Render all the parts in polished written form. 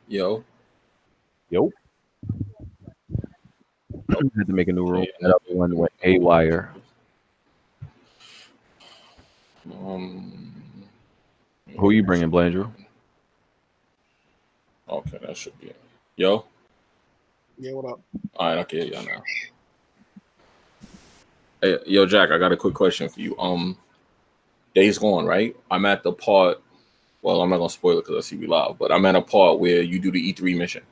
Yo. Yo. Had to make a new room. Yeah. Everyone went haywire. Who you bringing, Blandrew? Okay, that should be it. Yo. Yeah, what up? All right, I can hear y'all now. Hey, yo, Jack, I got a quick question for you. Days Gone, right? I'm at the part. Well, I'm not gonna spoil it because I see we live, but I'm at a part where you do the E3 mission.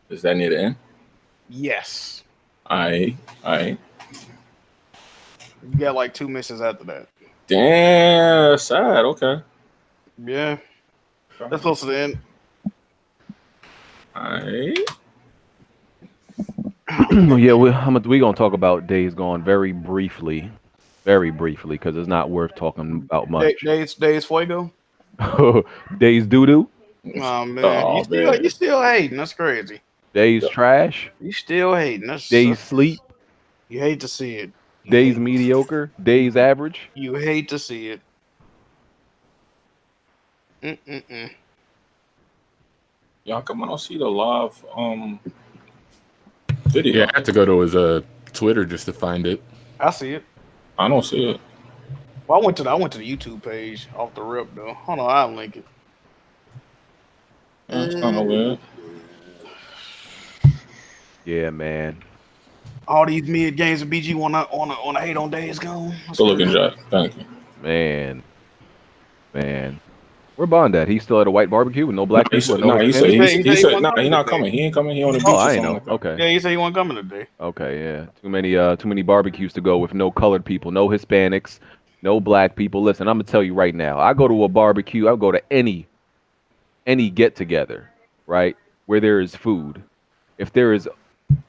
Is that near the end? Yes. All right. You got like 2 missions after that. Damn, sad. Okay. Yeah. That's close to the end. All right. Yeah, we gonna talk about Days Gone very briefly, because it's not worth talking about much. Days Fuego. Days doo doo. Oh man, you still hating? That's crazy. Days trash. You still hating? Days sleep. You hate to see it. Days mediocre. Days average. You hate to see it. Y'all come on, see the live video. Yeah, I had to go to his Twitter just to find it. I see it. I don't see it. Well, I went to the YouTube page off the rip though. Hold on, I'll link it. That's kind of weird. Yeah, man. All these mid games of BG want to hate on Days Gone. Good looking, Jack. Thank you. Man. Where Bond at? He's still at a white barbecue with no black people. He said he's not coming. He ain't coming. He on the beach. I ain't know. Okay. Yeah, he said he wasn't coming today. Okay, yeah. Too many barbecues to go with no colored people, no Hispanics, no black people. Listen, I'm gonna tell you right now. I go to a barbecue. I go to any get together, right, where there is food. If there is,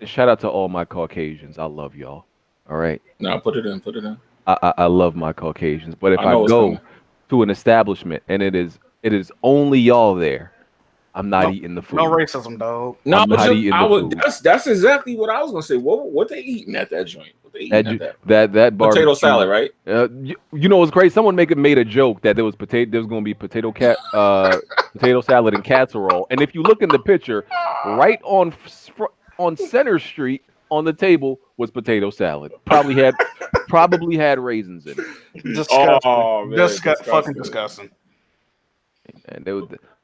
shout out to all my Caucasians. I love y'all. All right. Nah, put it in. I love my Caucasians, but if I go to an establishment and it is only y'all there, I'm not eating the food. No racism, dog. No, that's exactly what I was gonna say. What they eating at that joint? What they eating at that barbecue, potato salad, right? You know what's crazy? Someone made a joke that there was gonna be potato salad and casserole, and if you look in the picture, right on Center Street on the table was potato salad. Probably had raisins in it. Disgusting. Fucking disgusting. And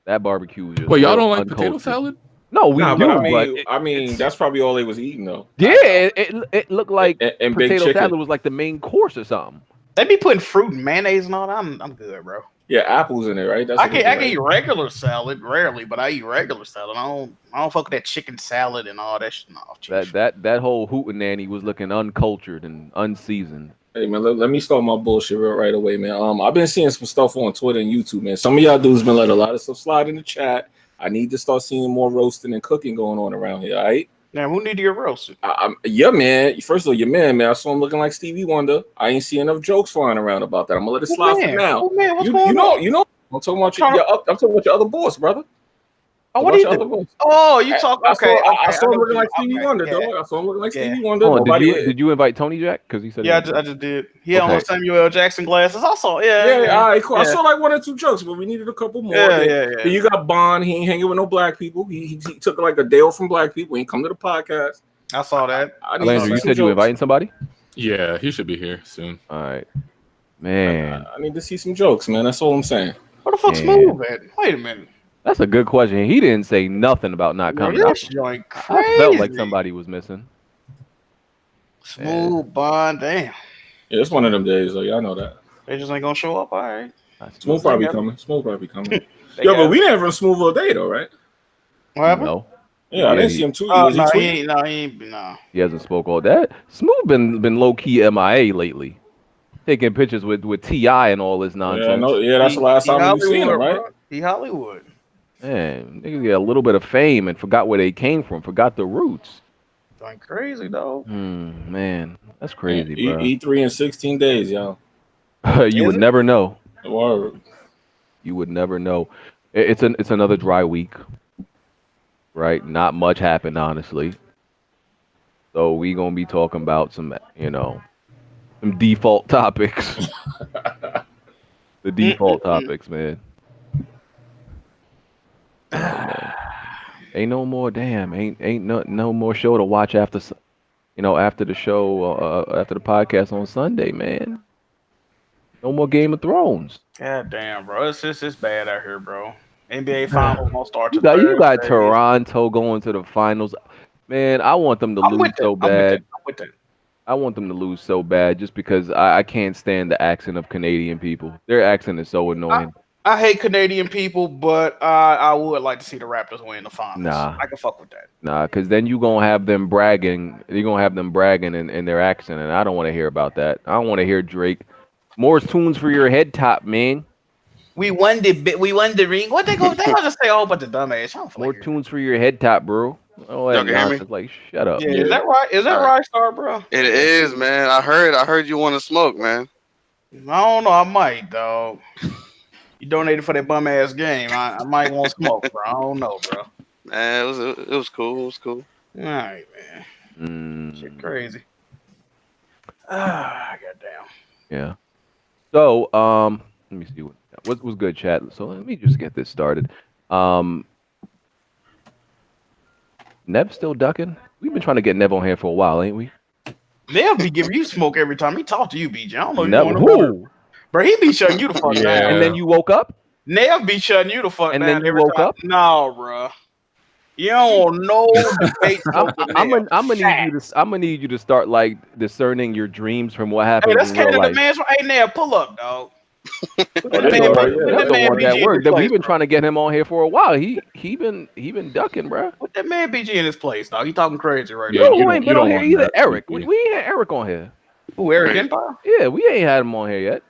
that barbecue was just Wait, y'all don't like uncultured. potato salad? No, we do. But I mean, that's probably all they was eating though. Yeah, it looked like and potato salad was like the main course or something. They be putting fruit and mayonnaise and all that. I'm good, bro. Yeah, apples in it, right? I can eat regular salad rarely, but I eat regular salad. I don't fuck with that chicken salad and all that shit. No, that whole hootenanny was looking uncultured and unseasoned. Hey man, let me start my bullshit right away, man. I've been seeing some stuff on Twitter and YouTube, man. Some of y'all dudes been letting a lot of stuff slide in the chat. I need to start seeing more roasting and cooking going on around here, all right? Now, who need to get roasted? Yeah, man. First of all, your man. I saw him looking like Stevie Wonder. I ain't see enough jokes flying around about that. I'm gonna let it slide for now. Oh man, what's going on? I'm talking about I'm talking about your other boss, brother. Oh, what are you doing? Oh, you talk. Okay, I saw him looking like Stevie Wonder, dog. I saw him looking like Stevie Wonder. Did you invite Tony Jack? Because he said, yeah, I just did. He had on Samuel L. Jackson glasses. Also, yeah. All right, cool. I saw like 1 or 2 jokes, but we needed a couple more. Yeah. You got Bond. He ain't hanging with no black people. He took like a day off from black people. He ain't come to the podcast. I saw that. Landry, you said you inviting somebody? Yeah, he should be here soon. All right, man. I need to see some jokes, man. That's all I'm saying. What the fuck's Smooth at? Wait a minute. That's a good question. He didn't say nothing about not coming. I felt like somebody was missing. Smooth Bond, damn. Yeah, it's one of them days, though. Y'all know that. They just ain't gonna show up, all right. Smooth probably coming. Yo, but we never Smooth all day, though, right? What happened? No. Yeah, I didn't see him too. He ain't. He hasn't spoke all that. Smooth been low key MIA lately, taking pictures with T.I. and all this nonsense. Yeah, that's the last time we seen him, right? He Hollywood. Man, niggas get a little bit of fame and forgot where they came from, forgot the roots. Going crazy though. Man, that's crazy, bro. E3 in 16 days, y'all. You would never know. Word. You would never know. It's another dry week, right? Not much happened, honestly. So we gonna be talking about some default topics. The default topics, man. Ain't no more. Damn. Ain't no more show to watch after. After the show, after the podcast on Sunday, man. No more Game of Thrones. God damn, bro. It's bad out here, bro. NBA Finals won't start You till got Thursday. Toronto going to the finals. Man, I want them to lose so bad. I'm with that. I want them to lose so bad just because I can't stand the accent of Canadian people. Their accent is so annoying. I hate Canadian people, but I would like to see the Raptors win the finals. Nah. I can fuck with that. Nah, because then you're going to have them bragging. You're going to have them bragging in their accent, and I don't want to hear about that. I don't want to hear Drake. More tunes for your head top, man. We won the ring. What they gonna just say? Oh, but the dumbass. More tunes for your head top, bro. Oh, Y'all can hear me? like shut up. Yeah, is that right? Is that right, Star, bro? It is, man. I heard you want to smoke, man. I don't know. I might, dog. You donated for that bum ass game. I might want to smoke, bro. I don't know, bro. Man, it was cool. It was cool. All right, man. Shit crazy. Goddamn. Yeah. So, let me see what was good, chat. So let me just get this started. Nev still ducking? We've been trying to get Nev on here for a while, ain't we? Nev be giving you smoke every time he talk to you, BJ. I don't know Nev, you who? Bro, he be shutting you the fuck down. And then you woke up? Nev be shutting you the fuck and down. then you every woke time. up? No, bro. You don't know debate. I'm gonna need you to start like discerning your dreams from what happens Hey, that's in real Canada life. man's. Hey, Nev, pull up, dog. We've been trying to get him on here for a while. He been ducking, bro. Put that man BG in his place, dog. He talking crazy right You now. know who ain't been on here either? that. Eric. We ain't had Eric on here. Who, Eric Empire? Yeah, we ain't had him on here yet.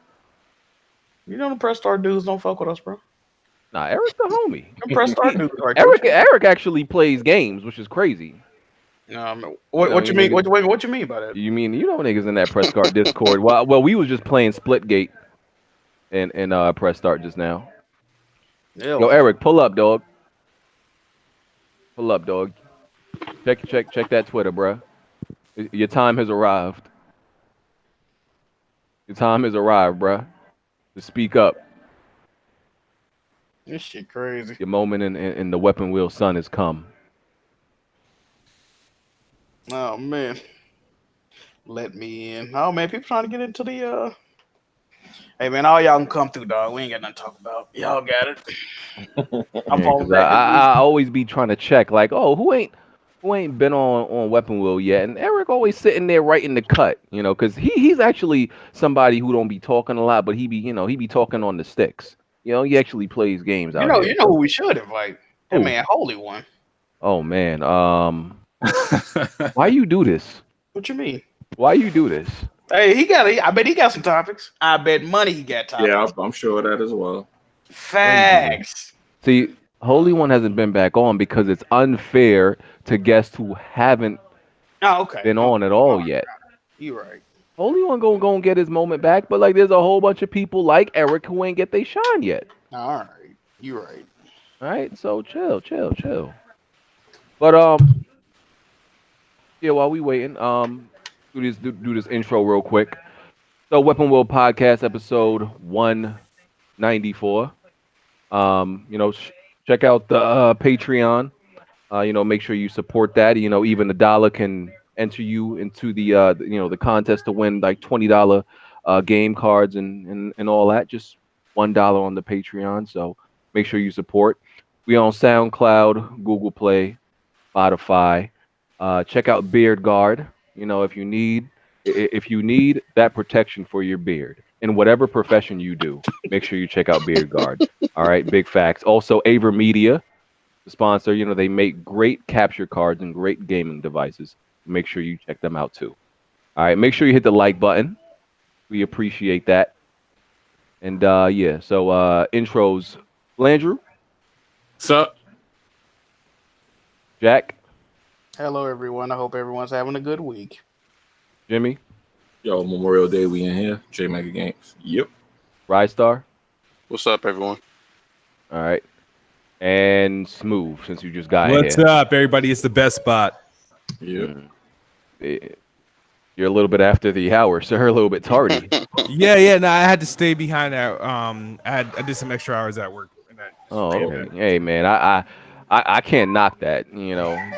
You know the press star dudes don't fuck with us, bro. Nah, Eric's the homie. The press star dudes, right? Eric actually plays games, which is crazy. What you mean? What you mean by that? You mean niggas in that press start Discord? Well, we was just playing Splitgate and press start just now. Yeah. Yo, Eric, pull up, dog. Pull up, dog. Check that Twitter, bro. Your time has arrived. Your time has arrived, bro. To speak up. This shit crazy. Your moment in the weapon wheel sun has come. Oh man. Let me in. Oh man, people trying to get into the Hey man, all y'all can come through, dog. We ain't got nothing to talk about. Y'all got it. I'm falling back. I always be trying to check, like, oh, who ain't been on Weapon Wheel yet? And Eric always sitting there writing the cut, because he's actually somebody who don't be talking a lot, but he be talking on the sticks. He actually plays games out there. You know who we should invite? That man, Holy One. Oh man, why you do this? What you mean? Why you do this? Hey, I bet he got some topics. I bet money he got topics. Yeah, I'm sure of that as well. Facts. See, Holy One hasn't been back on because it's unfair to guests who haven't been on at all yet. You right. Holy One gonna get his moment back, but like there's a whole bunch of people like Eric who ain't get they shine yet. All right. You right. All right, so chill. But yeah, while we waiting, do this intro real quick. So Weapon Wheel Podcast episode 194. Check out the Patreon. Make sure you support that. Even $1 can enter you into the contest to win like $20 game cards and all that. Just $1 on the Patreon. So make sure you support. We on SoundCloud, Google Play, Spotify. Check out Beard Guard. If you need that protection for your beard in whatever profession you do, make sure you check out Beard Guard. All right, big facts. Also, Aver Media, the sponsor. They make great capture cards and great gaming devices. Make sure you check them out too. All right, make sure you hit the like button. We appreciate that. And yeah, so intros. Landrew. Sup? Jack. Hello, everyone. I hope everyone's having a good week. Jimmy. Yo, Memorial Day, we in here. J Mega Games. Yep. Rystar. What's up, everyone? All right. And Smooth, since you just got What's here. up, everybody? It's the best spot. Yep. You're a little bit after the hour, sir. A little bit tardy. Yeah. No, I had to stay behind that. I did some extra hours at work. Oh, okay. Hey, man. I can't knock that.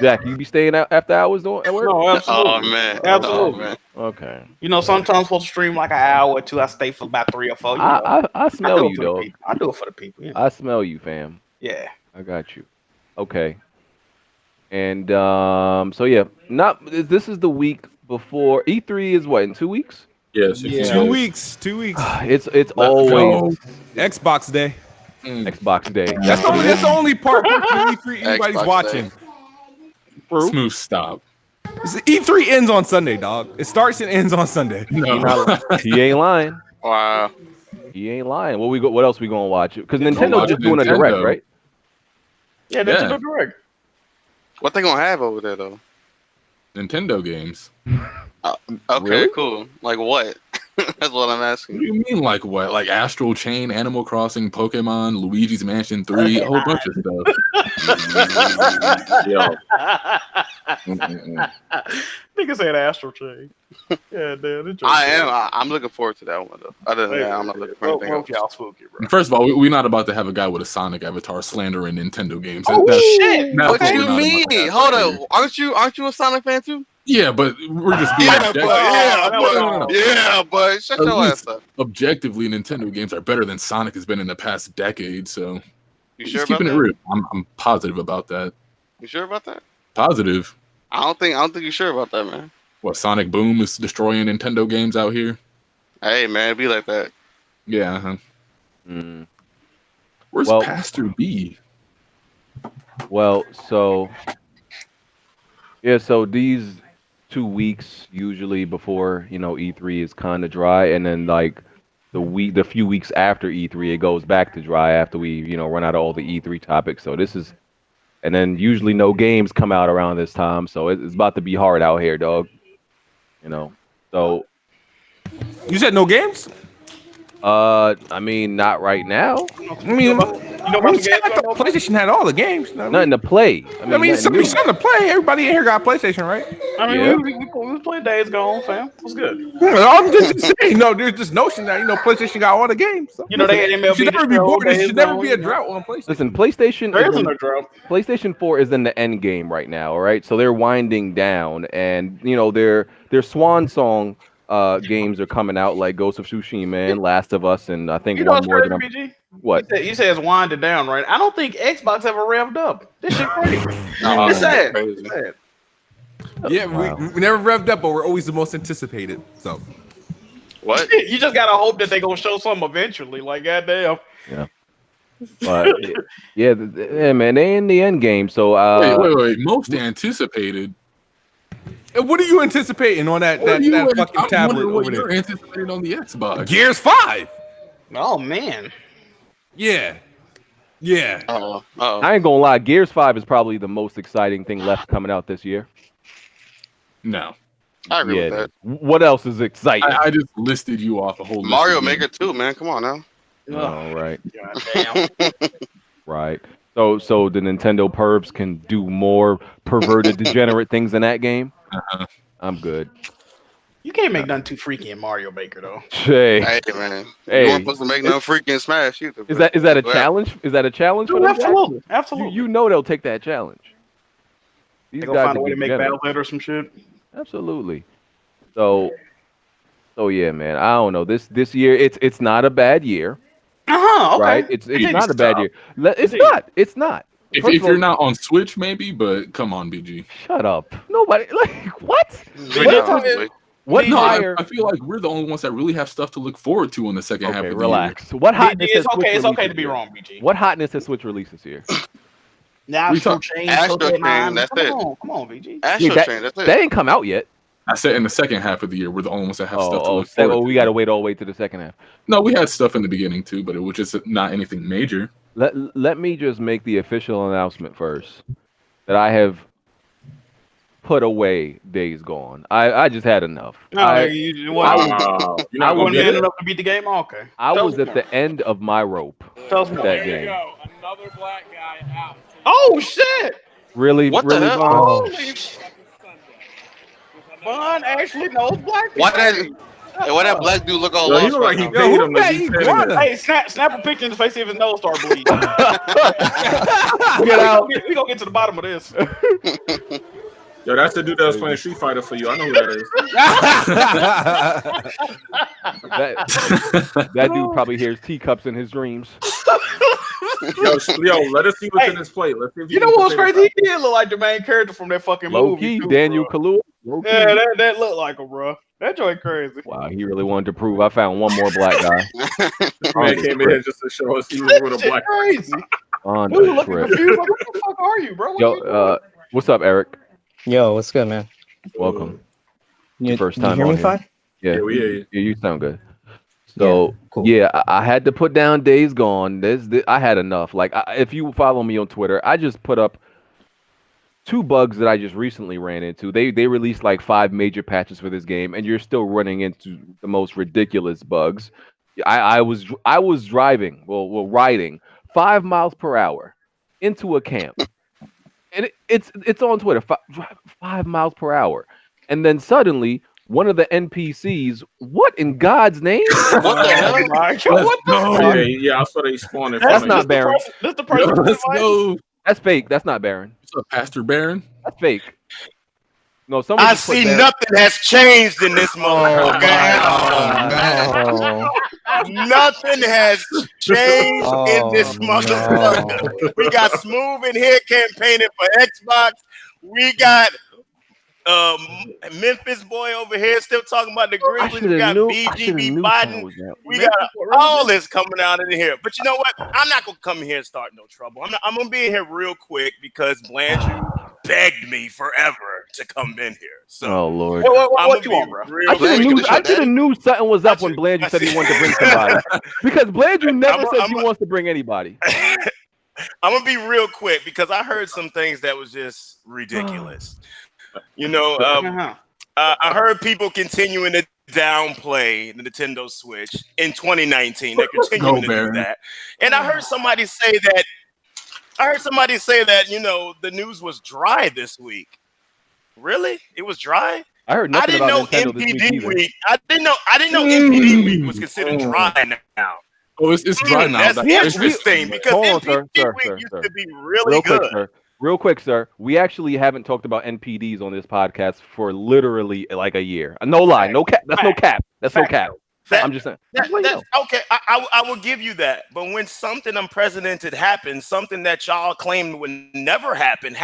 Jack, you be staying out after hours doing at work? No, absolutely. Oh man, Absolutely. Oh, man. Okay. Sometimes I'm supposed to stream like an hour or two. I stay for about 3 or 4. I smell you, do dog. I do it for the people. I smell you, fam. Yeah. I got you. Okay. And so yeah, this is the week before E3 is what, in 2 weeks? Yes. 2 weeks. 2 weeks. It's always Xbox Day. Xbox Day. That's the only part where E3 anybody's Xbox watching. Smooth stop. E3 ends on Sunday, dog. It starts and ends on Sunday. No. He ain't lying. Wow. He ain't lying. What else we gonna watch? Because Don't Nintendo's watch just doing a Nintendo. direct, right? Yeah, that's a direct. What they gonna have over there though? Nintendo games. Okay, Really? cool. Like what? That's what I'm What asking. do you mean, like what? Like Astral Chain, Animal Crossing, Pokemon, Luigi's Mansion 3, a whole bunch of stuff. Yo. Nigga said Astral Chain. Yeah, damn. I'm looking forward to that one though. Other than that, I'm not looking for anything else. Y'all spooky, bro. First of all, we're not about to have a guy with a Sonic avatar slandering Nintendo games. Oh, shit. that's What what you we're not mean? about to have Hold right up. Aren't you a Sonic fan too? Yeah, but we're just being Yeah, but shut At your least ass up. objectively, Nintendo games are better than Sonic has been in the past decade. So You sure just about keeping it that? real. I'm positive about that. You sure about that? Positive. I don't think you're sure about that, man. What, Sonic Boom is destroying Nintendo games out here? Hey, man, it be like that. Yeah. Uh-huh. Mm. Where's Well- Pastor B? Well, so these 2 weeks usually before E3 is kind of dry, and then like the few weeks after E3 it goes back to dry after we run out of all the E3 topics. So this is, and then usually no games come out around this time, so it's about to be hard out here, dog. So You said no games? I mean, not right now. I mean, the PlayStation had all the games. Nothing to play. Somebody's trying to play. Everybody in here got a PlayStation, right? I mean, Yeah. we played Days Gone, fam. What's good? I'm just saying, there's this notion that PlayStation got all the games. So. They had MLB. You should never be bored. There should never be a drought on PlayStation. Listen, PlayStation. There isn't a drought. PlayStation 4 is in the end game right now, all right? So they're winding down, and their swan song games are coming out, like Ghost of Tsushima and Last of Us, and I think one what's more. crazy, BG? What? You say it's winding down, right? I don't think Xbox ever revved up. This shit crazy. No, It's sad. crazy. It's sad. Yeah, Wow. we never revved up, but we're always the most anticipated. So What? You just gotta hope that they gonna show something eventually. Like, goddamn. But yeah, man, they in the end game. So Wait. Most anticipated. what are you anticipating on that fucking I'm tablet wondering what over you're there? anticipating on the Xbox. Gears 5. Oh man. Yeah. Oh. I ain't gonna lie, Gears 5 is probably the most exciting thing left coming out this year. No. I agree with Yeah. that. What else is exciting? I just listed you off a whole list Mario of games. Maker 2, man. Come on now. All right, Goddamn. right. So the Nintendo pervs can do more perverted, degenerate things in that game. Uh-huh. I'm good. You can't make nothing too freaky in Mario Maker though. Hey, Hey, man. Hey. You weren't supposed to make no freaking Smash either. is bro. that a Well, challenge? Is that a challenge for Dude, them guys? absolutely. Absolutely. You know they'll take that challenge. These They gonna guys find a are way to make degenerate. Battlefield or some shit. Absolutely. So yeah, man. I don't know. This year, it's not a bad year, Okay. right? It's It not a bad stop. year. It's It not. It's not. If First of you're all- not on Switch, maybe, but come on, BG. Shut up. Nobody what? we What know, is- but- What No, higher? I feel like we're the only ones that really have stuff to look forward to in the second half Okay, of the relax. What BG, hotness has it's Switch okay. It's okay released to be this year? wrong, BG. What hotness has Switch released this year? Now We Astro talk- Chain, Astro Pokemon. Chain, that's Come it. on, come on, BG. Astro that- Chain, that's it. That ain't come out yet. I said in the second half of the year, we're the only ones that have stuff to look forward to. We gotta wait all the way to the second half. No, we had stuff in the beginning too, but it was just not anything major. Let me just make the official announcement first that I have put away Days Gone. I just had enough. No, I you I wasn't was- You're not you gonna wasn't get man it. enough to beat the game. Oh, okay. I Tell was us at more. the end of my rope. Tell us with more. that game. Another black guy out. Oh shit! Really, What the really, hell? Vaughn? Holy Vaughn actually knows black Why people. Why that black dude look all Yo, he lost look like right he now? paid who him to bet be he standing won? there. Hey, snap a picture in his face, see if his nose start bleeding. Get out. We gonna get to the bottom of this. Yo, that's the dude that was playing Street Fighter for you. I know who that is. that dude probably hears teacups in his dreams. Yo, let us see what's in this plate. Let's see if You know what was crazy? He did look like the main character from that fucking Low movie. key, too, Daniel bro. Kaluuya. Yeah, that looked like him, bro. That joint crazy. Wow, he really wanted to prove. I found one more black guy. This man came in here just to show us he was with a black. Crazy. On Dude, the looking trip. confused. Like, what the fuck are you, bro? What you Yo, what's up, Eric? Yo, what's good, man? Welcome. You, First time you hear on me here. fine? Yeah, we hear you. Yeah, you sound good. So cool. yeah, I had to put down Days Gone. I had enough. Like, if you follow me on Twitter, I just put up 2 bugs that I just recently ran into. They released like 5 major patches for this game, and you're still running into the most ridiculous bugs. I was riding 5 miles per hour into a camp, and it's on Twitter. 5 miles per hour, and then suddenly one of the NPCs. What in God's name? What the hell? What the fuck? Yeah, I saw they spawned in That's front not of Baron. This the person. Let's go. That's fake. That's not Baron. What's up, Pastor Baron? That's fake. No, someone. I just put see Baron. nothing has changed in this motherfucker. Nothing has changed in this motherfucker. We got Smooth in here campaigning for Xbox. We got Memphis boy over here still talking about the Grizzlies. We got BGB Biden. We got all this coming out in here. But you know what? I'm not gonna come here and start no trouble. I'm gonna be in here real quick because Blandrew begged me forever to come in here. So, Oh Lord. What you want, bro? I should have knew something was up when Blandrew said he wanted to bring somebody. Because Blandrew never says he wants to bring anybody. I'm gonna be real quick because I heard some things that was just ridiculous. You know, I heard people continuing to downplay the Nintendo Switch in 2019. They're continuing to do that, and I heard somebody say that. You know, the news was dry this week. Really, it was dry. I heard nothing about Nintendo this week either. I didn't know NPD week was considered dry now. Oh, it's dry now. That's interesting because NPD week used to be really good. Real quick, sir. We actually haven't talked about NPDs on this podcast for literally like a year. No lie, no cap. That's no cap. That's no cap. I'm just saying. Okay, I will give you that. But when something unprecedented happens, something that y'all claimed would never happen,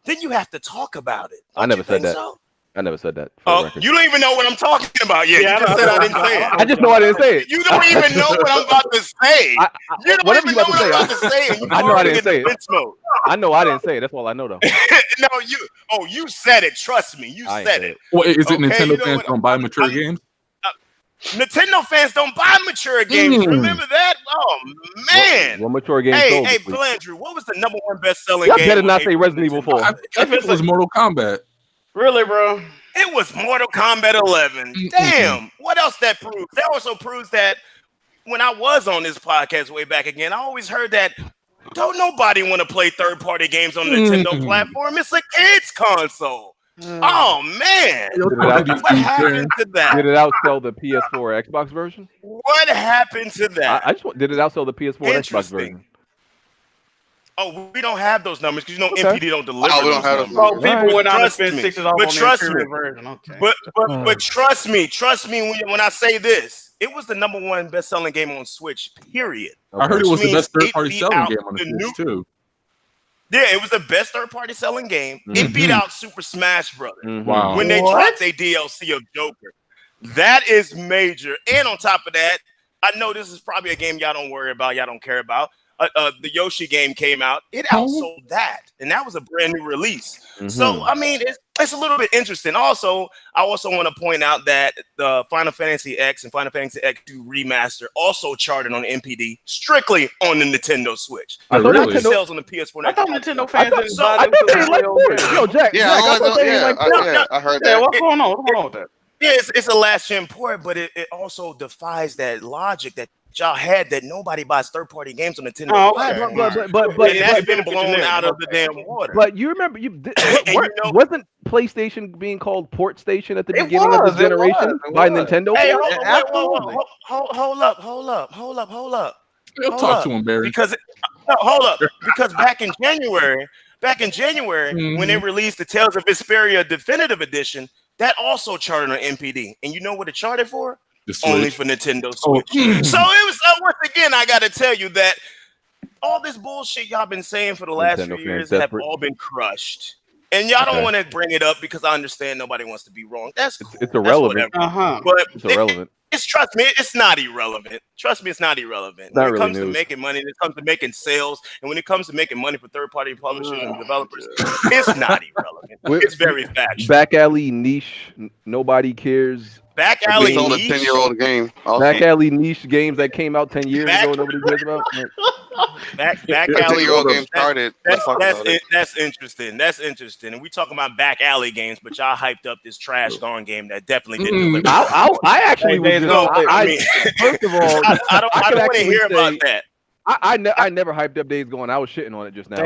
then you have to talk about it. I never said that. I never said that. Oh, you don't even know what I'm talking about yet. You just said I didn't say it. I just know I didn't say it. You don't even know what I'm about to say. You don't even know what I'm about to say. I know I didn't say it. I know I didn't say it. That's all I know, though. No, you said it. Trust me, you said it. Well, is it Nintendo fans don't buy mature games? Nintendo fans don't buy mature games. Remember that? Oh man! What mature game? Hey, Blandrew, what was the #1 best-selling game? I better not say Resident Evil 4. I think it was Mortal Kombat. Really, bro? It was Mortal Kombat 11. Damn. What else that proves? That also proves that when I was on this podcast way back again, I always heard that don't nobody want to play third-party games on the Nintendo platform. It's a kid's console. Oh man! What happened to that? Did it outsell the PS4 or Xbox version? What happened to that? Did it outsell the PS4 or Xbox version? Oh, we don't have those numbers because NPD don't deliver. Oh, we don't have those numbers. People went out and spent $6 but trust me, version. Okay. But trust me when I say this, it was the #1 best-selling game on Switch. Period. I heard it was the best third-party selling game on the Switch too. Yeah, it was the best third-party selling game. It beat out Super Smash Brothers Wow. when they dropped their DLC of Joker. That is major. And on top of that, I know this is probably a game y'all don't worry about, y'all don't care about. The Yoshi game came out. It outsold that, and that was a brand new release. So, I mean, it's a little bit interesting. Also, I also want to point out that the Final Fantasy X and Final Fantasy X2 Remaster also charted on the NPD strictly on the Nintendo Switch. I thought Not the sales on the PS4. I thought Nintendo fans didn't buy I thought they like ports. Yo, Jack. I heard that. What's going on? What's going on with that? Yeah, it's a last-gen port, but it also defies that logic that y'all had that nobody buys third-party games on Nintendo. But that's been blown out of the damn water. But you remember, wasn't PlayStation being called Port Station at the beginning of the generation by Nintendo? Hey, hold up. Talk to him, Barry. Because No, hold up. Because back in January, when they released the Tales of Vesperia Definitive Edition, that also charted on MPD. And you know what it charted for? Only for Nintendo Switch. So it was once again, I gotta tell you that all this bullshit y'all been saying for the last few years have all been crushed. And y'all don't want to bring it up because I understand nobody wants to be wrong. That's cool. It's irrelevant. But it's irrelevant. Trust me, it's not irrelevant. Trust me, it's not irrelevant. When it comes to making money, when it comes to making sales, and when it comes to making money for third-party publishers and developers, it's not irrelevant. It's very factual. Back alley niche, nobody cares. Back alley It's on a niche. 10-year-old game. Back alley niche games that came out 10 years ago, nobody cares about. Back alley 10-year-old game started. That's interesting. That's interesting. And we talking about back alley games, but y'all hyped up this trash gone game that definitely didn't deliver. I actually was first of all, I don't want to hear about that. I never hyped up Days Gone. I was shitting on it just now.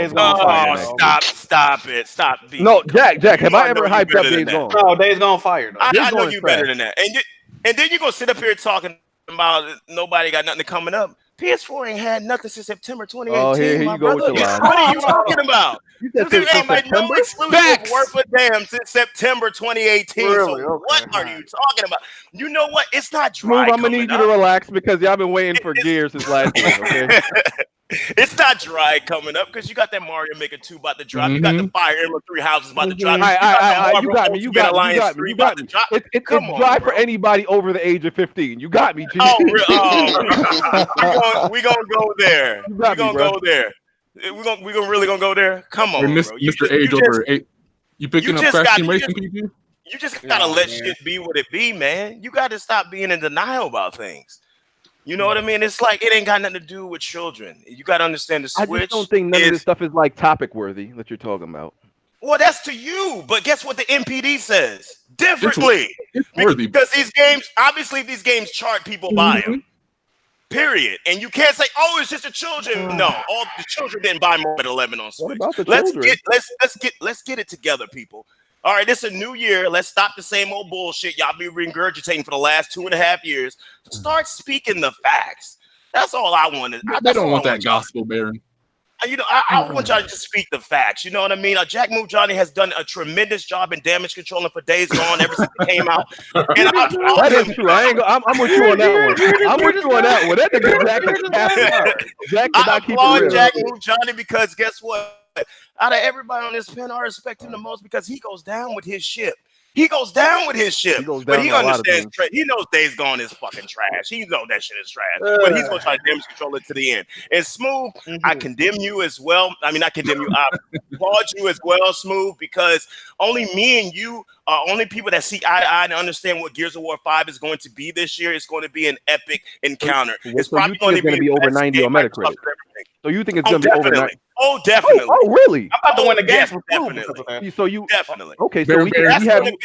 Stop it. Stop. No, Jack, have I ever hyped up Days Gone? No, Days Gone fire. I know you better than that. And then you gonna sit up here talking about nobody got nothing coming up. PS4 ain't had nothing since September 2018. Oh, here you go with your line. What are you talking about? There ain't been no exclusive worth a damn since September 2018. Really? So what are you talking about? You know what? It's not dry. I'm gonna need you to relax because y'all been waiting for Gears since last year. Okay. It's not dry coming up because you got that Mario Maker 2 about to drop. You got the Fire Emblem 3 houses about to drop. You got me. It's dry for anybody over the age of 15. You got me, G. We gonna go there. We gonna go there. We gonna really gonna go there. Come on, bro. Mr. Age over 8. You picking up Crash Team Racing? You just gotta let shit be what it be, man. You gotta stop being in denial about things. You know what I mean? It's like it ain't got nothing to do with children. You got to understand the Switch. I just don't think none of this stuff is like topic worthy that you're talking about. Well, that's to you, but guess what the MPD says differently? It's worthy. Because these games, obviously, these games chart people buy them. Period. And you can't say, "Oh, it's just the children." No, all the children didn't buy more than 11 on Switch. Let's get it together, people. All right, this is a new year. Let's stop the same old bullshit y'all be regurgitating for the last 2.5 years. Start speaking the facts. That's all I wanted. They don't want that gospel, Baron. You know, I want y'all to just speak the facts. You know what I mean? Jack Move Johnny has done a tremendous job in damage controlling for Days Gone ever since it came out. And that is true. I'm with you on that one. I'm with you on that one. That nigga Jack is passing out. Jack did not keep it real. I applaud Jack Move Johnny because guess what? Out of everybody on this pen, I respect him the most because he goes down with his ship. He goes down with his ship, but he understands. He knows Days Gone is fucking trash. He knows that shit is trash, but he's gonna try to damage control it to the end. And Smooth, I condemn you as well. I mean, I condemn you. I applaud you as well, Smooth, because only me and you are only people that see eye to eye and understand what Gears of War 5 is going to be this year. It's going to be an epic encounter. It's probably going to be over 90 on Metacritic. So you think it's going to be over 90? Oh, definitely. Oh, really? I'm about to win the game. Definitely. So you definitely. Okay, so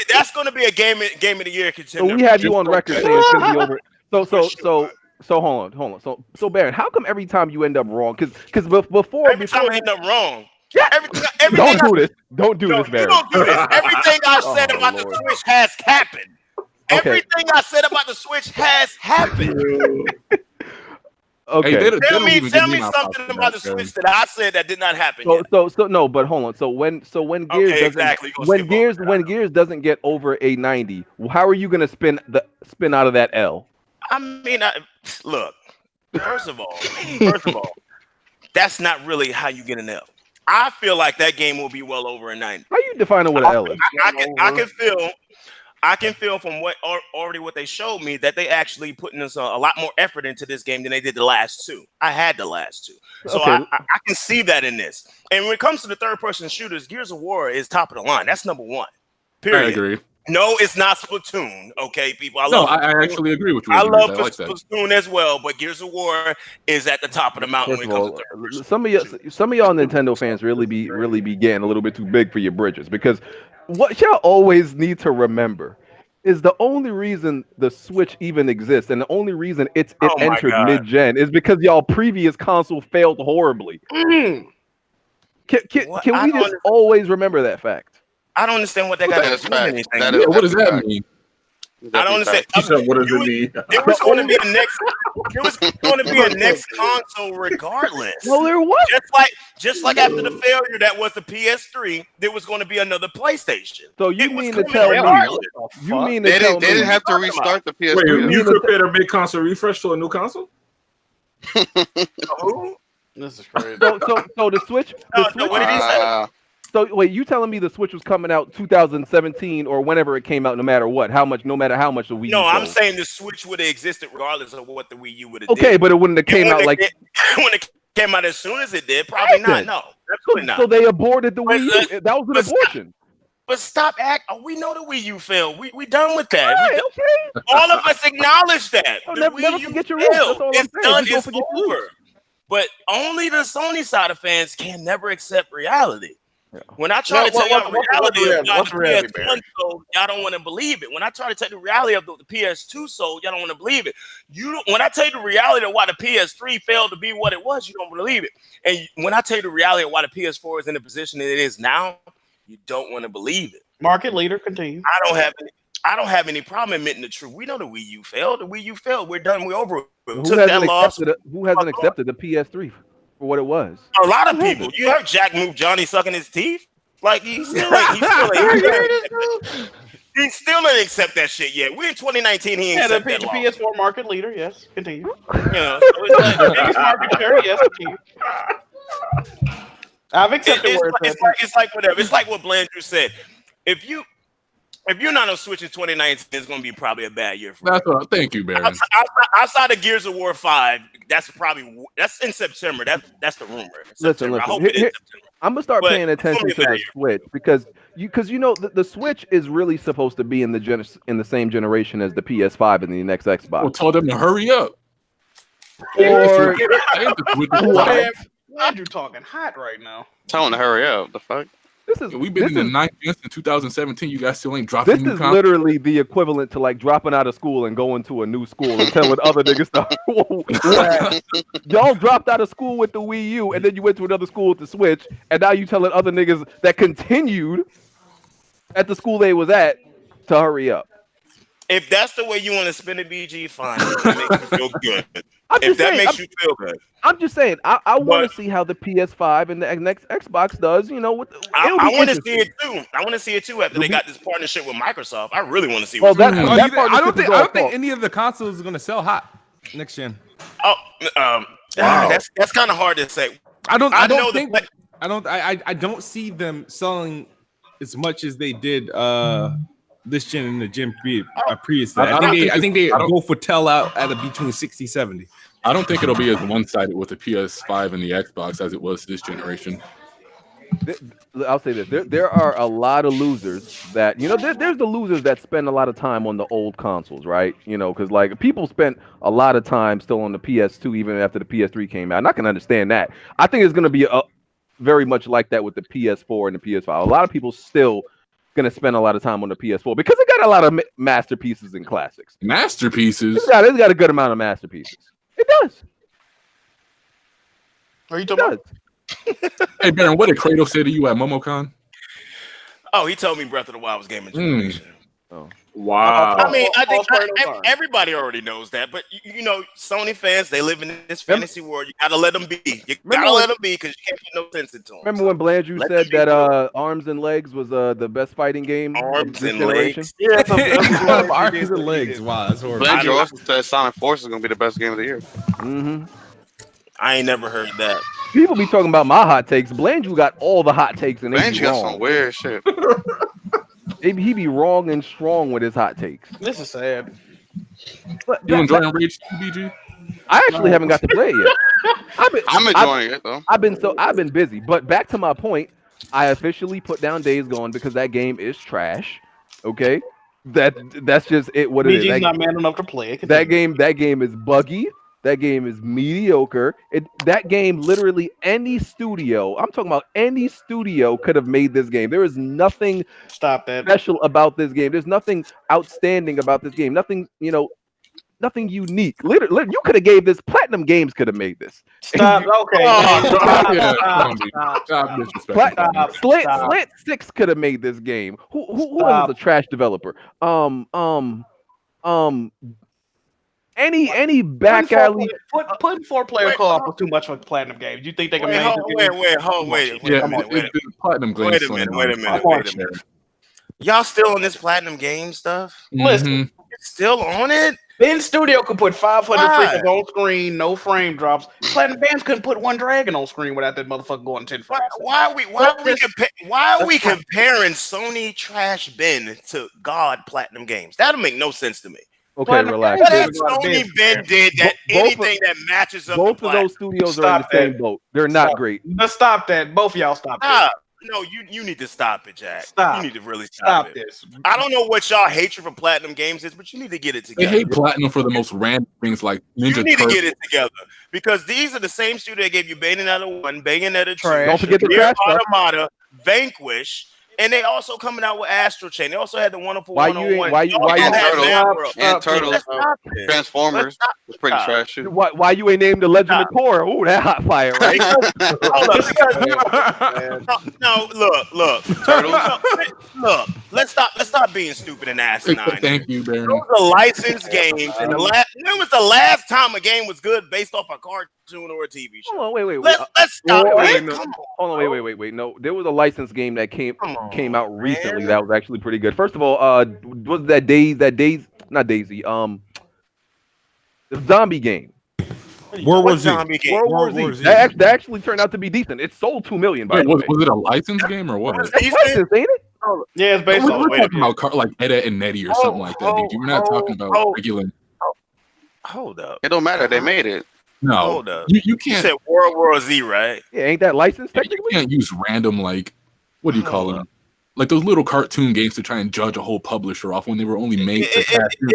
that's going to be a game of the year contender. So we have you on record saying it's going to be over. So hold on. So Baron, how come every time you end up wrong? Because before every time I end up wrong. Yeah. Don't do this. Don't do this, Baron. Don't do this. Everything I said about the Switch has happened. Okay. Everything I said about the Switch has happened. Okay. Hey, tell me something about the Switch that I said that did not happen. So no, but hold on. So when Gears when Gears doesn't get over a 90, how are you gonna spin out of that L? I mean, look. First of all, that's not really how you get an L. I feel like that game will be well over a 90. How you defining what an L is? I can feel from what they showed me that they actually putting a lot more effort into this game than they did the last two. I had the last two. So okay. I can see that in this. And when it comes to the third-person shooters, Gears of War is top of the line. That's number one. Period. I agree. No, it's not Splatoon. Okay, people. I actually agree with you. I love Splatoon as well, but Gears of War is at the top of the mountain when it comes to third-person. Some of y'all Nintendo fans really be getting a little bit too big for your britches, because what y'all always need to remember is the only reason the Switch even exists and the only reason it entered mid-gen is because y'all previous console failed horribly. Can we just always remember that fact? I don't understand what that got to do with anything. What does that mean? I don't understand. She said, "What does it mean?" It was going to be a next. It was going to be a next console, regardless. No, there was. Just like after the failure that was the PS3, there was going to be another PlayStation. So you It was mean to coming tell me? regardless. You mean to They tell didn't me? have to restart the PS3. Wait, you compared a big console refresh to a new console? Who? This is crazy. So the Switch. The Switch what did he say? So wait, you telling me the Switch was coming out 2017 or whenever it came out, no matter what, no matter how much the Wii U No, I'm sold? saying the Switch would have existed regardless of what the Wii U would have. Okay, but it wouldn't have came out like when it came out as soon as it did. Probably not. No, absolutely not. So they aborted the Wii U. That was an abortion. But stop acting. We know the Wii U failed. We done with that. Right, okay. All of us acknowledge that. Oh, The never Wii U forget your roots. That's failed. all I'm It's saying. done. Just don't It's forget your over. roots. But only the Sony side of fans can never accept reality. Yeah. When I try to tell y'all the reality of why the PS1 sold, y'all don't want to believe it. When I try to tell you the reality of the PS2 sold, y'all don't want to believe it. When I tell you the reality of why the PS3 failed to be what it was, you don't believe it. And when I tell you the reality of why the PS4 is in the position that it is now, you don't want to believe it. Market leader, continue. I don't have any problem admitting the truth. We know the Wii U failed. The Wii U failed. We're done. We're over. Who hasn't accepted the PS3 for what it was? A lot of people. You heard Jack move Johnny sucking his teeth? Like he still ain't accept that shit yet. We're in 2019. He ain't accept that the law. PS4 market leader. Yes, continue. Yeah, so it's like, the biggest market share. Yes, continue. I've accepted it's like whatever. It's like what Blandrew said. If you're not on Switch in 2019, it's going to be probably a bad year for you. Thank you, Baron. Outside of Gears of War 5, that's in September. That's the rumor. Listen. I hope it is September. I'm gonna start paying attention to the Switch because the Switch is really supposed to be in the same generation as the PS5 and the next Xbox. Well, told them to hurry up. Or Andrew talking hot right now. Tell him to hurry up. The fuck. We've been in the 9th gen since 2017. You guys still ain't dropping. This is literally the equivalent to like dropping out of school and going to a new school and telling other niggas stuff. Y'all dropped out of school with the Wii U and then you went to another school with the Switch, and now you telling other niggas that continued at the school they was at to hurry up. If that's the way you want to spin a BG, fine. That makes you feel good. Makes you feel good. I'm just saying, I want to see how the PS5 and the next Xbox does. You know, I want to see it too. I want to see it too after they got this partnership with Microsoft. I really want to see. I don't think any of the consoles are going to sell hot next gen. That's kind of hard to say. I don't see them selling as much as they did this gen and the gen previous. I think they go for tell out at between 60-70. I don't think it'll be as one-sided with the PS5 and the Xbox as it was this generation. I'll say this: there are a lot of losers that there's the losers that spend a lot of time on the old consoles, right? Because like people spent a lot of time still on the PS2 even after the PS3 came out, and I can understand that. I think it's going to be very much like that with the PS4 and the PS5. A lot of people still gonna spend a lot of time on the PS4 because it got a lot of masterpieces and classics. Masterpieces. It's got a good amount of masterpieces. It does. Are you talking about? Hey, Baron, what did Kratos say to you at MomoCon? Oh, he told me Breath of the Wild was gaming generation. Oh. Wow. I mean, I think everybody already knows that, but Sony fans, they live in this fantasy world. You gotta let them be. You gotta let them be because you can't put no sense into them. Remember when Blandrew said that Arms and Legs was the best fighting game? Arms and Legs. Yeah, Arms and Legs. Wow, that's horrible. Blandrew also said Sonic Force is gonna be the best game of the year. Mm-hmm. I ain't never heard that. People be talking about my hot takes. Blandrew got all the hot takes, and Blandrew got some weird shit. He be wrong and strong with his hot takes. This is sad. You enjoying Rage 2, BG? I actually haven't got to play it yet. I'm enjoying it though. I've been busy. But back to my point, I officially put down Days Gone because that game is trash. Okay, that's just it. What it is. BG's not man enough to play it. That game is buggy. That game is mediocre. That game, literally any studio, I'm talking about any studio could have made this game. There is nothing special about this game. There's nothing outstanding about this game. Nothing, nothing unique. Literally, you could have gave this. PlatinumGames could have made this. Stop. Okay. Slant 6 could have made this game. Who was the trash developer? Any back alley. Putting 4-player co-op was too much for Platinum Games. You think they can Wait a minute. Platinum Games. Wait a minute. Y'all still on this Platinum Game stuff? Listen, still on it? Ben Studio could put 500 figures on screen, no frame drops. Platinum Games couldn't put one dragon on screen without that motherfucker going 10 frames. Why are we comparing Sony Trash Ben to God Platinum Games? That'll make no sense to me. Okay, relax. What has Sony Ben did that anything that matches up? Both of those studios are in the same boat. They're not great. Let's stop that. Both of y'all stop that. No, you need to stop it, Jack. Stop. You need to really stop this. I don't know what y'all hatred for Platinum Games is, but you need to get it together. They hate Platinum for the most random things like Ninja You need Turtles. to get it together because these are the same studio that gave you Bayonetta 1, Bayonetta 2, Don't forget the Nier trash Automata, Vanquish, and they also coming out with Astral Chain. They also had the wonderful one-on-one. And Turtles. Transformers was pretty trash too. Why you ain't named the Legend of Korra? Ooh, that hot fire, right? No, look. Look. Let's stop being stupid and asinine. Thank you, Baron. Those are licensed games, and when was the last time a game was good based off a cartoon or a TV show? Hold on, wait. Let's stop. Hold on, wait. No, there was a licensed game that came out recently that was actually pretty good. First of all, was that not Daisy, the zombie game. World War Z. That actually turned out to be decent. It sold 2 million. By the way, was it a licensed game or what? It's licensed, ain't it? Yeah, it's based on. We're talking about like Ed and Nettie or something like that. Dude. We're not talking about regular. Hold up. It don't matter. They made it. Hold No, up. you can't. You said World War Z, right? Yeah, ain't that licensed You technically? can't use random like what do you call them? Like those little cartoon games to try and judge a whole publisher off when they were only made to cash in.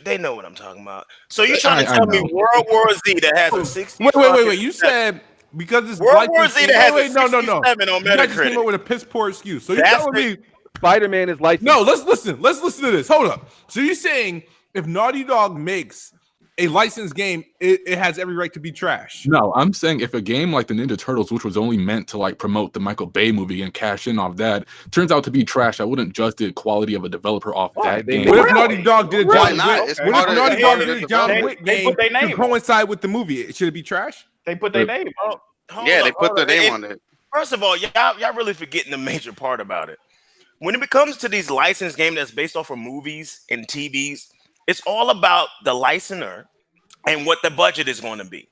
They know what I'm talking about. So you're trying to tell me World War Z that has a 60? Wait. You said because it's World War Z that has a 67 on You guys just came up Metacritic. with a piss poor excuse. So you're telling me Spider-Man is licensed. no? Let's listen. Let's listen to this. Hold up. So you're saying if Naughty Dog makes a licensed game, it has every right to be trash? No, I'm saying if a game like the Ninja Turtles, which was only meant to like promote the Michael Bay movie and cash in off that, turns out to be trash, I wouldn't judge the quality of a developer off that game. What if Naughty Dog did a Why John not? Wick? It's What part if of- Naughty it's Dog part of did the a John development. Wick They game put their to name coincide with the movie? Should it be trash? They put their name on. Yeah, they put their name on it. First of all, y'all really forgetting the major part about it. When it comes to these licensed games that's based off of movies and TVs, it's all about the licensor and what the budget is going to be.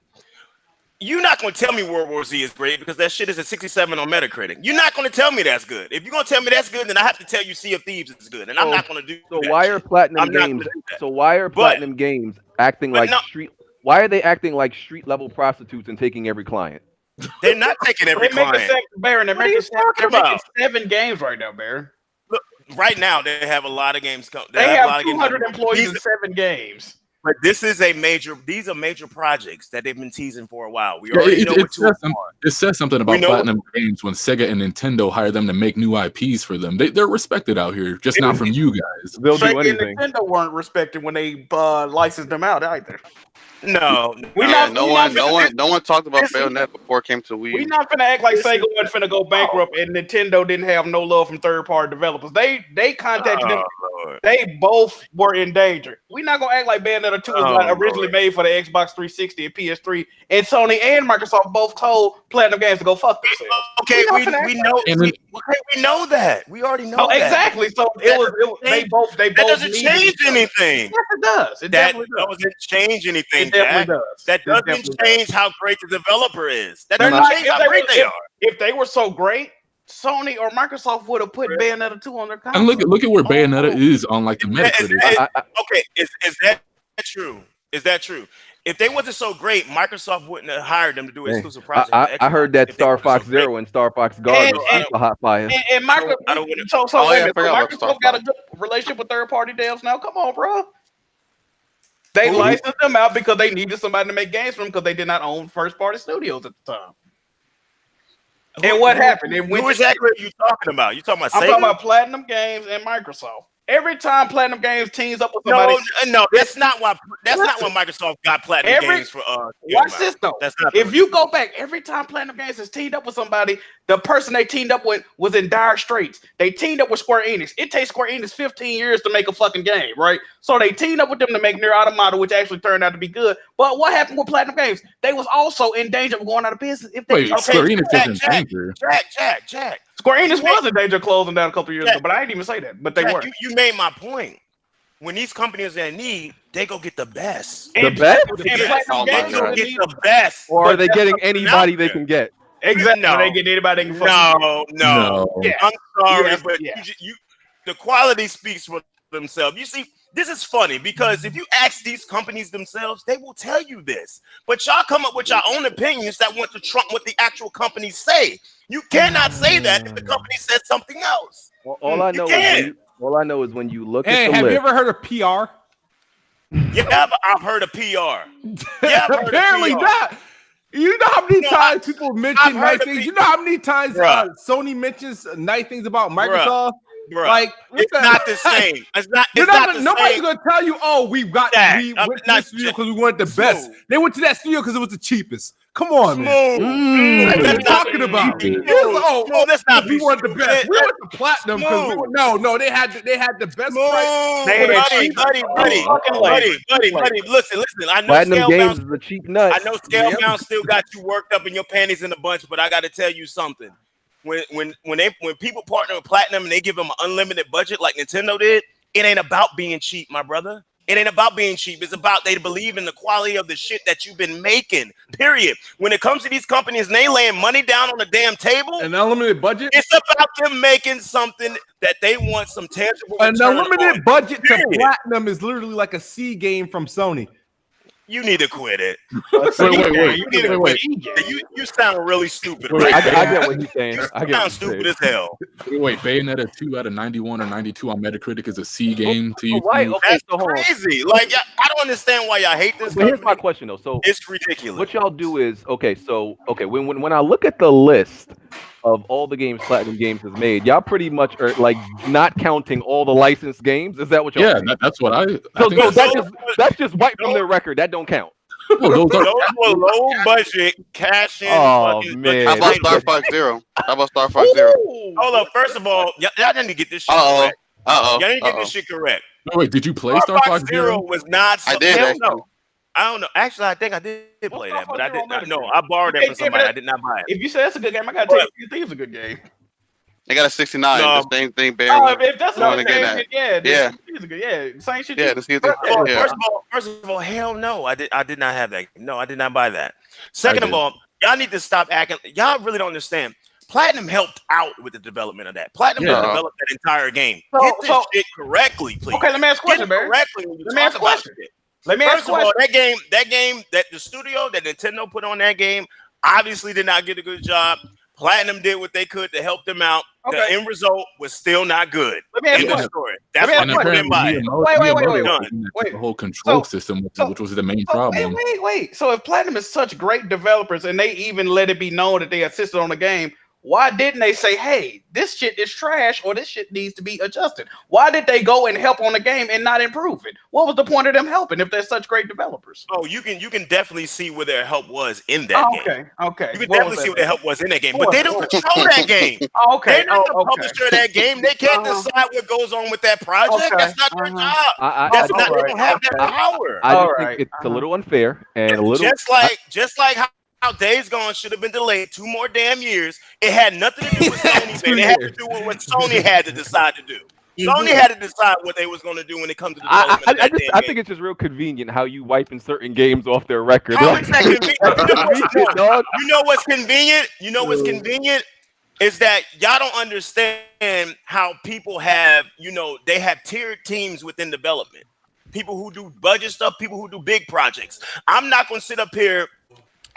You're not going to tell me World War Z is great because that shit is a 67 on Metacritic. You're not going to tell me that's good. If you're going to tell me that's good, then I have to tell you Sea of Thieves is good, and I'm not going to do that. So why are Platinum Games? So why are Platinum Games acting like street? Why are they acting like street level prostitutes and taking every client? They're not taking every client. Baron, they're making 7 games right now, Baron. Look, right now they have a lot of games. They have 200 employees in 7 games. But these are major projects that they've been teasing for a while. We already know what it says something about Platinum Games when Sega and Nintendo hire them to make new IPs for them. They're respected out here, just not from you guys. They'll do Sega anything. and Nintendo weren't respected when they licensed them out either. No, No one talked about Bayonetta before it came to Wii. We're not finna act like Sega wasn't finna go bankrupt and Nintendo didn't have no love from third-party developers. They contacted them. Lord. They both were in danger. We're not gonna act like Bayonetta 2 was originally made for the Xbox 360 and PS3, and Sony and Microsoft both told Platinum Games to go fuck themselves. Okay, we know that. We already know that. Exactly. So they both that doesn't change anything. Yes, it does. It That definitely does. doesn't change anything. It definitely Jack. does. That It doesn't definitely change how great the developer is. That They're doesn't not- change how great they are. If they were so great, Sony or Microsoft would have put Bayonetta 2 on their console. And look at where Bayonetta is on like the Metacritic. Okay, is that true? Is that true? If they wasn't so great, Microsoft wouldn't have hired them to do exclusive projects. I heard that Star Fox Zero and Star Fox Guard was super hot fire. And Microsoft, Microsoft got a good relationship with third-party devs now. Come on, bro. They licensed them out because they needed somebody to make games for them because they did not own first-party studios at the time. And what happened? Who exactly are you talking about? You talking about Sega? I'm talking about Platinum Games and Microsoft. Every time Platinum Games teams up with somebody, no, that's not why Microsoft got Platinum Games for watch this though. That's not if you go back, every time Platinum Games has teamed up with somebody, the person they teamed up with was in dire straits. They teamed up with Square Enix. It takes Square Enix 15 years to make a fucking game, right? So they teamed up with them to make Nier Automata, which actually turned out to be good. But what happened with Platinum Games? They was also in danger of going out of business. If they Square Enix was in danger. Jack. Square Enix was in danger of closing down a couple years ago, but I didn't even say that. But they were. You made my point. When these companies are in need, they go get the best. The best? They go get the best. Or are they getting anybody they can get? Exactly. No. They get anybody they can fucking get. No. Yeah. I'm sorry, but the quality speaks for themselves. You see, this is funny because if you ask these companies themselves, they will tell you this. But y'all come up with your own opinions that want to trump what the actual companies say. You cannot say that if the company says something else. Well, all I know is when you look at the have list. you ever heard of PR? Yeah, but I've heard of PR. Yeah, apparently not. You know how many times people mention nice things? You know how many times Sony mentions nice things about Microsoft? Bruh. Like it's not the same. It's not. Nobody's gonna tell you, "Oh, we went to this studio because we wanted the best." They went to that studio because it was the cheapest. Come on, man. What are you talking about? That's not. We wanted the best. We went to Platinum because they had the best price. Buddy. Listen. I know Platinum Games is a cheap nut. I know Scalebound still got you worked up in your panties in a bunch, but I got to tell you something. When people partner with Platinum and they give them an unlimited budget like Nintendo did, it ain't about being cheap, my brother. It ain't about being cheap. It's about they believe in the quality of the shit that you've been making. Period. When it comes to these companies and they laying money down on the damn table, an unlimited budget. It's about them making something that they want some tangible. An unlimited budget to Platinum is literally like a C game from Sony. You need to quit it. Wait. You sound really stupid. I get what he's saying. You sound stupid as hell. Wait, Bayonetta 2 out of 91 or 92 on Metacritic is a C game to you? That's crazy. Like, I don't understand why y'all hate this. But here's my question, though. So it's ridiculous. What y'all do is, when I look at the list of all the games Platinum Games has made, y'all pretty much are like not counting all the licensed games. Is that what y'all? Yeah, that's what I. That's just wiped from their record. That don't count. Those were low budget cash in. Oh man! How about Star Fox Zero? Hold up. First of all, y'all need to get this shit correct. Y'all need to get this shit correct. Wait, did you play Star Fox Zero? Was not. I did. No. I don't know. Actually, I think I did play that, but I did not know. I borrowed that from somebody. I did not buy it. If you say that's a good game, I gotta tell you, Thieves is a good game. They got a 69. No. The same thing, Barry. If that's not a game, yeah. Same shit. Yeah, First of all, hell no. I did not have that. No, I did not buy that. Second of all, y'all need to stop acting. Y'all really don't understand. Platinum helped out with the development of that. Platinum developed that entire game. Get this shit correctly, please. Okay, let me ask a question, Barry. Correctly when you talk about shit. First of all, that game that the studio that Nintendo put on that game obviously did not get a good job. Platinum did what they could to help them out. Okay. The end result was still not good. Let me ask you a question. That's why people didn't buy it. Wait. The whole control system, which was the main problem. Wait. So if Platinum is such great developers and they even let it be known that they assisted on the game, why didn't they say, hey, this shit is trash or this shit needs to be adjusted? Why did they go and help on the game and not improve it? What was the point of them helping if they're such great developers? Oh, you can definitely see where their help was in that game. Okay. You can definitely see where their help was in that game, but they don't control that game. Okay. They're not the publisher of that game. They can't decide what goes on with that project. That's not their job. They don't have that power. I think it's a little unfair and a little just like how Days Gone should have been delayed 2 more damn years. It had nothing to do with Sony. It had to do with what Sony had to decide to do. Sony had to decide what they was going to do when it comes to the development. I think it's just real convenient how you wiping certain games off their record. How is that convenient? You know what's convenient? You know what's convenient is that y'all don't understand how people have, they have tiered teams within development. People who do budget stuff, people who do big projects. I'm not going to sit up here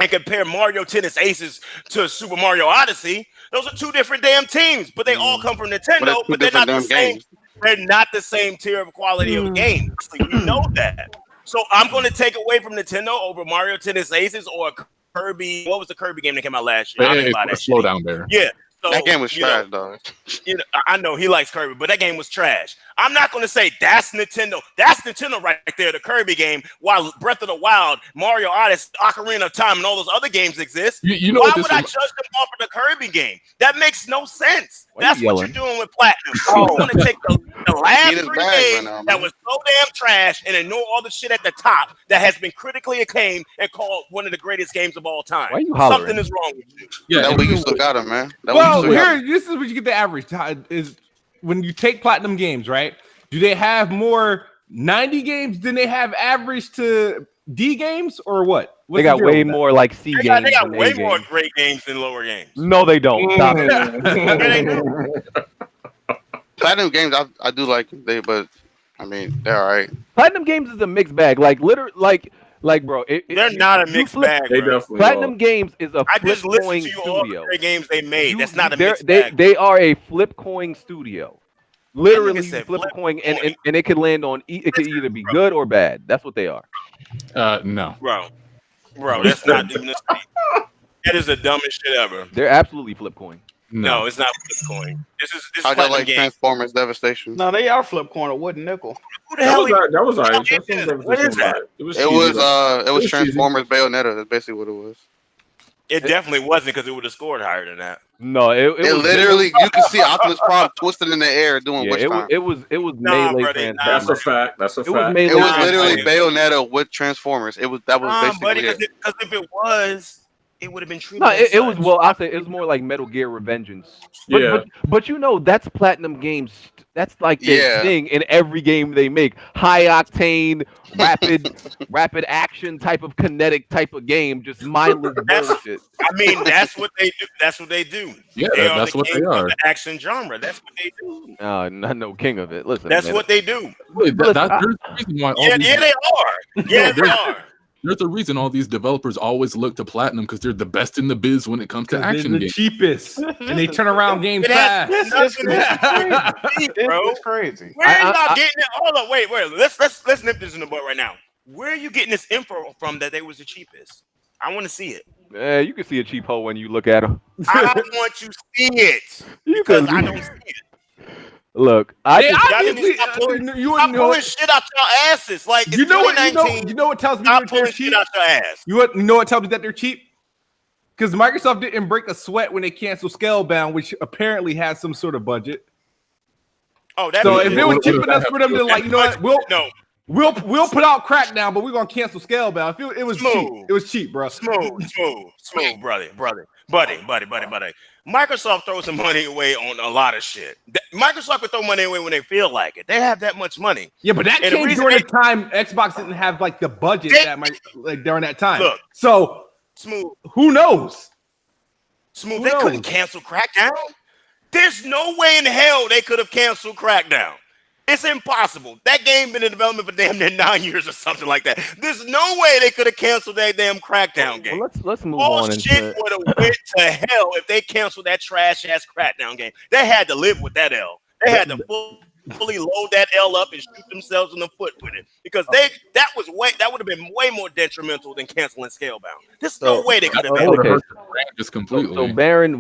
and compare Mario Tennis Aces to Super Mario Odyssey. Those are 2 different damn teams, but they all come from Nintendo, but they're not the same. Games. They're not the same tier of quality of game. We know that. So I'm going to take away from Nintendo over Mario Tennis Aces or Kirby. What was the Kirby game that came out last year? Slow down there. Yeah. So, that game was trash, though. I know he likes Kirby, but that game was trash. I'm not going to say that's Nintendo. That's Nintendo right there, the Kirby game. While Breath of the Wild, Mario Odyssey, Ocarina of Time, and all those other games exist. You know why would I judge them off of the Kirby game? That makes no sense. That's what you're doing with Platinum. You want to take the last 3 games that was so damn trash and ignore all the shit at the top that has been critically acclaimed and called one of the greatest games of all time. Why are you hollering? Something is wrong with you. Yeah, that way you still got him, man. Well, here, this is what you get the average. Is when you take Platinum Games, right? Do they have more 90 games than they have average to D games, or what? They got way more like C games. They got way more great games than lower games. No, they don't. Stop it. Platinum Games, I do like them, but I mean they're all right. Platinum Games is a mixed bag. Like literally, like bro, they're not a mixed bag. They definitely Platinum are. Games is a I flip just listened coin to you all studio. the games they made. That's not a mixed bag. They are a flip coin studio. Literally, Like I you said, flip a flip coin coin. and it could land on. It could either be good or bad. That's what they are. No. Bro, that's not even. That is the dumbest shit ever. They're absolutely flip coin. No, it's not flip coin. This is I got Platinum like Games. Transformers Devastation. No, they are flip coin or wooden nickel. Who the hell? That was alright. What is that? It was It was Transformers Bayonetta. That's basically what it was. It definitely wasn't, because it would have scored higher than that. No, it was literally you can see Optimus Prime twisted in the air doing Yeah, witch time. it was Nah, melee. brother, nah, That's a fact. That's a It was fact. melee. It was Nah, literally buddy. Bayonetta with Transformers. That was basically Buddy, it. because if it was, it would have been treated. No, as it was such. well. I say it was more like Metal Gear Revengeance. But, Yeah. but you know that's Platinum Games. That's like their Yeah. thing in every game they make. High octane, rapid action type of kinetic type of game. Just mindless bullshit. I mean, that's what they do. That's what they do. Yeah, They are that's the what they king of are. the action genre. That's what they do. Not no king of it. Listen, That's man, what they do. Wait, there's a reason why all Yeah, these, yeah, they are. Yeah, they are. there's a reason all these developers always look to Platinum because they're the best in the biz when it comes to They're action the games. cheapest, and they turn around games It has fast. nothing to do with it, bro. It's crazy. Where are you not getting it? Hold up, wait. Let's nip this in the butt right now. Where are you getting this info from that they was the cheapest? I want to see it. you can see a cheap hoe when you look at them. I want to see it You because can I don't see it. look. Hey, Y'all need to obviously, stop pulling, you stop know pulling what? shit out your asses. Like it's You know what? 2019. You know what tells me Stop that they're pulling cheap. shit out your ass. You know what tells me that they're cheap? Because Microsoft didn't break a sweat when they canceled Scalebound, which apparently has some sort of budget. Oh, that So means if it was cheap enough for them to like, you know what, we'll put out Crackdown, but we're gonna cancel Scalebound. It was cheap. It was cheap, bro. Smooth, buddy. Microsoft throws some money away on a lot of shit. Microsoft would throw money away when they feel like it. They have that much money. Yeah, but that And the came reason during a time Xbox didn't have like the budget during that time. Look, so Smooth. Who knows? Smooth. They couldn't cancel Crackdown. There's no way in hell they could have canceled Crackdown. It's impossible. That game been in development for damn near 9 years or something like that. There's no way they could have canceled that damn Crackdown game. Well, let's move All on. shit would have went to hell if they canceled that trash ass Crackdown game. They had to live with that L. They had to fully load that L up and shoot themselves in the foot with it because that would have been way more detrimental than canceling Scalebound. There's no way they could have done Okay. Just completely. So Baron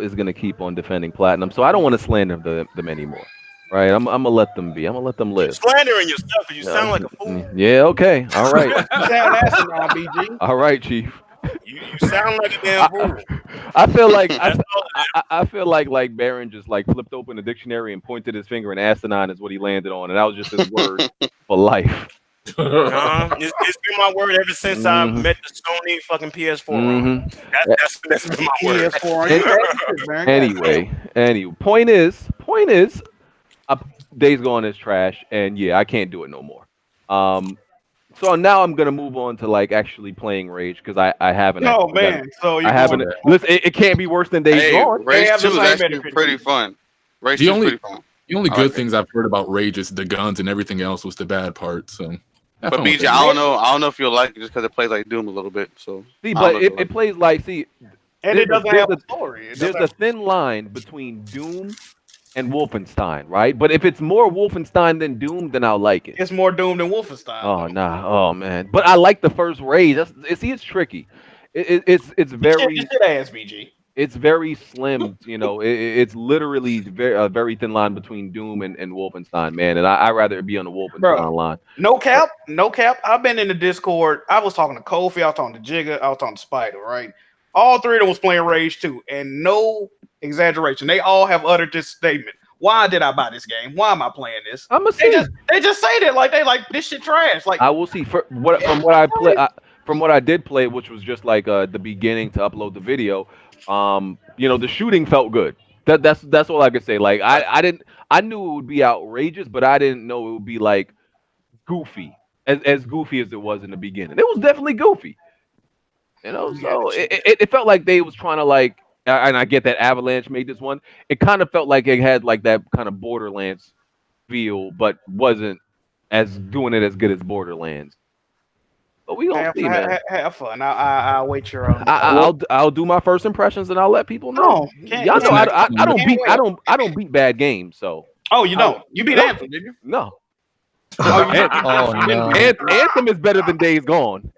is going to keep on defending Platinum. So I don't want to slander them anymore. Right, I'm gonna let them be. I'm gonna let them live. Slandering yourself because you sound like a fool. Yeah. Okay. All right. BG. All right, Chief. You sound like a damn fool. I feel like I feel like Baron just like flipped open the dictionary and pointed his finger, and asinine is what he landed on, and that was just his word for life. It's been my word ever since I met the Sony fucking PS4. That's been my word. Anyway, point is, Days Gone is trash, and yeah, I can't do it no more. So now I'm gonna move on to like actually playing Rage because I haven't. Oh man, so I haven't. Listen, it can't be worse than Days Gone. Rage 2 is actually pretty fun. Rage 2 is pretty fun. The only good things I've heard about Rage is the guns, and everything else was the bad part. So, but BJ, I don't know if you'll like it just because it plays like Doom a little bit. So see, but it plays like and it doesn't have a story. There's a thin line between Doom and Wolfenstein, right? But if it's more Wolfenstein than Doom, then I'll like it. It's more Doom than Wolfenstein. Oh nah, oh man. But I like the first Rage. It's tricky. It's very shit ass BG. it's very slim. You know, it's literally a very thin line between Doom and Wolfenstein, man. And I'd rather be on the Wolfenstein line. No cap, no cap. I've been in the Discord. I was talking to Kofi, I was talking to Jigga, I was talking to Spider, right? All three of them was playing Rage 2, and no exaggeration, they all have uttered this statement. Why did I buy this game? Why am I playing this? They just say that like they like this shit trash. Like I will see from what I did play, which was just like the beginning to upload the video. You know, the shooting felt good. That's all I could say. Like I knew it would be outrageous, but I didn't know it would be like goofy, as goofy as it was in the beginning. It was definitely goofy. You know, so it felt like they was trying to like, and I get that Avalanche made this one. It kind of felt like it had like that kind of Borderlands feel, but wasn't doing it as good as Borderlands. But we gonna see, man. Have fun. I'll wait your. I'll do my first impressions and I'll let people know. Y'all know I don't beat bad games, so. Oh, you don't? You beat Anthem, did you? No. No. Anthem is better than Days Gone.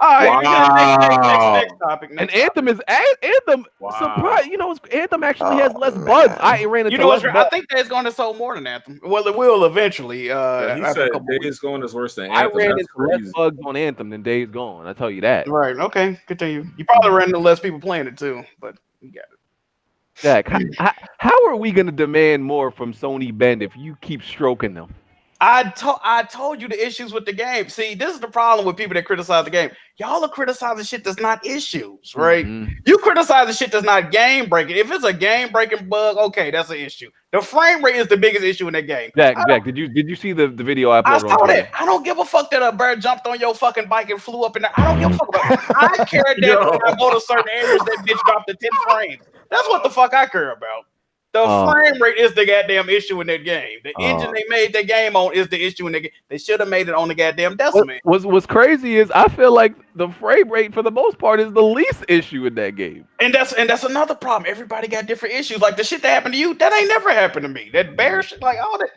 All right, next topic. And Anthem is Anthem. Surprise! You know, Anthem actually has less bugs. I ran into. You know what's I think Days Gone is sold more than Anthem. Well, it will eventually. He said Days Gone is worse than Anthem. I ran into less bugs on Anthem than Days Gone. I tell you that. Right. Okay. Continue. You probably ran into less people playing it too, but you got it. Jack, how are we going to demand more from Sony Bend if you keep stroking them? I told you the issues with the game. See, this is the problem with people that criticize the game. Y'all are criticizing shit that's not issues, right? You criticize the shit that's not game breaking. If it's a game breaking bug, okay, that's an issue. The frame rate is the biggest issue in that game. Jack, did you see the video I uploaded? I saw that. I don't give a fuck that a bird jumped on your fucking bike and flew up in there. I don't give a fuck about it. I care that when I go to certain areas, that bitch dropped to 10 frames. That's what the fuck I care about. The frame rate is the goddamn issue in that game. The engine they made that game on is the issue in the game. They should have made it on the goddamn Decimate. What's crazy is I feel like the frame rate for the most part is the least issue in that game. And that's another problem. Everybody got different issues. Like the shit that happened to you, that ain't never happened to me. That bear shit, like all that.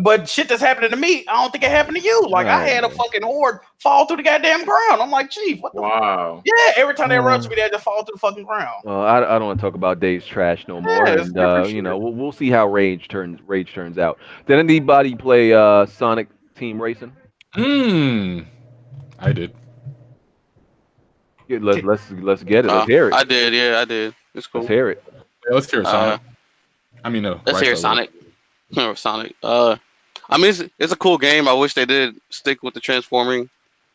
But shit that's happening to me, I don't think it happened to you. Like I had a fucking horde fall through the goddamn ground. I'm like, Chief, what the fuck? Yeah, every time they rush me, they just fall through the fucking ground. Well, I don't want to talk about Dave's trash no more. And you know, we'll see how Rage turns out. Did anybody play Sonic Team Racing? I did. Yeah, let's get it. Let's hear it. I did. Yeah, I did. It's cool. Let's hear it. Yeah, let's hear Sonic. I mean, no. Let's hear Sonic. Sonic. I mean, it's a cool game. I wish they did stick with the transforming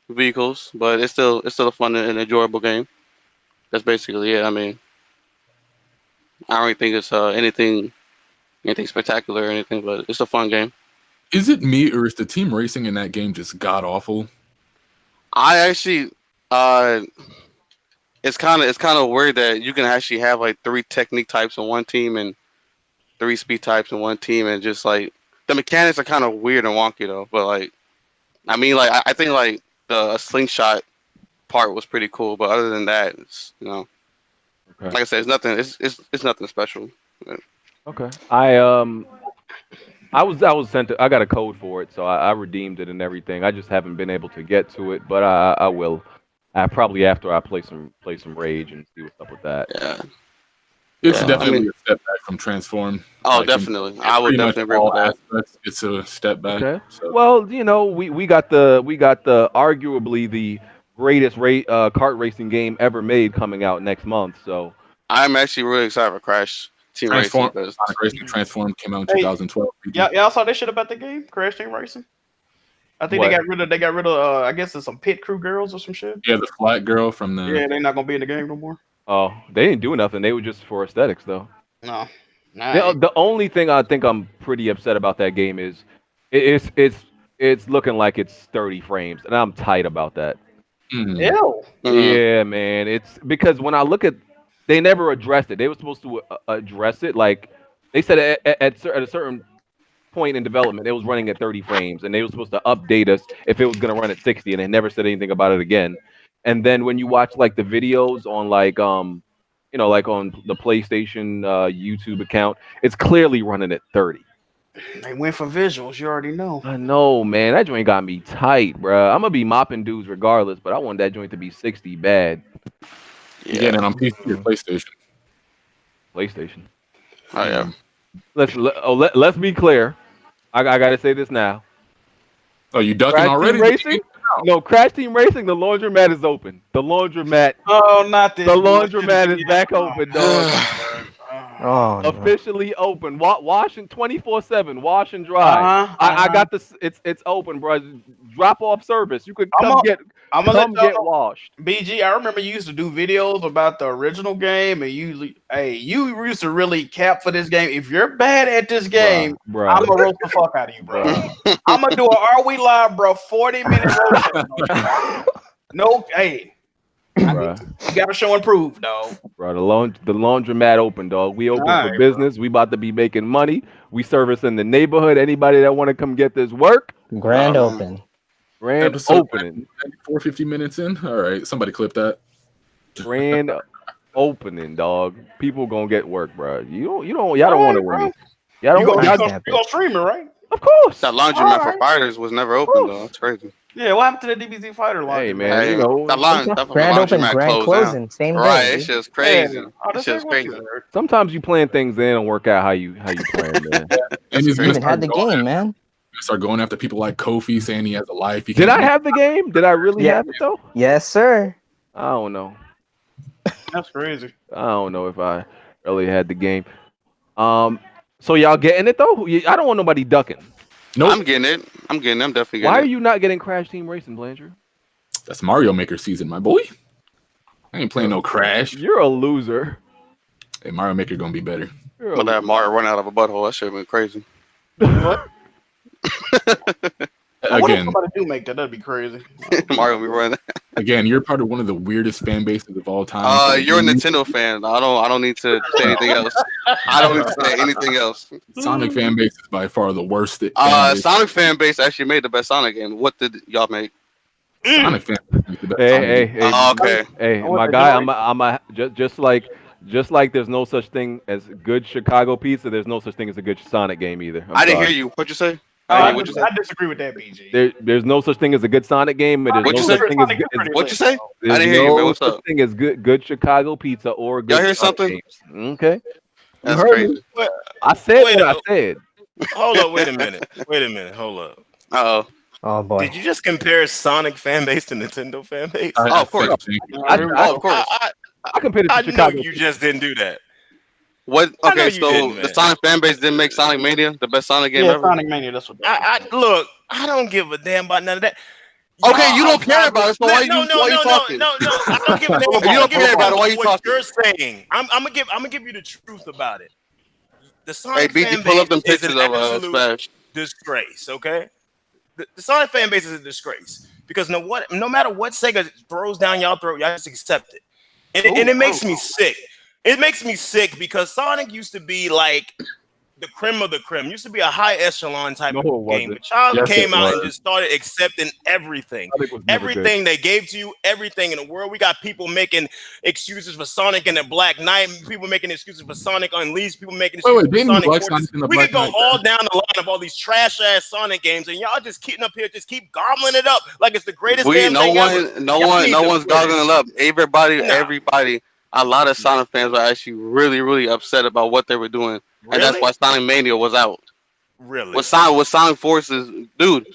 vehicles, but it's still a fun and enjoyable game. That's basically it. I mean, I don't really think it's anything spectacular or anything, but it's a fun game. Is it me or is the team racing in that game just god awful? I actually, it's kind of weird that you can actually have like 3 technique types in one team and 3 speed types in one team, and just like the mechanics are kind of weird and wonky though. But like, I mean, like I think like the slingshot part was pretty cool, but other than that, it's like I said, it's nothing. It's nothing special. Okay. I was sent. I got a code for it, so I redeemed it and everything. I just haven't been able to get to it, but I will. Probably after I play some Rage and see what's up with that. Yeah. It's definitely a step back from Transform. Oh, like definitely. I would definitely agree with that. It's a step back. Okay. So. Well, you know, we got the arguably the greatest kart racing game ever made coming out next month. So I'm actually really excited for Crash Team Racing. Transform came out in 2012. Y'all saw that shit about the game, Crash Team Racing? I think they got rid of I guess there's some pit crew girls or some shit. Yeah, the flat girl from the. Yeah, they're not gonna be in the game no more. Oh, they didn't do nothing. They were just for aesthetics, though. No. The only thing I think I'm pretty upset about that game is it's looking like it's 30 frames, and I'm tight about that. Ew. Yeah, man. It's because when I look at, they never addressed it. They were supposed to address it. Like they said at a certain point in development, it was running at 30 frames, and they were supposed to update us if it was going to run at 60, and they never said anything about it again. And then when you watch like the videos on like like on the PlayStation YouTube account, it's clearly running at 30. They went for visuals, you already know. I know, man. That joint got me tight, bro. I'm gonna be mopping dudes regardless, but I want that joint to be 60 bad. Yeah, and on PC or PlayStation. PlayStation. Oh yeah. Let's be clear. I gotta say this now. Oh, you ducking Crash already? Team Racing? No, Crash Team Racing. The laundromat is open. The laundromat. Oh, not this. The laundromat is back open, dog. Oh, no. Officially open. Washing 24/7. Wash and dry. I got this. It's open, bro. Drop off service. You could come get washed. BG, I remember you used to do videos about the original game, and you used to really cap for this game. If you're bad at this game, Bruh. I'm gonna roast the fuck out of you, bro. I'm gonna do an Are We Live, bro? 40-minute roast. No, hey. You gotta show and prove, dog. Bro, the laundromat open, dog. We open for business. We about to be making money. We service in the neighborhood. Anybody that want to come get this work, Grand open. Grand opening. 450 minutes in. All right, somebody clip that. Grand opening, dog. People gonna get work, bro. Y'all don't want to win. Y'all don't want to. You gonna stream it, right? Of course. That laundromat for fighters was never open though. That's crazy. Yeah, what happened to the DBZ fighter launch? Hey man, you know that grand open, grand closing, same day. Right, it's just crazy. It's just crazy. Sometimes you plan things they don't work out how you plan, man. And he's even had the game, man. Start going after people like Kofi, saying he has a life. Did I have the game? Did I really have it though? Yes, sir. I don't know. That's crazy. I don't know if I really had the game. So y'all getting it though? I don't want nobody ducking. No, I'm getting it. I'm definitely getting it. Why are you not getting Crash Team Racing, Blanchard? That's Mario Maker season, my boy. I ain't playing no Crash. You're a loser. Hey, Mario Maker gonna be better. But that Mario run out of a butthole, that shit been crazy. What? Again, somebody do make that, that'd be crazy. Mario be running. Again, you're part of one of the weirdest fan bases of all time. You're a Nintendo fan. I don't need to say anything else. I don't need to say anything else. Sonic fan base is by far the worst. Sonic fan base actually made the best Sonic game. What did y'all make? Sonic fan base made the best Hey, okay. Hey, my guy, I'm just like there's no such thing as good Chicago pizza. There's no such thing as a good Sonic game either. I didn't hear you. What'd you say? I disagree with that, BG. There's no such thing as a good Sonic game. What'd you say? What'd you say? I didn't hear you, man. What's up? Thing as good Chicago pizza or good. Y'all hear something? Games. Okay. That's crazy. I said what I said. Hold up. Wait a minute. Hold up. Uh-oh. Oh boy. Did you just compare Sonic fan base to Nintendo fan base? Of course. Of course. I compared it to I Chicago. know you just didn't do that. What? Okay, so the Sonic fan base didn't make Sonic Mania the best Sonic game ever? Sonic Mania, that's what Look, I don't give a damn about none of that. Okay, you don't care about it, so why you talking? No, I don't give a damn. If you don't care about it, why you talking? You're saying. I'm gonna give you the truth about it. The Sonic BG, fan pull up them base is pictures an of absolute Smash. disgrace. Okay, the Sonic fan base is a disgrace because no matter what Sega throws down y'all throat, y'all just accept it, and it makes me sick. It makes me sick because Sonic used to be like the creme of the creme. Used to be a high echelon type of game. But y'all came out and just started accepting everything. Everything they gave to you, everything in the world. We got people making excuses for Sonic and the Black Knight. People making excuses for Sonic Unleashed. People making excuses for Sonic. We could go all down the line of all these trash ass Sonic games, and y'all just keeping up here, just keep gobbling it up like it's the greatest damn thing ever. No one's gobbling it up. Everybody. A lot of Sonic fans were actually really, really upset about what they were doing, and that's why Sonic Mania was out. Really? With Sonic Forces, dude,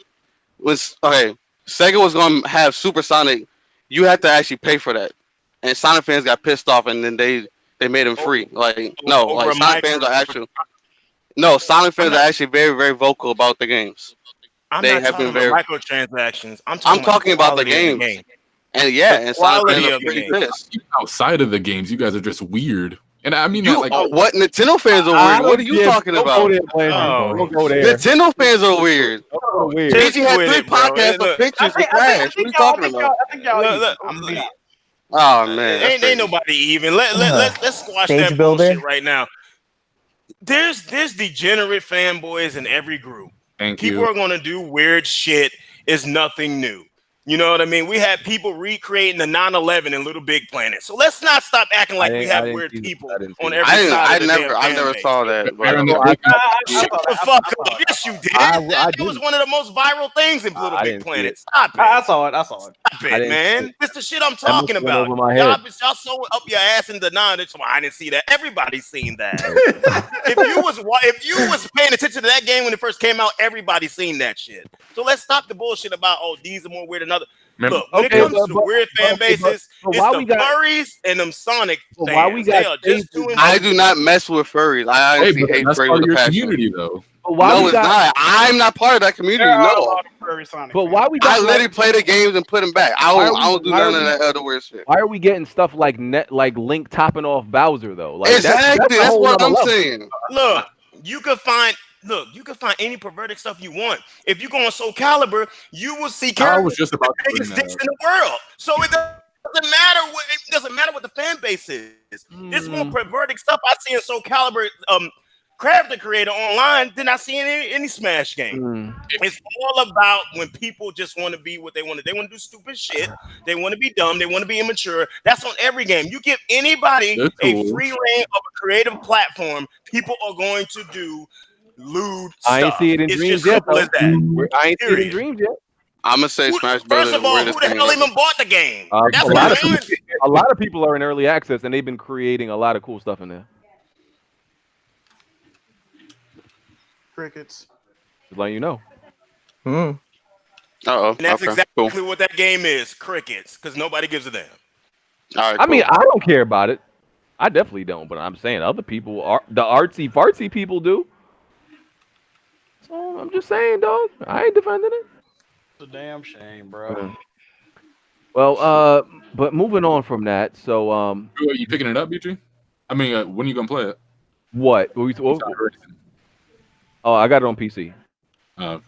Sega was gonna have Super Sonic. You had to actually pay for that, and Sonic fans got pissed off, and then they made them free. Sonic fans are actually very, very vocal about the games. They have been very microtransactions. I'm talking about the games. And Sonic fans are pretty pissed. Outside of the games, you guys are just weird. And I mean, what Nintendo fans are weird? What are you talking about? Don't go there. Nintendo fans are weird. JC had 3 podcasts of pictures with Crash. What are you talking about? I think y'all Oh man, ain't nobody even. Let's squash that bullshit right now. There's degenerate fanboys in every group. People are gonna do weird shit. It's nothing new. You know what I mean? We had people recreating the 9/11 in Little Big Planet. So let's not stop acting like we have weird people on every side. I never saw that. Shut the fuck up. Yes, Yes, you did. That was one of the most viral things in Little Big Planet. Stop it. I saw it. Stop it, man. This is the shit I'm That must talking have went about. over my Y'all head. so up your ass and denying it. So I didn't see that. Everybody's seen that. if you was paying attention to that game when it first came out, everybody's seen that shit. So let's stop the bullshit about these are more weird than others. Look, when it comes to weird fan bases, it's the furries and them Sonic fans. They are just doing. I do not mess with furries. I honestly hate that's furries part with of a your passion. community, though. No, it's not. I'm not part of that community. No. But why we I got literally play the games and put them back. I don't do none of that other weird shit. Why are we getting stuff like Link topping off Bowser though? Like exactly. That's what I'm saying. Look, you can find any perverted stuff you want. If you go on Soul Calibur, you will see characters just about the biggest dicks in the world. So it doesn't matter what the fan base is. There's more perverted stuff I see in Soul Calibur character creator online than I see in any Smash game. It's all about when people just want to be what they want to. They want to do stupid shit. They want to be dumb. They want to be immature. That's on every game. You give anybody a free reign of a creative platform, people are going to do lewd stuff. I ain't see it in dreams yet. I ain't see it in dreams yet. I'm gonna say Smash Bros. First of all, who the hell even bought the game? A lot of people are in early access, and they've been creating a lot of cool stuff in there. Crickets. Just letting you know. And that's exactly what that game is. Crickets, because nobody gives a damn. All right, I mean, I don't care about it. I definitely don't, but I'm saying other people are the artsy fartsy people do. So I'm just saying, dog. I ain't defending it. It's a damn shame, bro. Well, but moving on from that, so Are you picking it up, BG? I mean, when are you gonna play it? what? Oh, I got it on PC. Okay.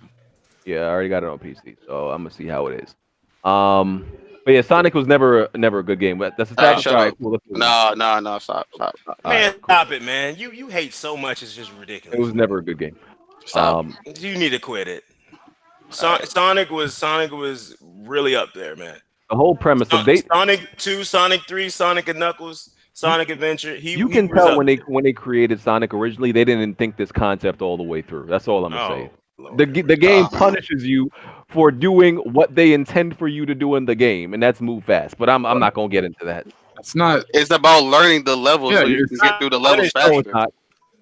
Yeah, I already got it on PC, so I'm gonna see how it is. But yeah, Sonic was never a good game. But that's a fact. No, stop. Man, stop it, man. You hate so much, it's just ridiculous. It was never a good game. Stop. You need to quit it. Sonic was really up there, man. The whole premise of Sonic 2, Sonic 3, Sonic and Knuckles, Sonic Adventure. You can tell when they created Sonic originally, they didn't think this concept all the way through. That's all I'm gonna say. The game punishes you for doing what they intend for you to do in the game, and that's move fast. But I'm not gonna get into that. It's not. It's about learning the levels so you can get through the levels faster. No, it's not.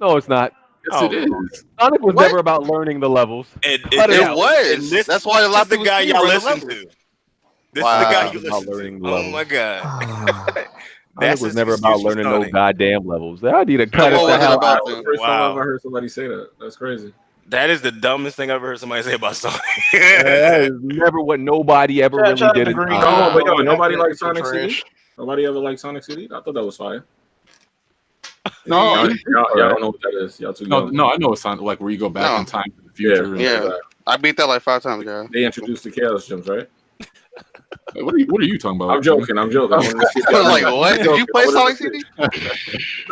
No, it's not. Yes, it is. Sonic was never about learning the levels. It was. That's why a lot of people guy y'all listen to. This is the guy you listen to. Oh my god. Sonic was never about learning no goddamn levels. I need to cut it the hell out. First time I ever heard somebody say that. That's crazy. That is the dumbest thing I've ever heard somebody say about Sonic. That is never what nobody ever really did. Nobody likes Sonic CD. Nobody ever liked Sonic CD. I thought that was fire. No, y'all don't know what that is. Y'all too young. No, I know it's Sonic, like where you go back in time to the future. Yeah. I beat that like 5 times, guys. They introduced the Chaos Gems, right? What are you talking about? I'm joking. I was like, what? Did you play Sonic CD?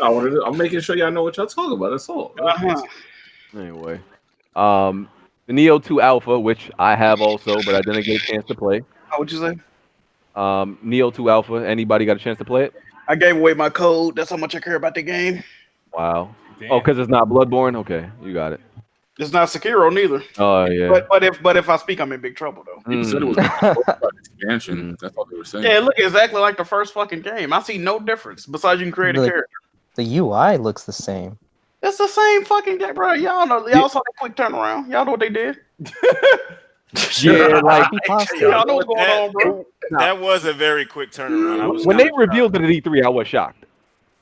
I'm making sure y'all know what y'all talking about. That's all. Anyway, the Nioh 2 Alpha, which I have also, but I didn't get a chance to play. What'd you say? Nioh 2 Alpha. Anybody got a chance to play it? I gave away my code. That's how much I care about the game. Wow. Damn. Oh, because it's not Bloodborne. Okay, you got it. It's not Sekiro neither. Oh yeah. But if I speak, I'm in big trouble though. People said it was about expansion. That's all they were saying. Yeah, it looked exactly like the first fucking game. I see no difference besides you can create a character. The UI looks the same. It's the same fucking game, bro. Y'all know. Y'all saw that quick turnaround. Y'all know what they did. Yeah, like y'all know what's going on, bro. That was a very quick turnaround. When they revealed it at E3, I was shocked.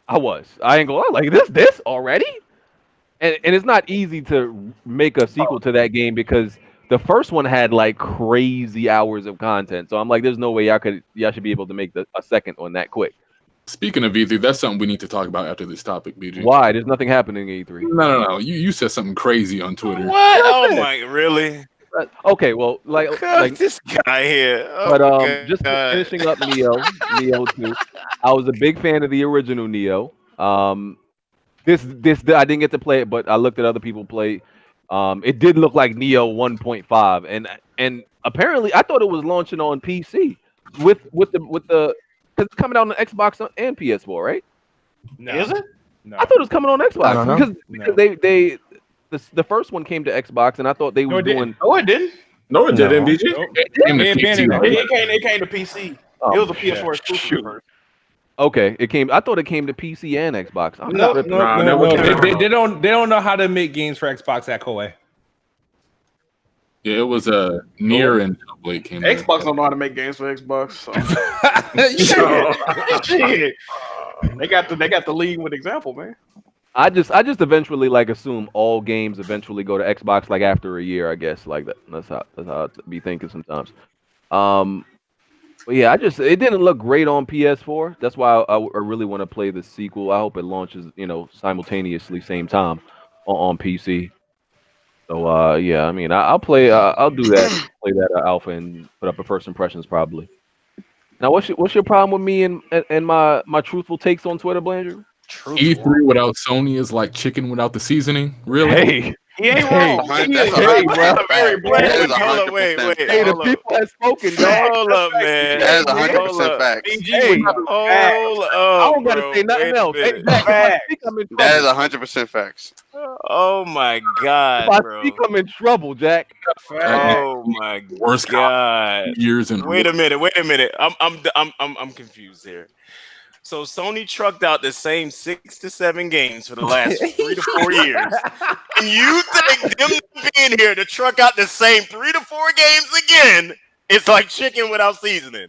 I ain't gonna lie, like this already? And it's not easy to make a sequel to that game because the first one had like crazy hours of content. So I'm like, there's no way y'all should be able to make a second one that quick. Speaking of E3, that's something we need to talk about after this topic, BG. Why? There's nothing happening at E3. No. You said something crazy on Twitter. What? Oh my, really? Okay, well, like this guy here. Just finishing up Nioh 2. I was a big fan of the original Nioh. This I didn't get to play it, but I looked at other people play. It did look like Nioh 1.5, and apparently I thought it was launching on PC with the because it's coming out on Xbox and PS4, right? No. Is it? No. I thought it was coming on Xbox because The first one came to Xbox, and I thought they were doing. No, it didn't. No, it didn't, BG. It came to PC. It came to PC. Oh, it was a PS4 exclusive first. Okay, it came. I thought it came to PC and Xbox. They don't know how to make games for Xbox that way. Yeah, it was a Nioh and Blade came. Xbox don't know how to make games for Xbox. So. Shit. They got the lead with example, man. I just eventually assume all games eventually go to Xbox after a year. I guess that's how I be thinking sometimes. But yeah, it didn't look great on PS4. That's why I really want to play the sequel. I hope it launches simultaneously same time on PC. So yeah, I mean I'll play. I'll do that. Play that alpha and put up a first impressions probably. Now what's your problem with me and my truthful takes on Twitter, Blandrew? E3 without Sony is like chicken without the seasoning. Really? Hey, he ain't wrong. Wait. The people have spoken. Hold up, man. That is 100% fact. Hold up. I don't gotta say nothing else. Hey, that is 100% facts. Oh my God, if I bro. speak, I'm in trouble, Jack. Oh my Worst God. years in. Wait a minute. I'm confused here. So Sony trucked out the same 6 to 7 games for the last 3 to 4 years. And you think them being here to truck out the same 3 to 4 games again is like chicken without seasoning?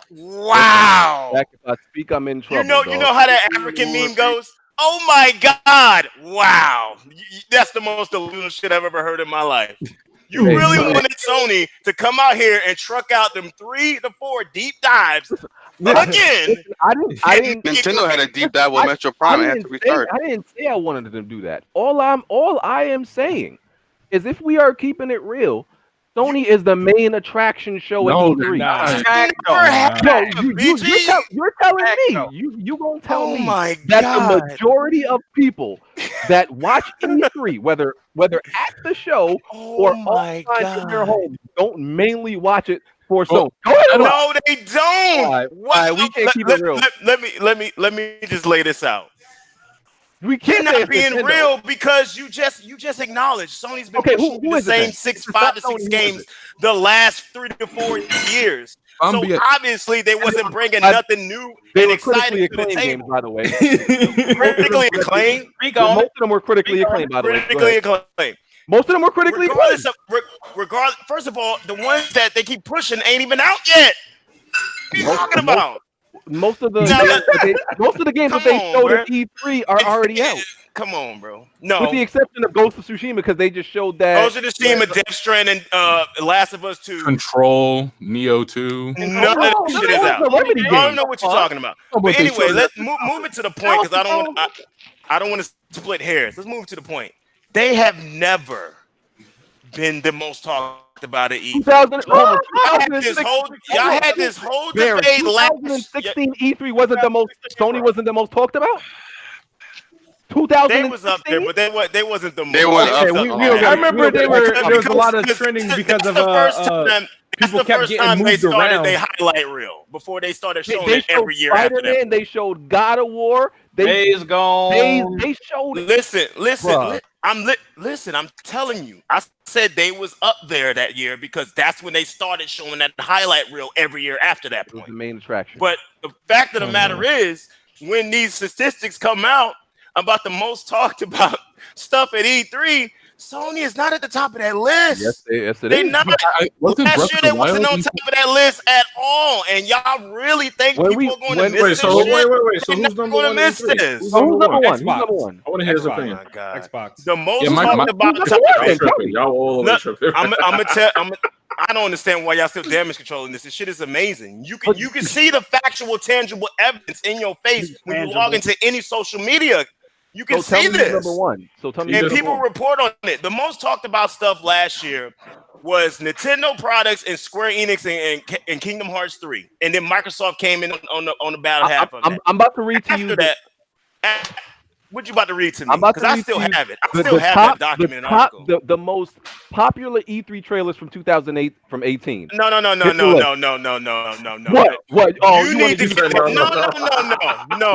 Wow. Jack, if I speak, I'm in trouble. You know how that African meme goes? Oh my God. Wow. That's the most delusional shit I've ever heard in my life. You really wanted Sony to come out here and truck out them 3 to 4 deep dives again. I didn't. Nintendo had a deep dive with Metro Prime. I didn't say I wanted them to do that. All I am saying is if we are keeping it real, Sony is the main attraction show at E3. You're telling me. You gonna tell me that the majority of people that watch E3, whether at the show or online in their home, don't mainly watch it for Sony. No, they don't. All right, we can't keep it real. Let me just lay this out. We can't You're not being real because you just acknowledged Sony's been pushing the same 5 to 6 games the last 3 to 4 years. So obviously they wasn't bringing nothing new and exciting to the table. Games, by the way. Critically acclaimed. Most of them were critically acclaimed, by the way. Critically acclaimed. Most of them were critically acclaimed. Regardless, first of all, the ones that they keep pushing ain't even out yet. What are you talking about? Most of the games that they showed at E3 are already out. Come on, bro. No, with the exception of Ghost of Tsushima, because they just showed that. Ghost of Tsushima, Death Stranding, Last of Us 2, Control, Nioh 2. None of that shit is out. I don't know what you're talking about. But anyway, let's move it to the point because I don't want to split hairs. Let's move to the point. They have never been the most talked about at E3. Y'all had this whole debate last 2016 E3 wasn't the most. Sony wasn't the most talked about. 2016? They was up there, but they wasn't the most. They weren't up there. I remember there was a lot of trending because of people kept getting moved around. They highlight reel before they started showing it every year after that. They showed God of War. Days Gone. They showed. Listen. I'm telling you. I said they was up there that year because that's when they started showing that highlight reel every year after that point. The main attraction. But the fact of the matter is, when these statistics come out about the most talked about stuff at E3, Sony is not at the top of that list. Yes, it They're is. not. Last year they wasn't on top of that list at all. And y'all really think people are going to miss this shit? Wait. So who's number one? Miss this? Who's number one? I want to hear his opinion. Oh my God. Xbox. The most talked about topic. Y'all all over tripping. I don't understand why y'all still damage controlling this. This shit is amazing. You can see the factual, tangible evidence in your face when you log into any social media. You can see this. Number one. So tell me. And people report on it. The most talked about stuff last year was Nintendo products and Square Enix and Kingdom Hearts 3. And then Microsoft came in on the battle half of that. I'm about to read to you. What you about to read to me? I'm about to Because I read still to you have it. I still have that documented article. The most popular E3 trailers from 2008 from 18. No. What? What? Oh, you need to get no.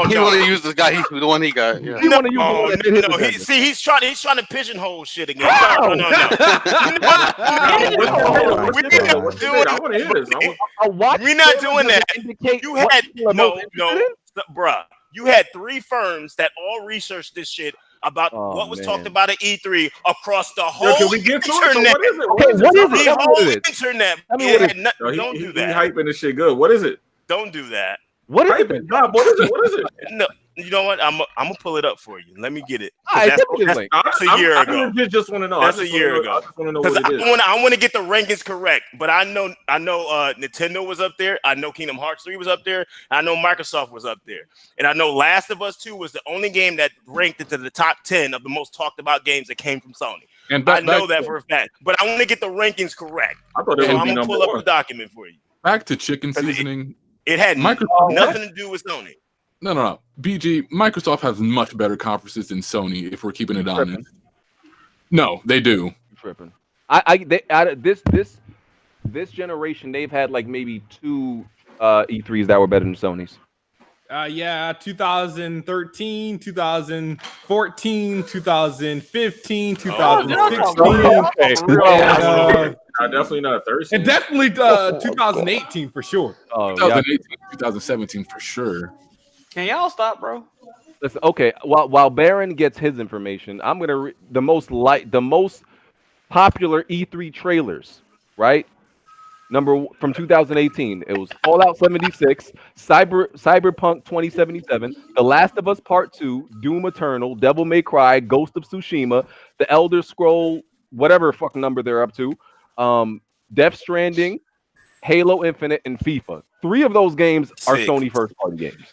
He want to use the guy. The one he got. Yeah. He want to use the one that did his agenda. He's trying to pigeonhole shit again. How? No. We're not doing that. You had no, bruh. You had 3 firms that all researched this shit about what was talked about at E3 across the whole internet. The whole internet. Don't do that. He hyping this shit good. What is it? Don't do that. What is it? God, what is it? What is it? No, you know what? I'm gonna pull it up for you. Let me get it. That's a year ago. I just want to know. That's a year ago. I just want to know what it is. I want to get the rankings correct. But I know Nintendo was up there. I know Kingdom Hearts 3 was up there. I know Microsoft was up there. And I know Last of Us 2 was the only game that ranked into the top 10 of the most talked about games that came from Sony. And I know that for a fact. But I want to get the rankings correct. I thought I'm gonna pull up the document for you. Back to chicken seasoning. It had nothing to do with Sony. No. BG, Microsoft has much better conferences than Sony, if we're keeping it honest. No, they do. Tripping. This generation, they've had like maybe 2 E3s that were better than Sony's. 2013, 2014, 2015, 2016. Definitely not 13. And definitely 2018 for sure. 2018, 2017 for sure. Can y'all stop, bro? Listen, okay. While Baron gets his information, I'm gonna read the most popular E3 trailers. Right. From 2018, it was Fallout 76, Cyberpunk 2077, The Last of Us Part 2, Doom Eternal, Devil May Cry, Ghost of Tsushima, The Elder Scroll, whatever fucking number they're up to, Death Stranding, Halo Infinite, and FIFA. 3 of those games are Sony first-party games.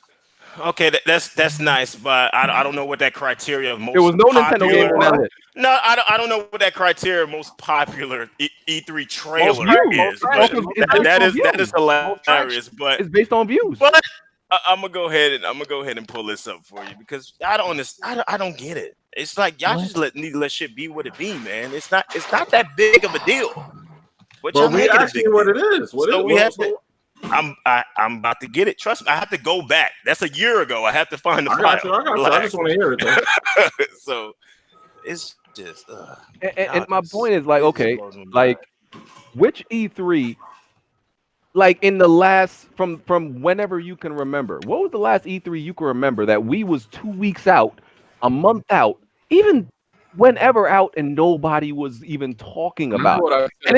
Okay, that's nice, but I don't know what that criteria of most. There was no Nintendo game on that list. No, I don't know what that criteria of most popular E3 trailer is. That is hilarious, but it's based on views. But I'm gonna go ahead and pull this up for you because I don't get it. It's like y'all just need to let shit be what it be, man. It's not that big of a deal. But we asking what it is. I'm about to get it. Trust me, I have to go back. That's a year ago. I have to find the file. I got you. I just want to hear it though. So it's just and my point is like, okay, like which E3, like in the last from whenever you can remember, what was the last E3 you can remember that we was 2 weeks out, a month out, even whenever out, and nobody was even talking about it. And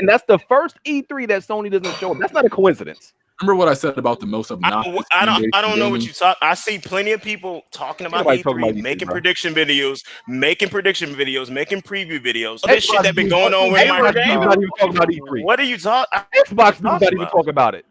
that's the first E3 that Sony doesn't show up. That's not a coincidence. Remember what I said about the most obnoxious? I don't know what you talk. I see plenty of people talking about E3, making prediction videos, making preview videos. This shit that been going on with Microsoft. What are you talking? Xbox does not even talk about it.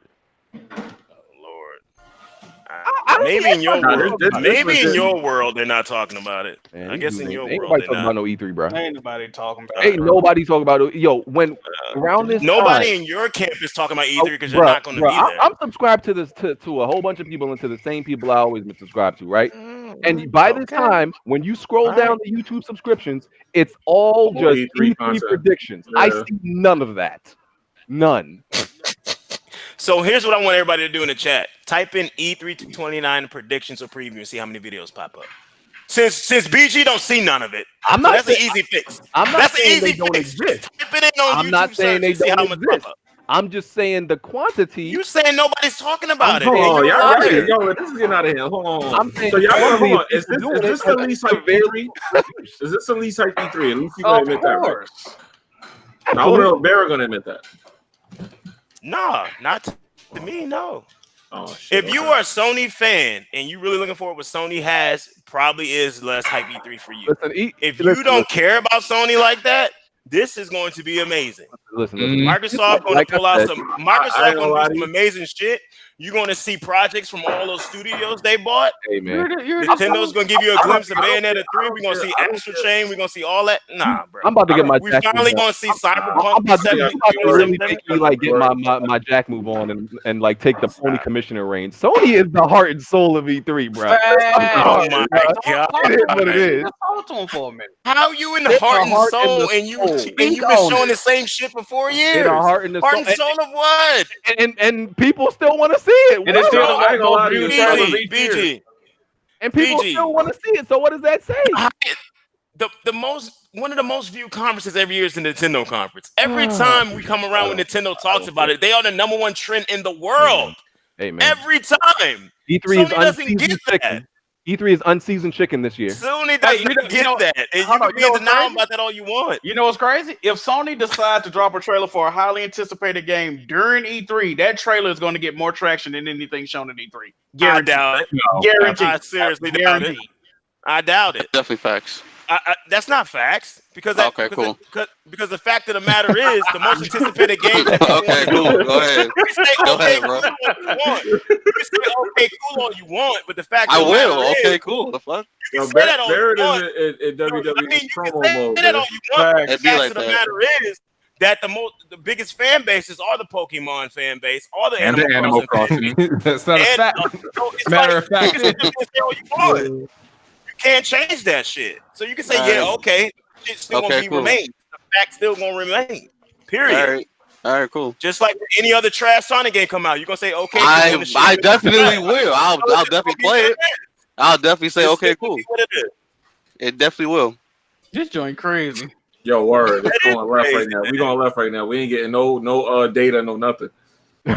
Maybe in your world, in your world, they're not talking about it. Man, I guess in your world, nobody talking about no E3, bro. Ain't nobody talking about it. Nobody talking about it. Yo, when around this nobody time, in your camp is talking about E3 because you're not going to be there. I'm subscribed to this to a whole bunch of people and to the same people I always been subscribed to, right? And by this time, when you scroll down the YouTube subscriptions, it's all just E3 predictions. Yeah. I see none of that. None. So here's what I want everybody to do in the chat. Type in E3 229 predictions or preview and see how many videos pop up. Since BG don't see none of it, that's an easy fix. That's an easy fix. Type it in on YouTube. Not saying they don't exist. I'm just saying the quantity. You saying nobody's talking about it? Oh, y'all right. Yo, this is getting out of hand. Hold on. I'm saying, so y'all hold on. Is this the least hype E3? Is this the least hype E3? At least you gonna admit that, right? I don't know if Barry gonna admit that. No, not to me, no. Oh, shit, if you are a Sony fan and you really looking for what Sony has, probably is less hype E3 for you. If you don't care about Sony like that, this is going to be amazing. listen. Microsoft gonna Like pull I out said, some. I Microsoft ain't gonna lie gonna to do you. some amazing shit. You're gonna see projects from all those studios they bought. Hey man, Nintendo's gonna give you a glimpse of Bayonetta 3. We're gonna see Astral Chain. We're gonna see all that. Nah, bro. I'm about to get my We Jack finally move on. gonna see I'm Cyberpunk about to 2077. really make me like get my Jack move on and like take the pony commissioner reign. Sony is the heart and soul of E3, bro. Oh my god! It is what it is. Hold to him for a minute. How you in the They're heart and heart soul, the and you've soul. been showing the same shit for 4 years? They're the heart and the Heart and soul. soul of what? And people still want to see it. And it's still I ain't gonna lie to you. BG. And people BG. still want to see it. So what does that say? One of the most viewed conferences every year is the Nintendo conference. Every time we come around when Nintendo talks about it, they are the #1 trend in the world. Hey man, Every time. E3 Sony is doesn't unseasoned get chicken. that. E3 is unseasoned chicken this year. Sony doesn't get that. And you can be in denial about that all you want. You know what's crazy? If Sony decides to drop a trailer for a highly anticipated game during E3, that trailer is going to get more traction than anything shown at E3. Guaranteed. I doubt it. Guaranteed. I seriously doubt it. I doubt it. Definitely facts. That's not facts because Cool. Because the fact of the matter is the most anticipated game. Okay, cool. Go ahead. You can say Go okay, ahead, bro. cool all you want. You can say okay, cool all you want, but the fact I of the will. matter Okay, is, cool. The fuck? you can say that all you Barrett want. is in WWE I mean, you promo can say mode. that all you want. But the It'd be fact like of the that. matter is that the biggest fan bases are the Pokemon fan base, are the And the Animal Crossing. That's not a And, fact. so it's Matter like, of fact, you can say all you want. You can't change that shit. So you can say, yeah, okay, shit's still gonna remain. The fact still gonna remain. Period. All right, cool. Just like any other trash Sonic game come out, you're gonna say, okay. I definitely will. I'll definitely play it. I'll definitely say, okay, cool. It definitely will. This joint crazy. Yo, word, it's going left right now. We going left right now. We ain't getting no data, no nothing. Hey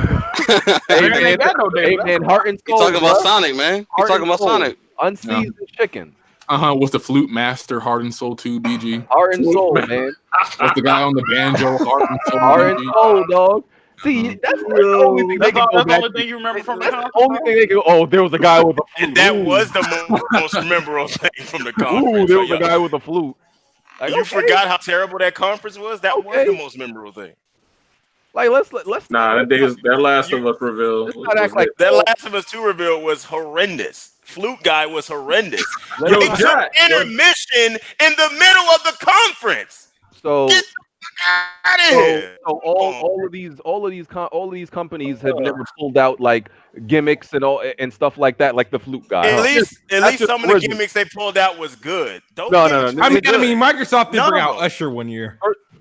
man, heart and soul. You talking about Sonic, man? You talking about Sonic? Unseasoned chicken. What's the flute master, Heart and Soul 2, BG? Heart and soul, man. What's the guy on the banjo, Heart and Soul? Heart and soul, dog. See, that's the only thing they can go back. That's the only thing you remember from the conference. Only thing they can. Oh, there was a guy with a flute. And that was the most memorable thing from the conference. Ooh, there was a guy with a flute. Like, you forgot how terrible that conference was? That was the most memorable thing. Like let's Nah, that Last of Us reveal. That Last of Us 2 reveal was horrendous. Flute guy was horrendous. They took intermission in the middle of the conference. So get out of here. So all of these companies have never pulled out like gimmicks and stuff like that, like the flute guy. At least some of the gimmicks they pulled out was good. No. I mean, Microsoft did bring out Usher one year.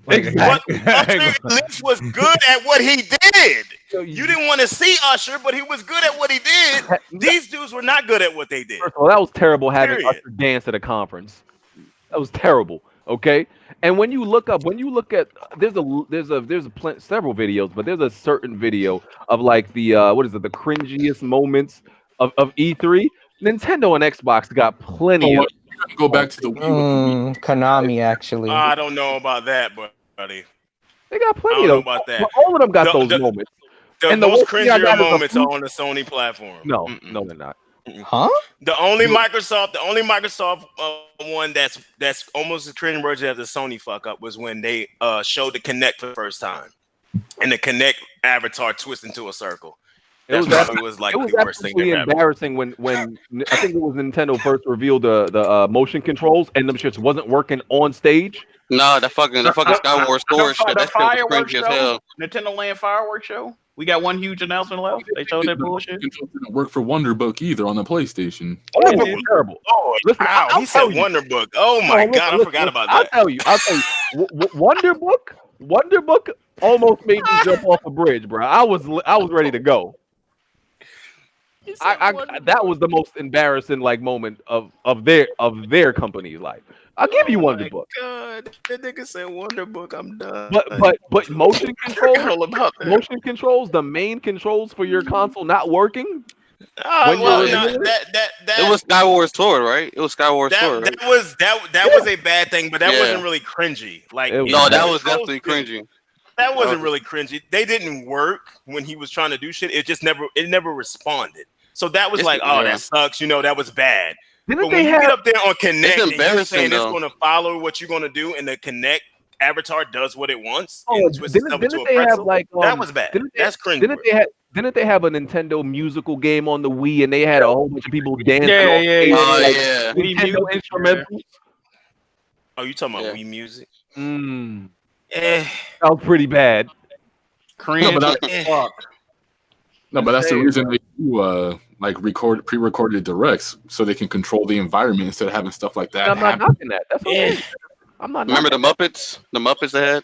Exactly. Usher at least was good at what he did. You didn't want to see Usher, but he was good at what he did. These dudes were not good at what they did. First of all, that was terrible having Usher dance at a conference. That was terrible. Okay, and when you look at there's several videos, but there's a certain video of like the the cringiest moments of E3. Nintendo and Xbox got plenty of. Go back to the Wii. Konami, actually. I don't know about that, buddy. They got plenty I don't know of. about that. All of them got those moments. The most cringier moments are on the Sony platform. No, they're not. Huh? The only Microsoft one that's almost as cringeworthy as the Sony fuck up was when they showed the Kinect for the first time, and the Kinect avatar twisted into a circle. That probably was like the worst thing that happened. Embarrassing when I think it was Nintendo first revealed the motion controls and them shits wasn't working on stage. No, the fucking Skyward Sword shit. That shit was cringy as hell. Nintendo Land Fireworks Show. We got one huge announcement left. They showed that bullshit. Controls didn't work for Wonderbook either on the PlayStation. Wonderbook was terrible. Oh, listen, wow, he said Wonderbook. Oh my god, I forgot about that. I'll tell you. Wonderbook almost made me jump off a bridge, bro. I was ready to go. That was the most embarrassing moment of their company's life. I'll give you Wonderbook. God, that nigga said Wonderbook. I'm done. But motion controls, the main controls for your console not working. It was Skyward Sword, right? It was Skyward Sword. Right? That was a bad thing, but that wasn't really cringy. That was definitely cringy. That wasn't really cringy. They didn't work when he was trying to do shit. It just never responded. So that was that sucks. That was bad. But when you get up there on Kinect, it's embarrassing, and it's going to follow what you're going to do, and the Kinect avatar does what it wants. Oh, and twists itself into didn't a they have pretzel. like That was bad. That's cringe. Didn't they have a Nintendo musical game on the Wii, and they had a whole bunch of people dancing? Yeah. Nintendo instrumentals. Oh, you talking about Wii music? That was pretty bad. Cringe. No, but that's the reason they do like pre-recorded directs so they can control the environment instead of having stuff like that. I'm not knocking that. That's okay. I'm not. Remember the Muppets? The Muppets they had.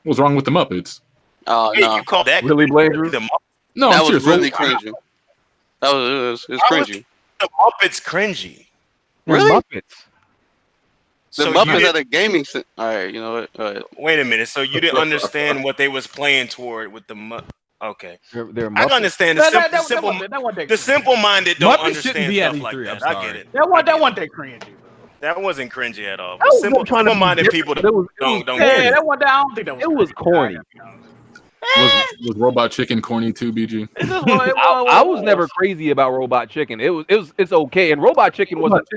What's wrong with the Muppets? Oh no! You call that really Blazer? No, that I'm was serious. really cringy. That was cringy. The Muppets cringy. Really? Muppets. The Muppets had a gaming. All right, you know what? Wait a minute. So you didn't understand what they was playing toward with the Muppets? Okay, they're I can understand the simple-minded don't understand stuff like that. I get it. That wasn't that cringy. That wasn't cringy at all. Simple-minded people don't get it. Yeah, that wasn't. I don't think that was. It was corny. Was Robot Chicken corny too, BG? I was never crazy about Robot Chicken. It's okay, and Robot Chicken wasn't.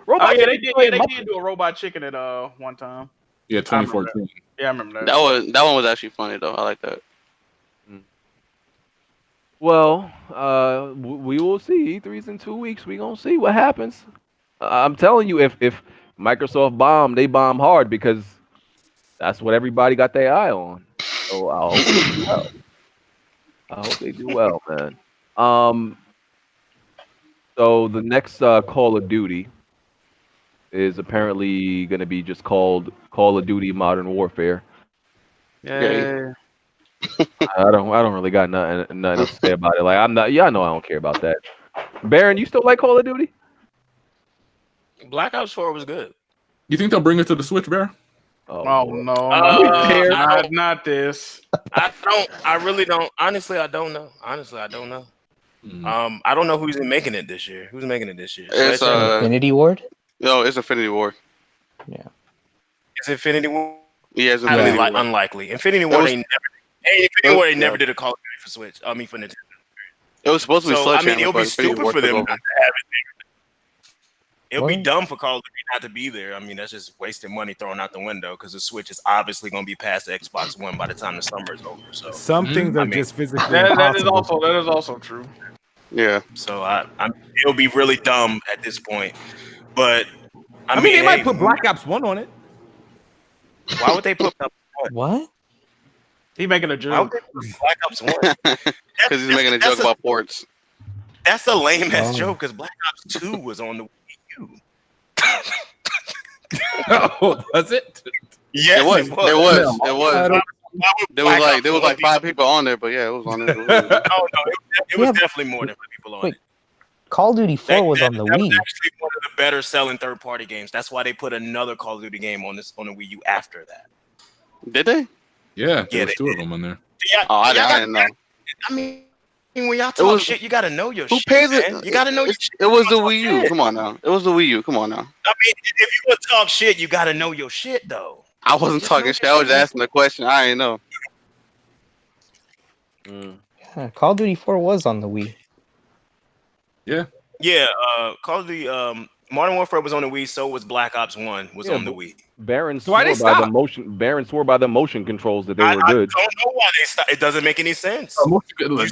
Robot Chicken, they did do a Robot Chicken at one time. Yeah, 2014. Yeah, I remember that. That one was actually funny though. I like that. Well, we will see. E3's in 2 weeks. We gonna see what happens. I'm telling you, if Microsoft bomb, they bomb hard because that's what everybody got their eye on. So I hope they do well. I hope they do well, man. So the next Call of Duty is apparently going to be just called Call of Duty Modern Warfare. Yeah. I don't really got nothing else to say about it. Like I know I don't care about that. Baron, you still like Call of Duty? Black Ops 4 was good. You think they'll bring it to the Switch, Baron? Oh no! Not this. I really don't. Honestly, I don't know. I don't know. I don't know who's making it this year. Who's making it this year? It's Infinity Ward? No, it's Infinity Ward. Yeah. Is Infinity Ward? Yeah, it's Infinity Ward. Unlikely. Infinity Ward ain't never did a Call of Duty for Switch. I mean for Nintendo. It was supposed to be Sledgehammer. I mean, it'll be stupid for them not to have it there. It'll be What? dumb for Call of Duty not to be there. I mean, that's just wasting money thrown out the window because the Switch is obviously going to be past the Xbox One by the time the summer is over. So some things are just physically that is also true. Yeah. So it'll be really dumb at this point. But I mean, they might put Black Ops 1 on it. Why would they put What? He making a joke. Black Ops 1? Because he's making a joke about ports. That's a lame ass joke because Black Ops 2 was on the Wii U. Oh, was it? Yes, it was. There was like 5 people on there, but yeah, it was on there. It was definitely more than 5 people on it. Call of Duty 4 was on the That Wii. was actually one of the better selling third-party games. That's why they put another Call of Duty game on the Wii U after that. Did they? Yeah, there was 2 of them on there. I didn't know. I mean, when y'all talk shit, you gotta know your shit. Who pays man. it? You gotta know your shit. It was the Wii U. Come on now. It was the Wii U. Come on now. I mean, if you want to talk shit, you gotta know your shit, though. I wasn't talking shit. I was asking the question. I didn't know. Yeah, Call of Duty 4 was on the Wii. Yeah. Call of Duty Modern Warfare was on the Wii, so was Black Ops 1 was on the Wii. Baron swore by the motion controls that they were good. I don't know why they stopped. It doesn't make any sense.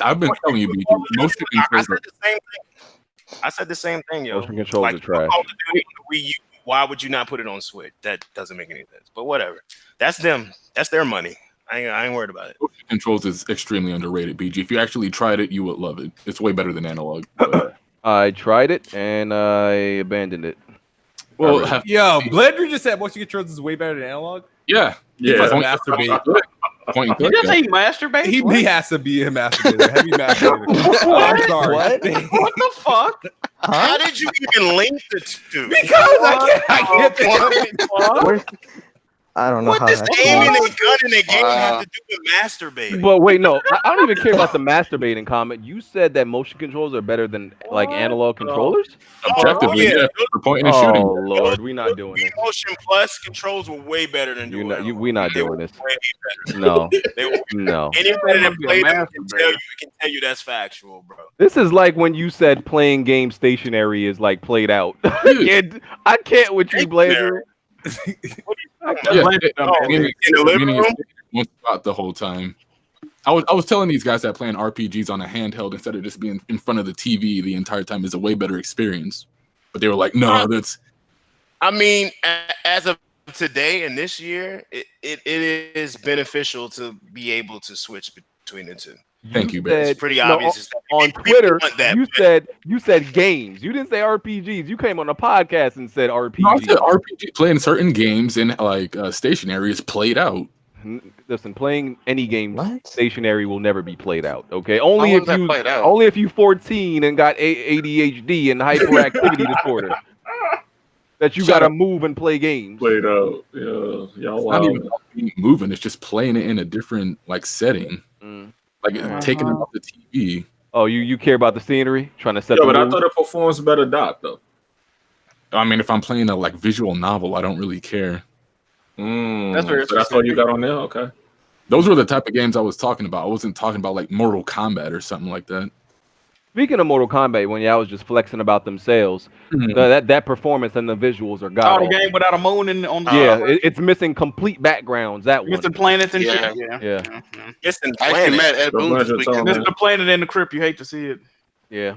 I've been telling you, BG, motion controls. I said the same thing, yo. Motion controls are trash. Call of Duty on the Wii U, why would you not put it on Switch? That doesn't make any sense. But whatever. That's them. That's their money. I ain't worried about it. Motion controls is extremely underrated, BG. If you actually tried it, you would love it. It's way better than analog. I tried it and I abandoned it. Well, Bledry just said motion controls is way better than analog. Yeah. He must masturbate. He doesn't say masturbate. He has to be a masturbator. Heavy masturbator. I'm sorry. What the fuck? How did you even link the two? Because I can't. I don't know what how does that's aiming a gun in a game have to do with masturbating? But wait, no, I don't even care about the masturbating comment. You said that motion controls are better than like analog controllers. Objectively, yeah. For pointing and shooting. Oh Lord, we not doing this. Motion Plus controls were way better than we not doing this. No, no. Anybody that played them can tell you that's factual, bro. This is like when you said playing game stationary is like played out. I can't with you, Blazer. Yeah, in the living room. One spot the whole time. I was telling these guys that playing RPGs on a handheld instead of just being in front of the TV the entire time is a way better experience. But they were like, no, that's. I mean, as of today and this year, it is beneficial to be able to switch between the two. Thank you, It's pretty obvious. On Twitter, you said games. You didn't say RPGs. You came on a podcast and said RPGs. No, I said RPG. Playing certain games in like stationary is played out. Listen, playing any game What? stationary will never be played out. Okay, only if you 14 and got ADHD and hyperactivity disorder that you gotta move and play games. Played out, yeah, y'all. Not even moving; it's just playing it in a different like setting, like taking it off the TV. Oh, you care about the scenery, trying to set. Yeah, but I thought it performs better dot though. I mean, if I'm playing a like visual novel, I don't really care. That's all you got on there. Okay, those were the type of games I was talking about. I wasn't talking about like Mortal Kombat or something like that. Speaking of Mortal Kombat, when y'all was just flexing about themselves, that performance and the visuals are god. Oh, the game without a moon on the it's missing complete backgrounds. That missing planets and shit. Yeah. Missing planet. Missing the planet in the crypt. You hate to see it. Yeah.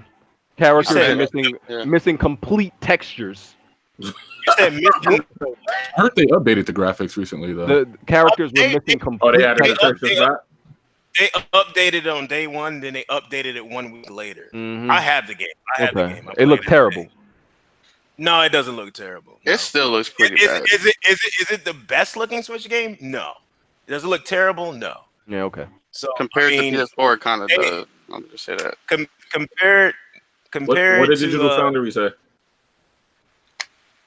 Characters are missing complete textures. I heard they updated the graphics recently though. The characters were missing complete. They updated it on day one, then they updated it 1 week later. I have the game. The game. It looked terrible. No, it doesn't look terrible. It still looks pretty bad. Is it the best looking Switch game? No. Does it look terrible? No. Yeah, okay. So compared to PS4, it kind of does. I'm just say that. Compared. What did Digital Foundry say?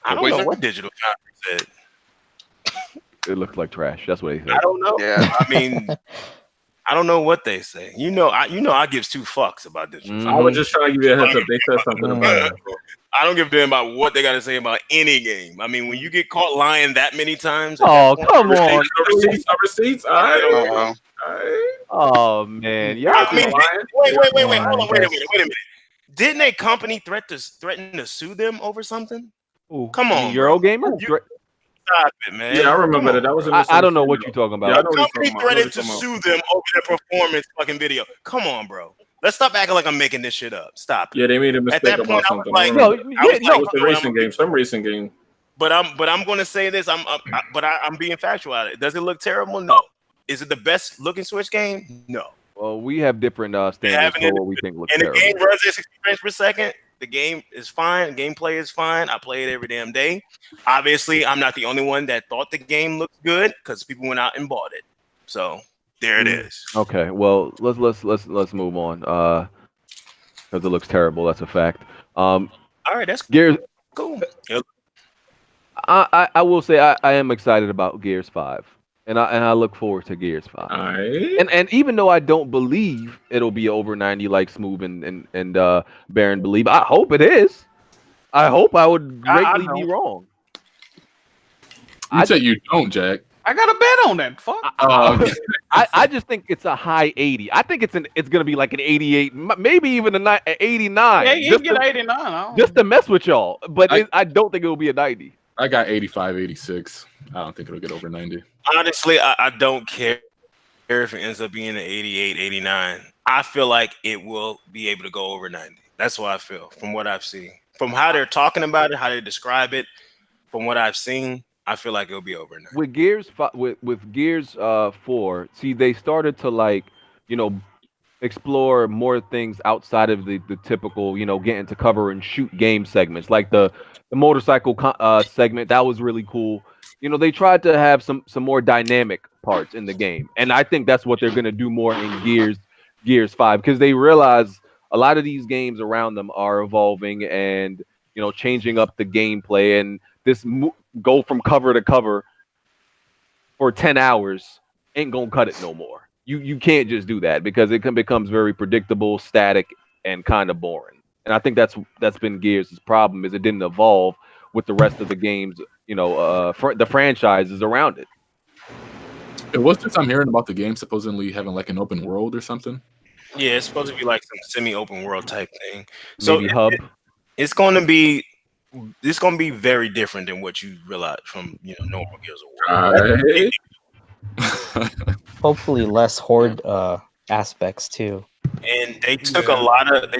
I don't know what Digital Foundry said. It looks like trash. That's what he said. I don't know. Yeah. I mean, I don't know what they say. I gives two fucks about Digital Foundry. I was just trying to give you a heads up. They said something about it. I don't give a damn about what they got to say about any game. I mean, when you get caught lying that many times. Oh, come on. Receipts. All right. Oh, man. Wait. Hold on. Wait a minute. Didn't a company threaten to sue them over something? Ooh, come on, Eurogamer? Stop it, man. Yeah, I remember that. That was. I don't know what you're talking about. Yeah, the company threatened to sue them over their performance fucking video. Come on, bro. Let's stop acting like I'm making this shit up. Stop. Yeah, they made a mistake at that about point, something. It's a racing game. Some racing game. But I'm going to say this. I'm being factual at it. Does it look terrible? No. Is it the best looking Switch game? No. Well, we have different standards for what we think looks terrible. And the game runs at 60 frames per second. The game is fine. Gameplay is fine. I play it every damn day. Obviously, I'm not the only one that thought the game looked good because people went out and bought it. So there it is. Okay. Well, let's move on. Because it looks terrible. That's a fact. All right. That's Gears. Cool. I will say I am excited about Gears 5. And I look forward to Gears 5. Right. And even though I don't believe it'll be over 90 like Smooth and Baron believe, I hope it is. I hope I would greatly be wrong. You said you don't, Jack. I got a bet on that. Fuck. I just think it's a high 80. I think it's gonna be like an 88, maybe even an 89. Yeah, you get 89. Just to mess with y'all. But I don't think it will be a 90. I got 85, 86. I don't think it'll get over 90. Honestly, I don't care if it ends up being an 88, 89. I feel like it will be able to go over 90. That's what I feel from what I've seen. From how they're talking about it, how they describe it, from what I've seen, I feel like it'll be over 90. With Gears with Gears 4, see, they started to explore more things outside of the typical, getting to cover and shoot game segments, like the motorcycle segment. That was really cool. They tried to have some more dynamic parts in the game, and I think that's what they're going to do more in Gears 5, because they realize a lot of these games around them are evolving and changing up the gameplay, and this go from cover to cover for 10 hours ain't gonna cut it no more. You can't just do that, because it becomes very predictable, static, and kind of boring. And I think that's been Gears' problem, is it didn't evolve with the rest of the games, the franchises around it. What's this I'm hearing about the game supposedly having like an open world or something? Yeah, it's supposed to be like some semi-open world type thing. So maybe hub. It's going to be this is gonna be very different than what you realize from normal Gears of War. Hopefully less horde aspects too. And they took a lot of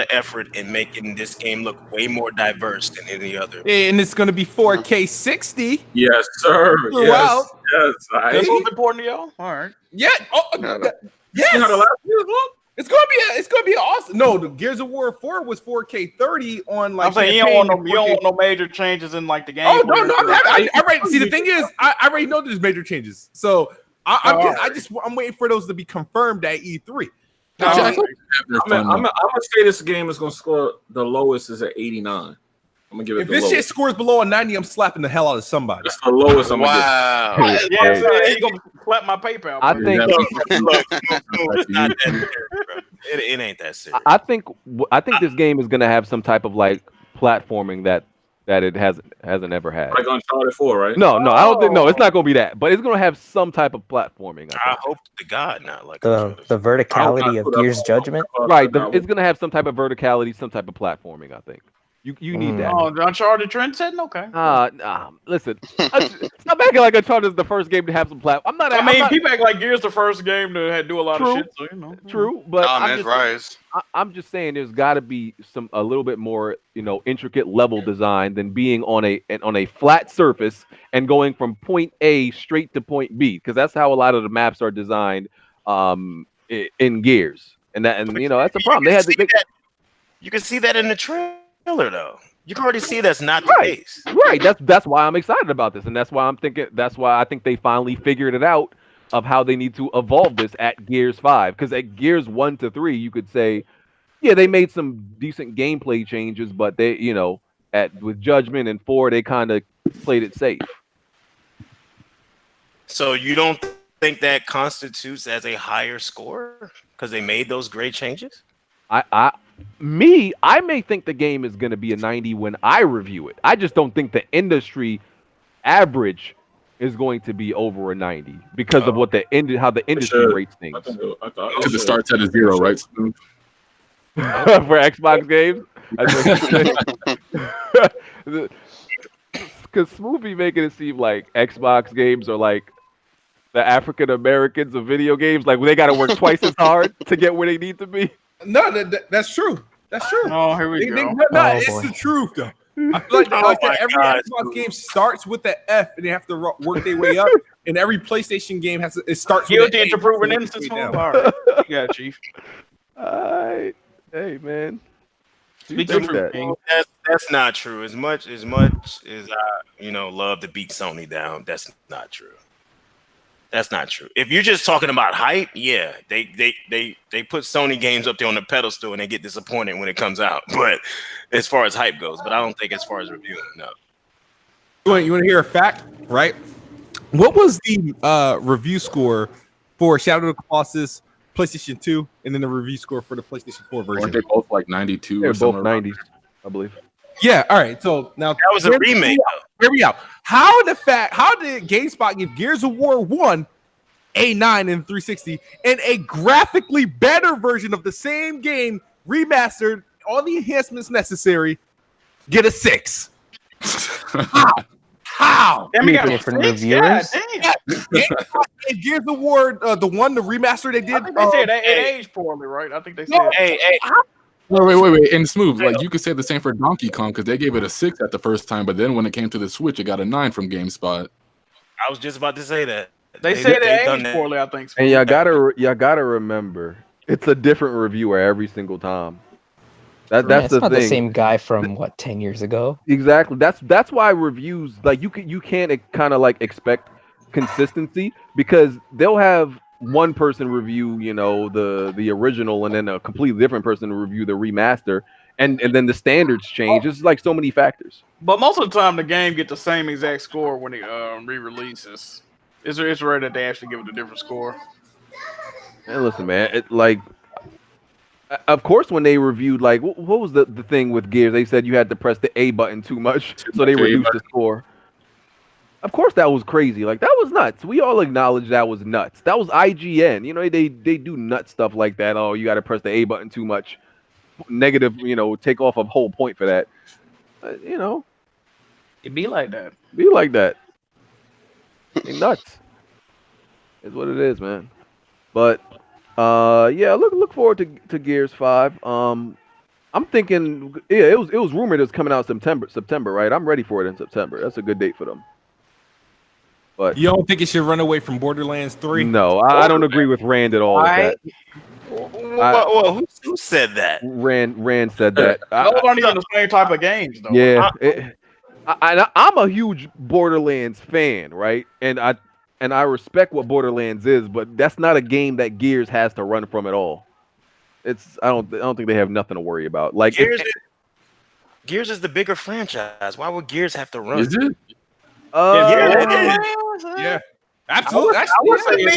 effort in making this game look way more diverse than any other. And it's going to be 4K 60. Yes, sir. Throughout. Yes. That's what's important to y'all. All right. Yeah. Yes. It's gonna be awesome. No, the Gears of War 4 was 4K 30 on like. I'm saying you don't want no major changes in like the game. Oh no, I already see. The thing is, I already know there's major changes, so I'm waiting for those to be confirmed at E3. I'm gonna say this game is gonna score the lowest is at 89. I'm gonna give it. If this shit scores below a 90, I'm slapping the hell out of somebody. That's the lowest I'm gonna get. Yeah, so he's gonna slap my PayPal. I think it's not that serious, bro. It ain't that serious. I think this game is gonna have some type of like platforming that it hasn't ever had. Like Uncharted 4, right? No, I don't think. No, it's not gonna be that. But it's gonna have some type of platforming. I hope to God not like the verticality of Gears Judgment. Right, it's gonna have some type of verticality, some type of platforming. I think you need that. Oh, Uncharted trend setting, okay. Listen, stop acting like Uncharted is the first game to have some platform. People act like Gears the first game to do a lot of shit. So, True, but I'm just saying there's got to be a little bit more, intricate level design than being on a flat surface and going from point A straight to point B, because that's how a lot of the maps are designed in Gears, and that's a problem. You can see that in the trailer, though. You can already see that's not the case. Right. That's why I'm excited about this, and that's why I think they finally figured it out of how they need to evolve this at Gears 5. Because at Gears 1 to 3, you could say, yeah, they made some decent gameplay changes, but they, with Judgment and 4, they kind of played it safe. So you don't think that constitutes as a higher score because they made those great changes? I may think the game is going to be a 90 when I review it. I just don't think the industry average is going to be over a 90 because of how the industry rates things. Because it starts at a 0, right? For Xbox games? Because Smooth be making it seem like Xbox games are like the African Americans of video games. Like they got to work twice as hard to get where they need to be. No, that's true. That's true. Oh, here we go. It's the truth, though. I feel like, every Xbox game starts with the F, and they have to work their way up. And every PlayStation game starts with guilty to proven innocence. All right, yeah, Chief. Hey, man. That's not true. As much as I love to beat Sony down, that's not true. That's not true. If you're just talking about hype, yeah, they put Sony games up there on the pedestal and they get disappointed when it comes out. But as far as hype goes, but I don't think as far as reviewing, no. You want to hear a fact, right? What was the review score for Shadow of the Colossus, PlayStation 2, and then the review score for the PlayStation 4 version? Weren't they both like 92? They're both 90s, I believe. Yeah, all right. So now that was a remake. Hear me out. How did GameSpot give Gears of War 1 a 9 in 360 and a graphically better version of the same game remastered, all the enhancements necessary, get a 6? How? Different reviewers. Gears of War, the remaster they did. I think they said it aged poorly, right? I think they said. Wait. And Smooth, like you could say the same for Donkey Kong because they gave it a 6 at the first time, but then when it came to the Switch, it got a 9 from GameSpot. I was just about to say that. They said it aged poorly, I think. And y'all gotta remember, it's a different reviewer every single time. That's the not thing. The same guy from 10 years ago. Exactly. That's why reviews like you can't kind of like expect consistency because they'll have one person review the original and then a completely different person review the remaster and then the standards change. It's like so many factors. But most of the time the game get the same exact score when it re-releases. It's rare that they actually give it a different score. And listen, man, of course, when they reviewed, like, what was the thing with Gears? They said you had to press the A button too much, so they reduced the score. Of course, that was crazy. Like, that was nuts. We all acknowledge that was nuts. That was IGN. They do nut stuff like that. Oh, you got to press the A button too much. Negative, take off a whole point for that. You know, It be like that. be like that. They nuts. Is what it is, man. But yeah, look forward to Gears 5. I'm thinking, yeah, it was rumored it was coming out September, right? I'm ready for it in September. That's a good date for them. But You don't think it should run away from Borderlands 3? no, I don't agree with Rand at all with that. Well, who said that? Rand said that. Those aren't even the same type of games, though. Yeah, I'm a huge Borderlands fan, right? And I respect what Borderlands is, but that's not a game that Gears has to run from at all. I don't think they have nothing to worry about. Like Gears is the bigger franchise. Why would Gears have to run? Is it? Yeah, absolutely. He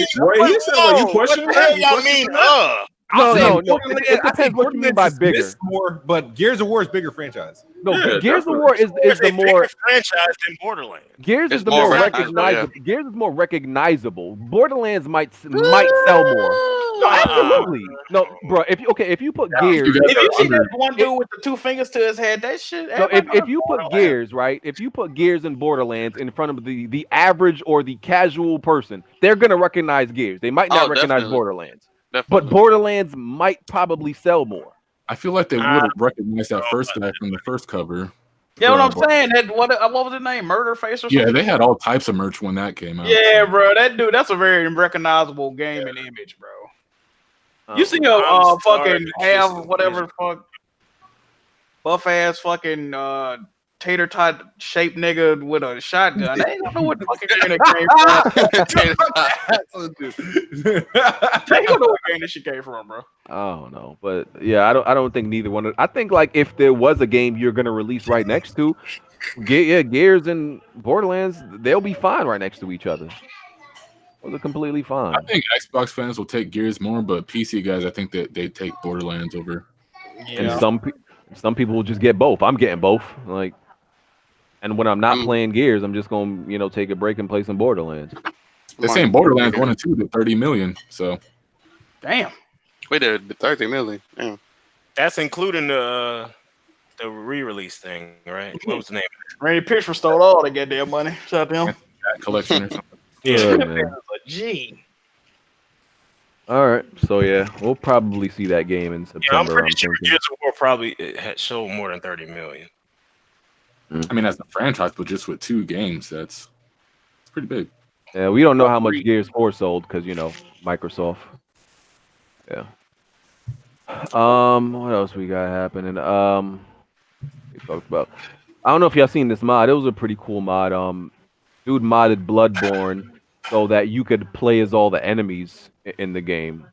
said, "Well, you question What the hell y'all mean? No. I think what you mean by bigger. More, but Gears of War is bigger franchise. No, Yeah, Gears of definitely. War is the a more bigger franchise than Borderlands. Gears is It's the more more recognizable, recognizable. Gears is more recognizable. Borderlands might sell more. No, absolutely. No, bro. If you put Gears, You guys If you are see under- that one dude with the 2 fingers to his head, that shit. no, if you put Gears, right? If you put Gears and Borderlands in front of the average or the casual person, they're gonna recognize Gears. They might not Oh, recognize definitely. Borderlands, Definitely. but Borderlands might probably sell more. I feel like they would have recognized that first guy from the first cover. Yeah, what I'm saying. That what was his name? Murder Face or something? Yeah, they had all types of merch when that came out. Yeah, bro. That dude, that's a very recognizable game and image, bro. You see a I'm sorry, fucking but have this is whatever the fuck buff ass fucking tater tot shaped nigga with a shotgun. They ain't gonna know what fucking game that came from. They don't know what game this shit came from, bro. I don't know, but yeah, I don't think neither one. I think like if there was a game you're gonna release right next to, Gears and Borderlands, they'll be fine right next to each other. Those are completely fine. I think Xbox fans will take Gears more, but PC guys, I think that they take Borderlands over. And some people will just get both. I'm getting both. Like, and when I'm not playing Gears, I'm just gonna take a break and play some Borderlands. They're saying Borderlands 1 and 2 to 30 million. So, damn. Wait, the 30 million. Damn. That's including the re-release thing, right? What was the name? Randy Pitchford stole all the goddamn money. Shout out to him. that collection or something. Yeah, man. Gee. All right, so yeah, we'll probably see that game in September. Yeah, I'm pretty sure thinking. Gears of War probably had sold more than 30 million. I mean, as a franchise, but just with 2 games, it's pretty big. Yeah, we don't know how much Gears 4 sold because Microsoft. Yeah. What else we got happening? We talked about. I don't know if y'all seen this mod. It was a pretty cool mod. Dude modded Bloodborne so that you could play as all the enemies in the game.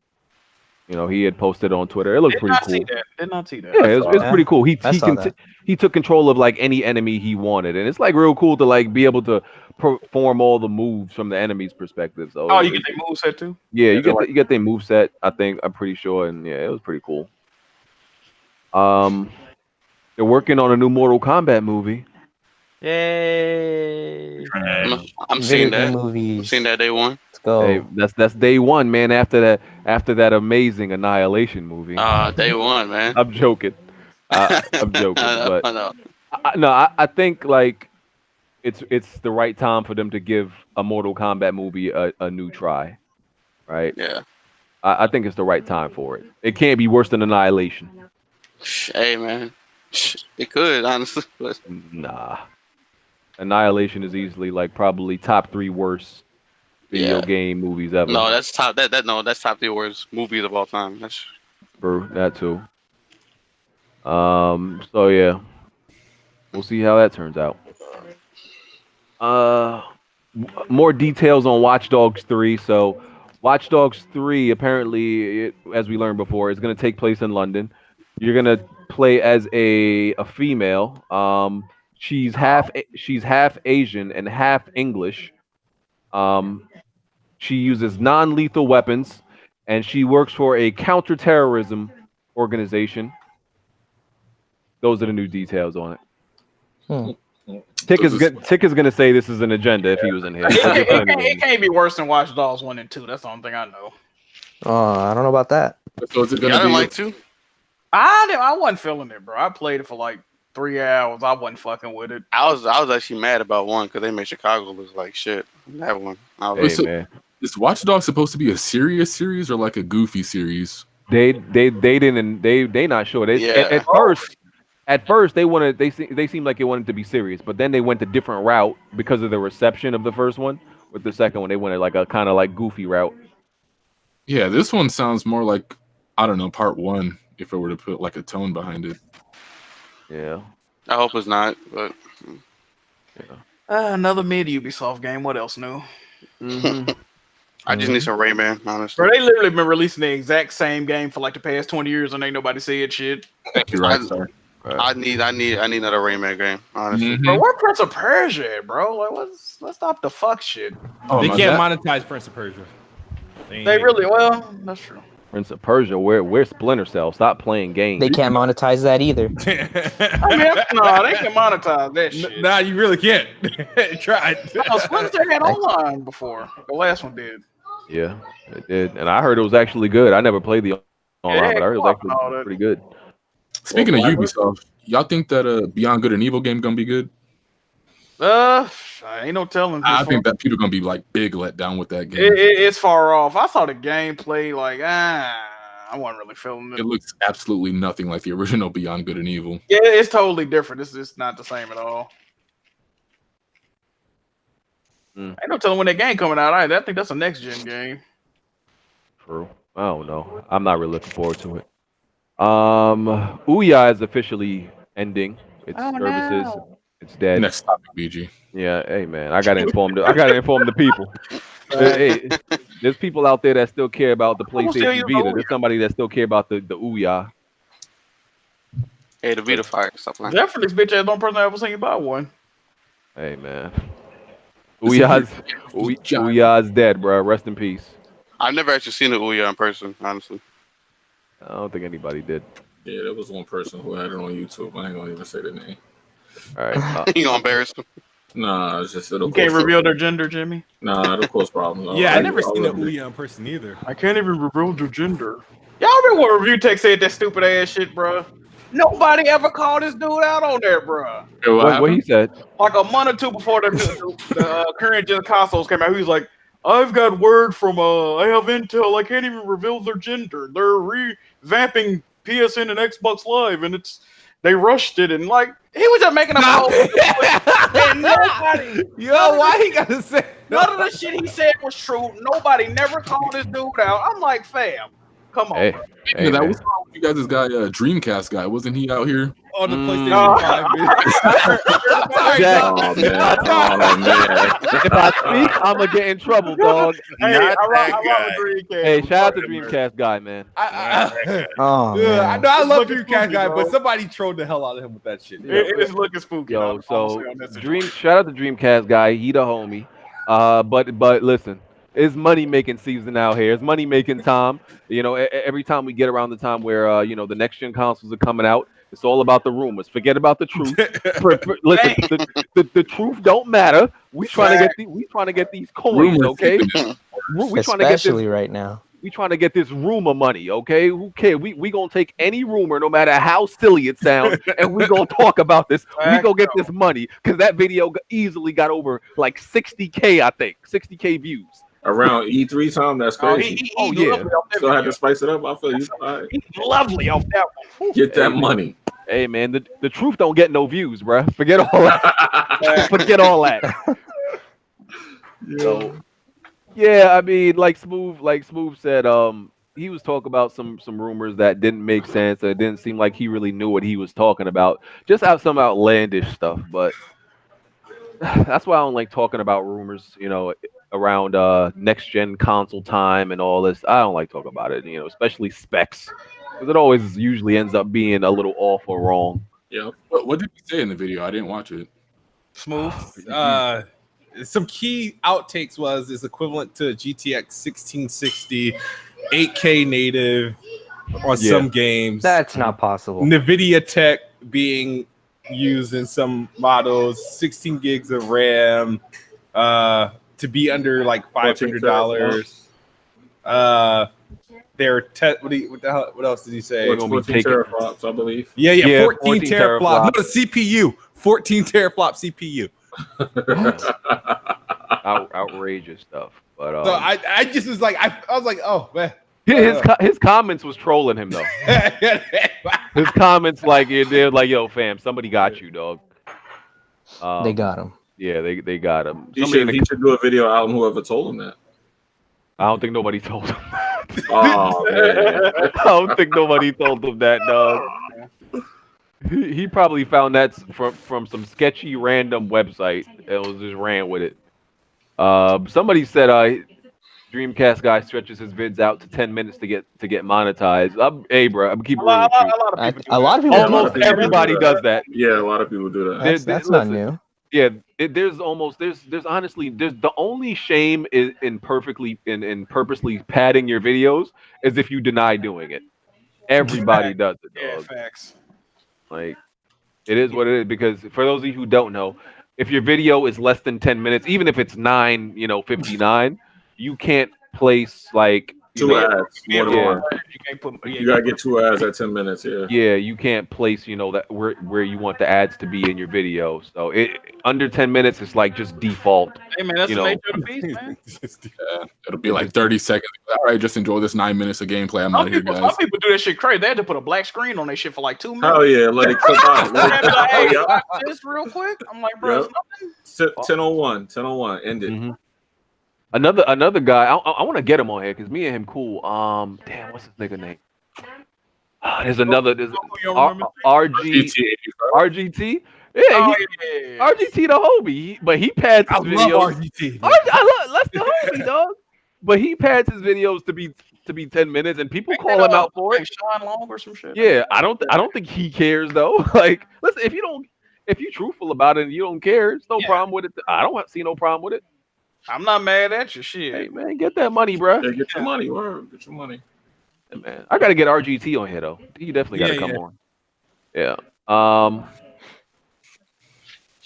He had posted on Twitter. It looked pretty cool. Did not see that. Yeah, it's pretty cool. He took control of like any enemy he wanted, and it's like real cool to like be able to perform all the moves from the enemy's perspective. So you get the moveset too? Yeah, you get their moveset. I'm pretty sure, and yeah, it was pretty cool. They're working on a new Mortal Kombat movie. Yay! I'm seeing that. Movies. I'm seeing that day one. Let's go. Hey, that's day one, man. After that amazing Annihilation movie. Day one, man. I'm joking. I'm joking, but I know. I think like it's the right time for them to give a Mortal Kombat movie a new try, right? Yeah. I think it's the right time for it. It can't be worse than Annihilation. Hey, man. It could, honestly. But Nah. Annihilation is easily like probably top 3 worst video game movies ever. no, that's top. That's top 3 worst movies of all time. That's For that too. So yeah, we'll see how that turns out. More details on Watch Dogs 3. So, Watch Dogs 3 apparently, as we learned before, is going to take place in London. You're going to play as a female. She's half Asian and half English. She uses non-lethal weapons, and she works for a counterterrorism organization. Those are the new details on it. Tick is gonna say this is an agenda if he was in here. It can't be worse than Watch Dogs 1 and 2. That's the only thing I know. I don't know about that. So is it y'all gonna didn't be like 2? I wasn't feeling it, bro. I played it for like 3 hours. I wasn't fucking with it. I was actually mad about one because they made Chicago look like shit. That one. I was man. Is Watch Dogs supposed to be a serious series or like a goofy series? They not sure. At first they seemed like they wanted to be serious, but then they went a different route because of the reception of the first one. With the second one, they went like a kind of like goofy route. Yeah, this one sounds more like, I don't know, part one, if I were to put like a tone behind it. Yeah. I hope it's not, but yeah. Another mid Ubisoft game. What else new? I just need some Rayman, honestly. Bro, they literally been releasing the exact same game for like the past 20 years and ain't nobody said shit. Thank you, right, sir. I need another Rayman game, honestly. Bro, where Prince of Persia at, bro? Like, let's stop the fuck shit. Oh, they can't monetize Prince of Persia. They really that's true. Prince of Persia, where's Splinter Cell? Stop playing games. They can't monetize that either. I mean, no, they can monetize that shit. Nah, you really can't. Try it. No, Splinter had online before. The last one did. Yeah, it did. And I heard it was actually good. I never played the online, but I heard it was actually pretty good. Speaking of Ubisoft, y'all think that Beyond Good and Evil game gonna be good? Ain't no telling. I think that people gonna be like big let down with that game. It's far off. I saw the gameplay, like I wasn't really feeling it. It looks absolutely nothing like the original Beyond Good and Evil. Yeah, it's totally different. It's not the same at all. Ain't no telling when that game coming out. I think that's a next gen game. True. I don't know. I'm not really looking forward to it. Ouya is officially ending its services. No. It's dead. Next topic, BG. Yeah, hey man, I gotta inform the people. Hey, there's people out there that still care about the PlayStation Vita. There's somebody that still care about the Ouya. Hey, the Vita fire stuff like Definitely, bitch ass one person I ever seen you buy one. Hey man, Ouya's dead, bro. Rest in peace. I've never actually seen the Ouya in person, honestly. I don't think anybody did. Yeah, there was one person who had it on YouTube. I ain't gonna even say the name. All right. You gonna embarrass them? Nah, it's just you can't reveal their gender, Jimmy. Nah, it'll cause problems. Yeah, I never seen the Ouya in person either. I can't even reveal their gender. Y'all remember what review tech said that stupid ass shit, bro? Nobody ever called this dude out on there, bro. What he said? Like a month or two before the current gen consoles came out, he was like, "I've got word from I have intel. I can't even reveal their gender. They're revamping PSN and Xbox Live, and they rushed it and like." He was just making a whole and nobody. Yo, why he gotta say none of the shit he said was true? Nobody never called this dude out. I'm like, fam, come on. Hey, yeah, that was you guys. This guy, Dreamcast guy, wasn't he out here? On the PlayStation 5. Jack, Oh man. If I speak, I'm gonna get in trouble, dog. Hey, Hey, shout out to Dreamcast guy, man. Oh, yeah, I know I love looking Dreamcast spooky, guy, bro. but somebody trolled the hell out of him with that shit. It's looking spooky. Yo, so shout out to Dreamcast guy. He the homie. But listen, it's money making season out here. It's money making time. You know, every time we get around the time where the next gen consoles are coming out, it's all about the rumors. Forget about the truth. Listen, the truth don't matter. We trying to get these coins, Rumors. okay? We trying to get this right now. We trying to get this rumor money, okay? Who cares? We gonna take any rumor, no matter how silly it sounds, and we gonna talk about this. We gonna get this money because that video easily got over like 60K, I think, 60K views. Around E3 time, that's crazy. Yeah. So I had to spice it up. I feel you. All right. He's lovely off that one. Get that money. Hey man, the truth don't get no views, bruh. Forget all that. Forget all that. So, yeah, I mean, like Smooth said, he was talking about some rumors that didn't make sense. It didn't seem like he really knew what he was talking about. Just have some outlandish stuff, but that's why I don't like talking about rumors, around next gen console time and all this. I don't like talking about it, especially specs, because it always usually ends up being a little off or wrong. Yeah. What did he say in the video? I didn't watch it. Smooth. Some key outtakes was is equivalent to GTX 1660, 8K native on some games. That's not possible. NVIDIA tech being used in some models, 16 gigs of RAM, to be under like $500. what else did he say? We're gonna be 14 taking teraflops, I believe. Yeah, 14 14 teraflops. teraflops. No, the CPU. 14 teraflop CPU. outrageous stuff. But So I just was like, I was like, oh man. his comments was trolling him though. His comments like they're like, yo, fam, somebody got you, dog. They got him. Yeah, they got him. He should do a video album. Whoever told him that. I don't think nobody told him. Oh man. I don't think nobody told him that, dog. He probably found that from some sketchy random website and was just ran with it. Somebody said Dreamcast guy stretches his vids out to 10 minutes to get monetized. Hey, bro, I'm keeping real with you. A lot of people. Almost everybody does that. Yeah, a lot of people do that. That's not new. Yeah, there's honestly the only shame is in purposely padding your videos is if you deny doing it. Everybody does it, dog. Yeah, facts. Like, it is what it is, because for those of you who don't know, if your video is less than 10 minutes, even if it's 9:59, you can't place like Two ads. Yeah. More than one. You can't put. You gotta get 2 ads at 10 minutes. Yeah. Yeah, you can't place that where you want the ads to be in your video. So under 10 minutes, it's like just default. Hey man, that's the nature of the beast, man. It'll be like 30 seconds. All right, just enjoy this 9 minutes of gameplay. I'm out here, guys. Some people do that shit crazy. They had to put a black screen on their shit for like 2 minutes. Oh yeah, let it clip out. Hey, just real quick. I'm like, bro, it's nothing. 10:01, end it. Mm-hmm. Another guy, I want to get him on here because me and him cool. Damn, what's his nigga name? There's RGT. Yeah, RGT the homie, but he pads his videos. RGT. That's the homie, dog. But he pads his videos to be 10 minutes, and people call him out for it. Sean Long or some shit. Yeah, I don't think he cares though. Like, listen, if you're truthful about it and you don't care, it's no problem with it. I don't see no problem with it. I'm not mad at you, shit. Hey man, get that money, bro. Yeah, get your money, word. Get your money. Hey, man, I gotta get RGT on here though. He definitely gotta come on. Yeah.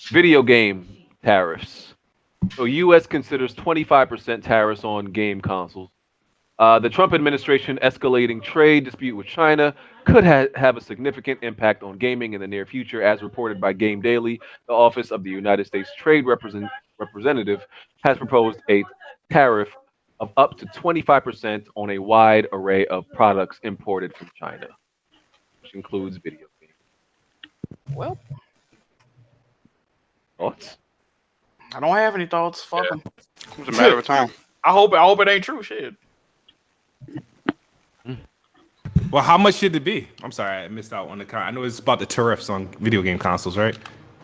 Video game tariffs. So U.S. considers 25% tariffs on game consoles. The Trump administration escalating trade dispute with China could have a significant impact on gaming in the near future, as reported by Game Daily. The Office of the United States Trade Representative has proposed a tariff of up to 25% on a wide array of products imported from China, which includes video games. Well, thoughts? I don't have any thoughts. Fuck them. It's a matter of time. I hope it ain't true. Shit. Well, how much should it be? I'm sorry, I missed out on the car. I know it's about the tariffs on video game consoles, right?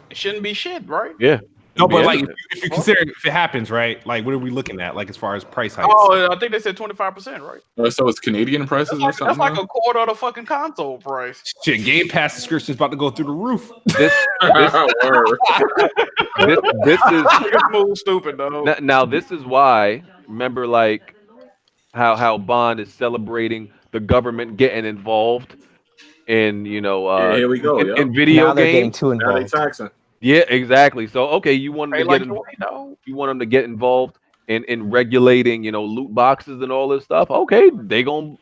It shouldn't be shit, right? Yeah. No, but like if you consider if it happens, right? Like, what are we looking at? Like, as far as price hikes? Oh, I think they said 25%, right? So it's Canadian prices or something? That's like a quarter of the fucking console price. Shit, Game Pass subscription's about to go through the roof. This is move stupid though. Now this is why. Remember, like how Bond is celebrating the government getting involved in here we go, in video now they're getting games. too Now they involved. taxing. Yeah, exactly. So okay, you want them to get involved in regulating, loot boxes and all this stuff. Okay, they gonna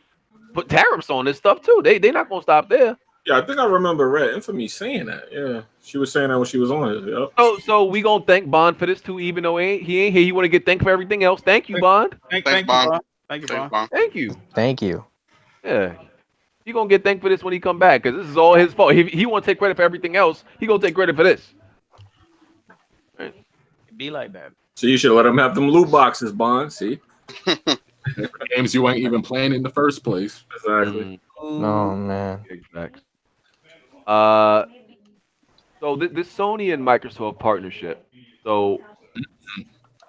put tariffs on this stuff too. They not gonna stop there. Yeah, I think I remember Red Infamy saying that. Yeah, she was saying that when she was on it. Yep. So we gonna thank Bond for this too, even though he ain't here. He want to get thanked for everything else. Thank you, Bond. Thank Bond. you, Bond. Thank you, Bond. Thank you. Thank you. Yeah. He gonna get thanked for this when he come back, because this is all his fault. He want to take credit for everything else. He gonna take credit for this. It be like that. So you should let him have them loot boxes, Bond. See, games you ain't even playing in the first place. Exactly. Oh man. Exactly. So this Sony and Microsoft partnership. So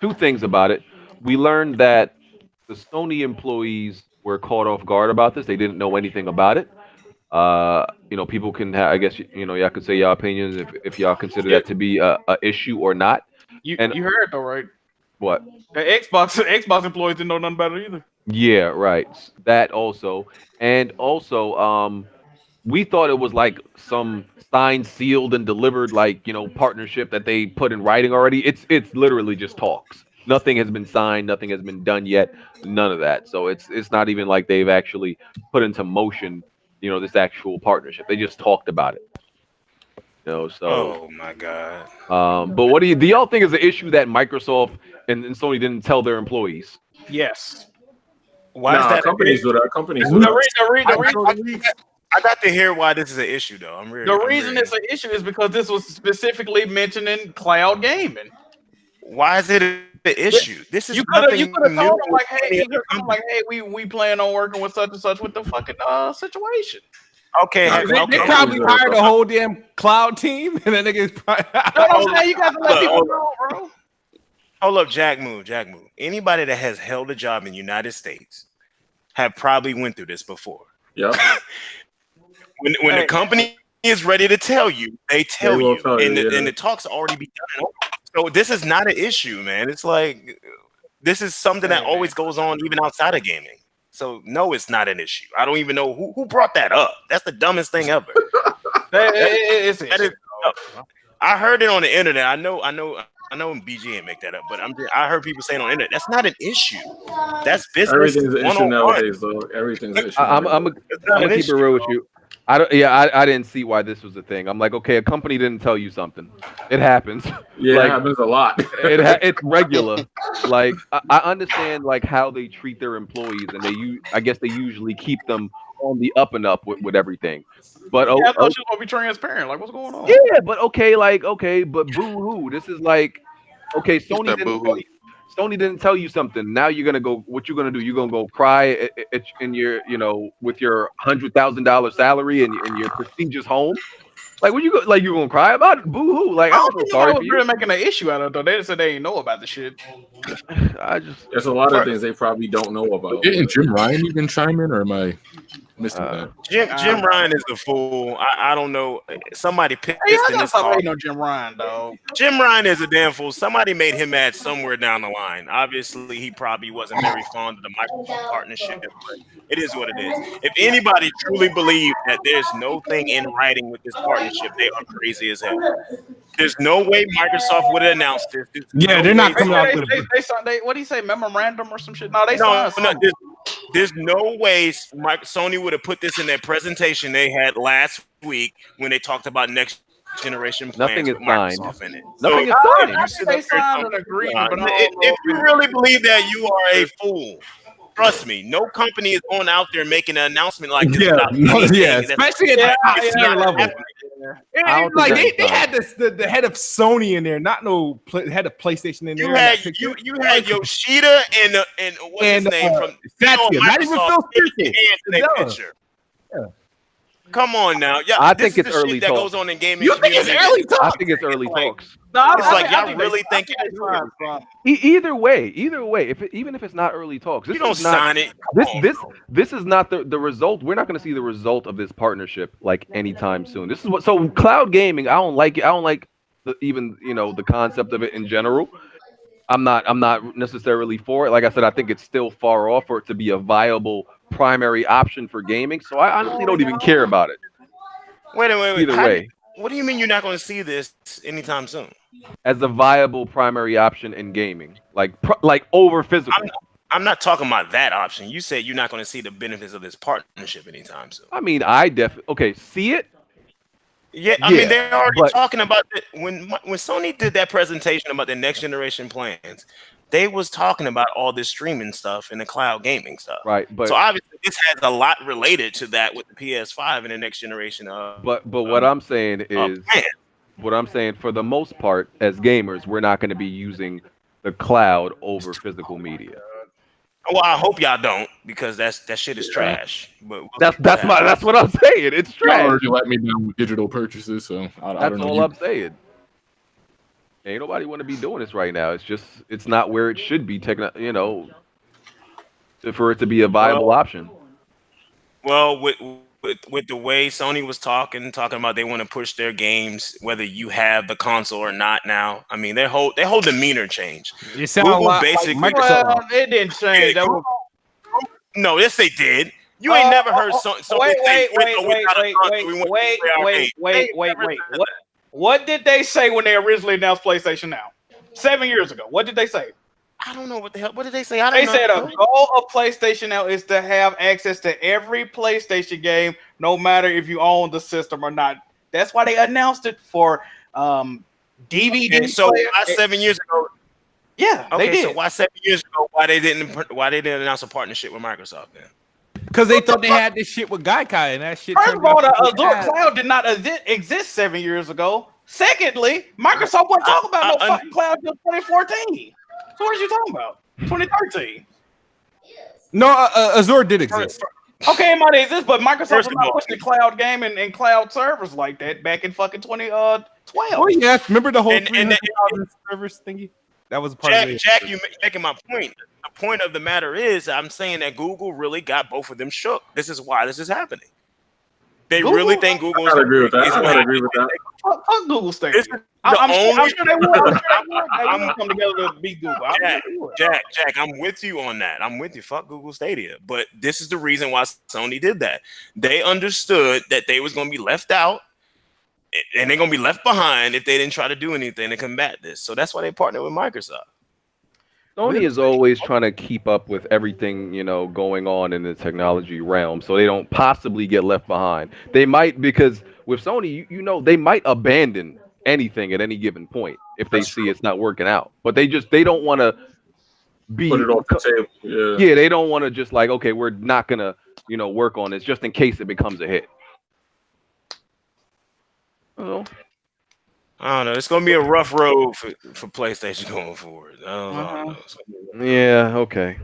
2 things about it. We learned that the Sony employees were caught off guard about this. They didn't know anything about it. People can have, I guess, y'all could say your opinions if y'all consider that to be a issue or not. You heard though, right? What? The Xbox employees didn't know nothing about it either. Yeah, right. That also. And also, we thought it was like some signed, sealed, and delivered, like, partnership that they put in writing already. It's literally just talks. Nothing has been signed. Nothing has been done yet. None of that. So it's not even like they've actually put into motion, this actual partnership. They just talked about it. So. Oh my god. But what do y'all think is the issue that Microsoft and Sony didn't tell their employees? Yes. Why is that companies do that? Companies do that. I got to hear why this is an issue, though. The reason it's an issue is because this was specifically mentioned in cloud gaming. Why is it an issue? This is you could have told them like, hey, we plan on working with such and such with the fucking situation. Okay, they probably hired a whole damn cloud team, and then niggas. You guys let people know, bro. Hold up, Jack Move. Anybody that has held a job in the United States have probably went through this before. Yeah. when the company is ready to tell you, they tell you, and the talks already be done. So this is not an issue, man. It's like this is something that always goes on even outside of gaming. So no, it's not an issue. I don't even know who brought that up. That's the dumbest thing ever. I heard it on the internet. I know BG didn't make that up, but I heard people saying on the internet that's not an issue. That's business. Everything's an issue nowadays, though. Everything's an issue. I'm gonna keep it real with you. I didn't see why this was a thing. I'm like, okay, a company didn't tell you something. It happens. Yeah, it happens a lot. It's regular. Like I understand like how they treat their employees, and I guess they usually keep them on the up and up with everything. But I thought she was gonna be transparent. Like, what's going on? Yeah, but but boo hoo. This is like, okay, Sony didn't tell you something. Now you're gonna go. What you gonna do? You're gonna go cry in your, with your $100,000 salary and your prestigious home. Like, when you go, like, you gonna cry about it? Boo hoo! Like, I'm so sorry for you. Really making an issue out of it, though. They just said they didn't know about the shit. There's a lot of things they probably don't know about. Didn't Jim Ryan even chime in, or am I missing that? Jim Ryan is a fool. I don't know. Somebody pissed in this call. No, Jim Ryan, dog. Jim Ryan is a damn fool. Somebody made him mad somewhere down the line. Obviously, he probably wasn't very fond of the Microsoft partnership, but it is what it is. If anybody truly believes that there's no thing in writing with this partnership, they are crazy as hell. There's no way Microsoft would have announced this. They're not coming out with it. What do you say, memorandum or some shit? No, there's no way Sony would have put this in their presentation they had last week when they talked about next generation plans. Nothing is with Microsoft in it. Nothing is signed. If you really believe that, you are a fool. Trust me, no company is going out there making an announcement like this. Especially at the top tier level. Like they had the head of Sony in there, not no head of PlayStation in there. You had Yoshida and what's his name from Satya, not even Phil Spencer. Come on now, I think it's early that talks. goes on in gaming. You think it's early talks? I think it's early talks. It's like y'all really think either way. Even if it's not early talks, you don't sign it. This is not the result. We're not going to see the result of this partnership like anytime soon. This is what. So cloud gaming, I don't like it. I don't like the concept of it in general. I'm not necessarily for it. Like I said, I think it's still far off for it to be a viable primary option for gaming. So I honestly don't even care about it. Wait. Either way. What do you mean you're not going to see this anytime soon? As a viable primary option in gaming, like over physical. I'm not talking about that option. You said you're not going to see the benefits of this partnership anytime soon. I mean, see it. Yeah, I mean, they're already talking about it. When Sony did that presentation about the next generation plans, they was talking about all this streaming stuff and the cloud gaming stuff. Right, but so obviously this has a lot related to that with the PS5 and the next generation of. But what I'm saying is, for the most part, as gamers, we're not going to be using the cloud over physical media. Well, I hope y'all don't, because that shit is trash. But that's what I'm saying. It's trash. Y'all already let me down with digital purchases, so I don't know. That's all I'm saying. Ain't nobody want to be doing this right now. It's not where it should be. For it to be a viable option. Well, with the way Sony was talking about they want to push their games, whether you have the console or not now. I mean, their whole demeanor changed. You sound a lot basically like Microsoft. Well, it didn't change. No, yes, they did. You ain't never heard Wait. What did they say when they originally announced PlayStation Now? 7 years ago. What did they say? I don't know what the hell. What did they say? I don't They know. said a goal of PlayStation now is to have access to every PlayStation game, no matter if you own the system or not. That's why they announced it for DVD. Okay, so why 7 years ago? Yeah, Okay, they did. so why 7 years ago? Why they didn't announce a partnership with Microsoft then? Because they thought they had this shit with Gaikai, and that shit. First of all, the turned out to be Azure ass. Cloud did not exist 7 years ago. Secondly, Microsoft wasn't talking about no fucking cloud until 2014. So what are you talking about? 2013. No, Azure did exist. Okay, it might exist, but Microsoft First was of not all- pushing cloud gaming and cloud servers like that back in fucking 2012. Oh yeah, remember the whole And- and- 300,000 servers thingy? That was part of it. Jack, you making my point. The point of the matter is, I'm saying that Google really got both of them shook. This is why this is happening. They Google? really think Google I is gotta agree with that. is I what gotta happened. agree with that. Fuck Google This Stadia. is the I'm only- sure they would. They would come together to beat Google. Jack, I'm with you on that. I'm with you. Fuck Google Stadia. But this is the reason why Sony did that. They understood that they was going to be left out and they're going to be left behind if they didn't try to do anything to combat this. So that's why they partnered with Microsoft. Sony is always trying to keep up with everything, going on in the technology realm, so they don't possibly get left behind. They might, because with Sony, they might abandon anything at any given point if they see it's not working out. But they don't want to be Put it off the table. Yeah. Yeah, they don't want to just like, okay, we're not gonna, work on this just in case it becomes a hit. Well, I don't know. It's going to be a rough road for PlayStation going forward. I don't know. yeah, okay.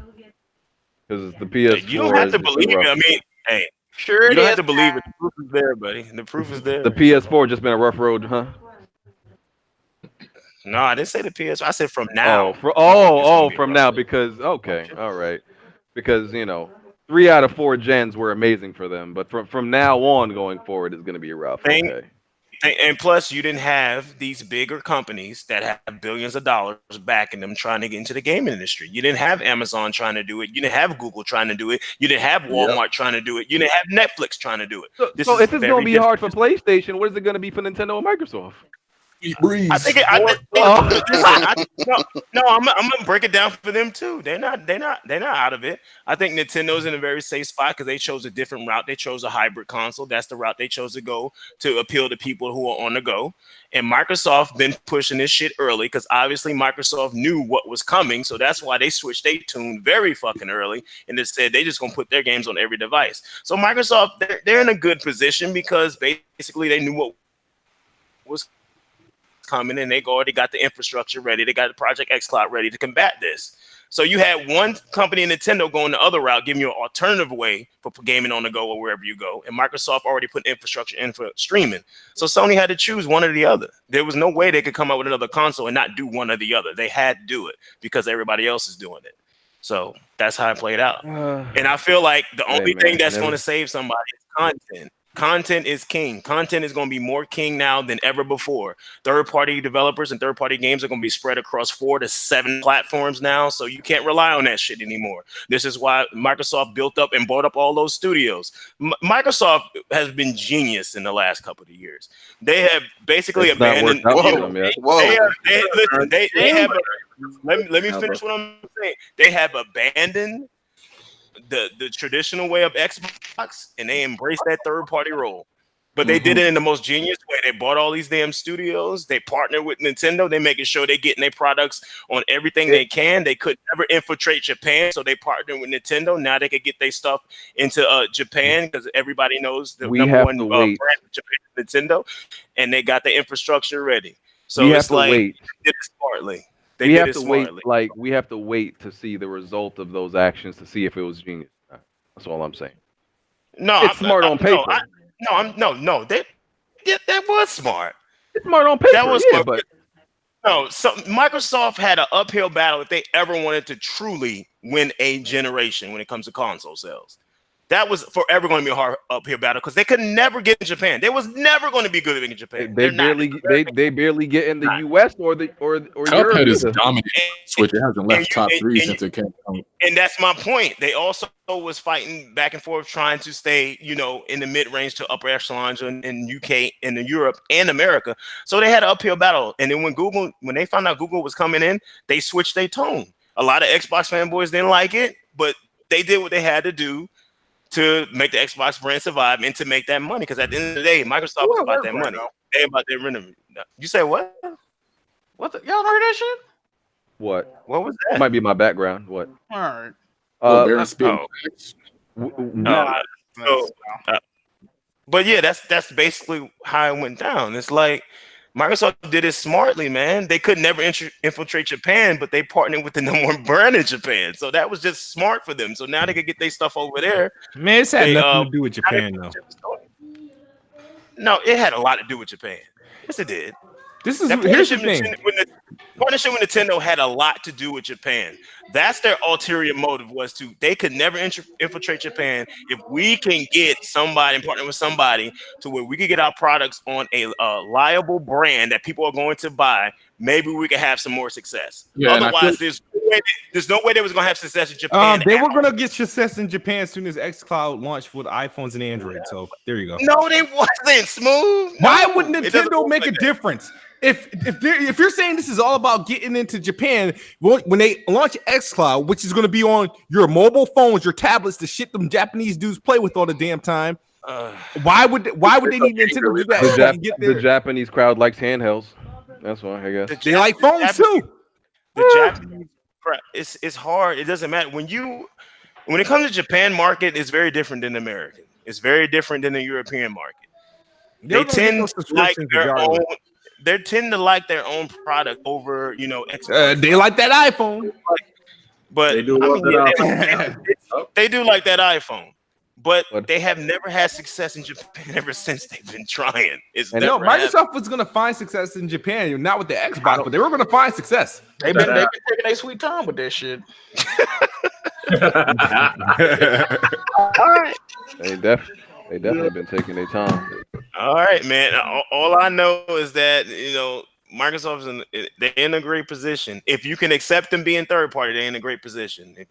Because the PS4. You don't have to is believe it. rough. I mean, hey, Sure, you it don't is. have to believe it. The proof is there, buddy. The proof is there. The PS4 just been a rough road, huh? No, I didn't say the PS. I said from now. From now, because okay, all right, because 3 out of 4 gens were amazing for them, but from now on going forward is going to be rough. Okay. And plus, you didn't have these bigger companies that have billions of dollars backing them trying to get into the gaming industry. You didn't have Amazon trying to do it. You didn't have Google trying to do it. You didn't have Walmart trying to do it. You didn't have Netflix trying to do it. So if it's going to be hard for PlayStation, what is it going to be for Nintendo and Microsoft? I think no, I'm gonna break it down for them too. They're not out of it. I think Nintendo's in a very safe spot because they chose a different route. They chose a hybrid console. That's the route they chose to go to appeal to people who are on the go. And Microsoft been pushing this shit early because obviously Microsoft knew what was coming, so that's why they switched their tune very fucking early and they said they just gonna put their games on every device. So Microsoft, they're in a good position because basically they knew what was coming and they already got the infrastructure ready. They got the Project X Cloud ready to combat this. So you had one company, Nintendo, going the other route, giving you an alternative way for gaming on the go or wherever you go. And Microsoft already put infrastructure in for streaming. So Sony had to choose one or the other. There was no way they could come out with another console and not do one or the other. They had to do it because everybody else is doing it. So that's how it played out. And I feel like the only thing that's going to save somebody is content. Content is king. Content is going to be more king now than ever before. Third-party developers and third-party games are going to be spread across 4 to 7 platforms now, so you can't rely on that shit anymore. This is why Microsoft built up and bought up all those studios. Microsoft has been genius in the last couple of years. They have basically abandoned. Let me finish what I'm saying. They have abandoned the traditional way of Xbox, and they embraced that third-party role. But they did it in the most genius way. They bought all these damn studios. They partnered with Nintendo. They're making sure they're getting their products on everything they can. They could never infiltrate Japan, so they partnered with Nintendo. Now they could get their stuff into Japan because everybody knows the number one brand of Japan is Nintendo, and they got the infrastructure ready. So it's like they did it smartly. We have to wait. Like we have to wait to see the result of those actions to see if it was genius. That's all I'm saying. No, it's smart on paper. That was smart. It's smart on paper. That was smart. But no. So Microsoft had an uphill battle if they ever wanted to truly win a generation when it comes to console sales. That was forever going to be a hard uphill battle because they could never get in Japan. They was never going to be good in Japan. They barely get in the US or Cuphead is dominant. Switch. It hasn't left top 3 since it came out. And that's my point. They also was fighting back and forth, trying to stay, in the mid-range to upper echelons in UK, in Europe, and America. So they had an uphill battle. And then when they found out Google was coming in, they switched their tone. A lot of Xbox fanboys didn't like it, but they did what they had to do to make the Xbox brand survive and to make that money. Because at the end of the day, Microsoft was about that money. They about their revenue. You say what? What? Y'all heard that shit? What? What was that? Might be my background. What? All right. But yeah, that's basically how it went down. It's like Microsoft did it smartly, man. They could never infiltrate Japan, but they partnered with the number one brand in Japan. So that was just smart for them. So now they could get their stuff over there. Man, it's had nothing to do with Japan, though. No, it had a lot to do with Japan. Yes, it did. Here's the thing. Partnership with Nintendo had a lot to do with Japan. That's their ulterior motive, was they could never infiltrate Japan. If we can get somebody and partner with somebody to where we could get our products on a liable brand that people are going to buy, maybe we could have some more success. Yeah, otherwise, there's no way they was going to have success in Japan. They were going to get success in Japan as soon as xCloud launched with iPhones and Android. So there you go. No, they wasn't, Smooth. Why would Nintendo make a difference? If you're saying this is all about getting into Japan, when they launch xCloud, which is going to be on your mobile phones, your tablets, the shit them Japanese dudes play with all the damn time, why would they need Nintendo to do that? The Japanese crowd likes handhelds. That's why, I guess. They like phones too. The Japanese crowd, it's hard. It doesn't matter. When it comes to Japan market, it's very different than the American. It's very different than the European market. They tend to like their own. They tend to like their own product over, Xbox. They like that iPhone, but they do they do like that iPhone. But they have never had success in Japan ever since. They've been trying. Microsoft was going to find success in Japan, not with the Xbox, but they were going to find success. They've been taking their sweet time with that shit. All right. They definitely been taking their time. All right, man. All I know is that Microsoft's they're in a great position. If you can accept them being third party, they're in a great position. If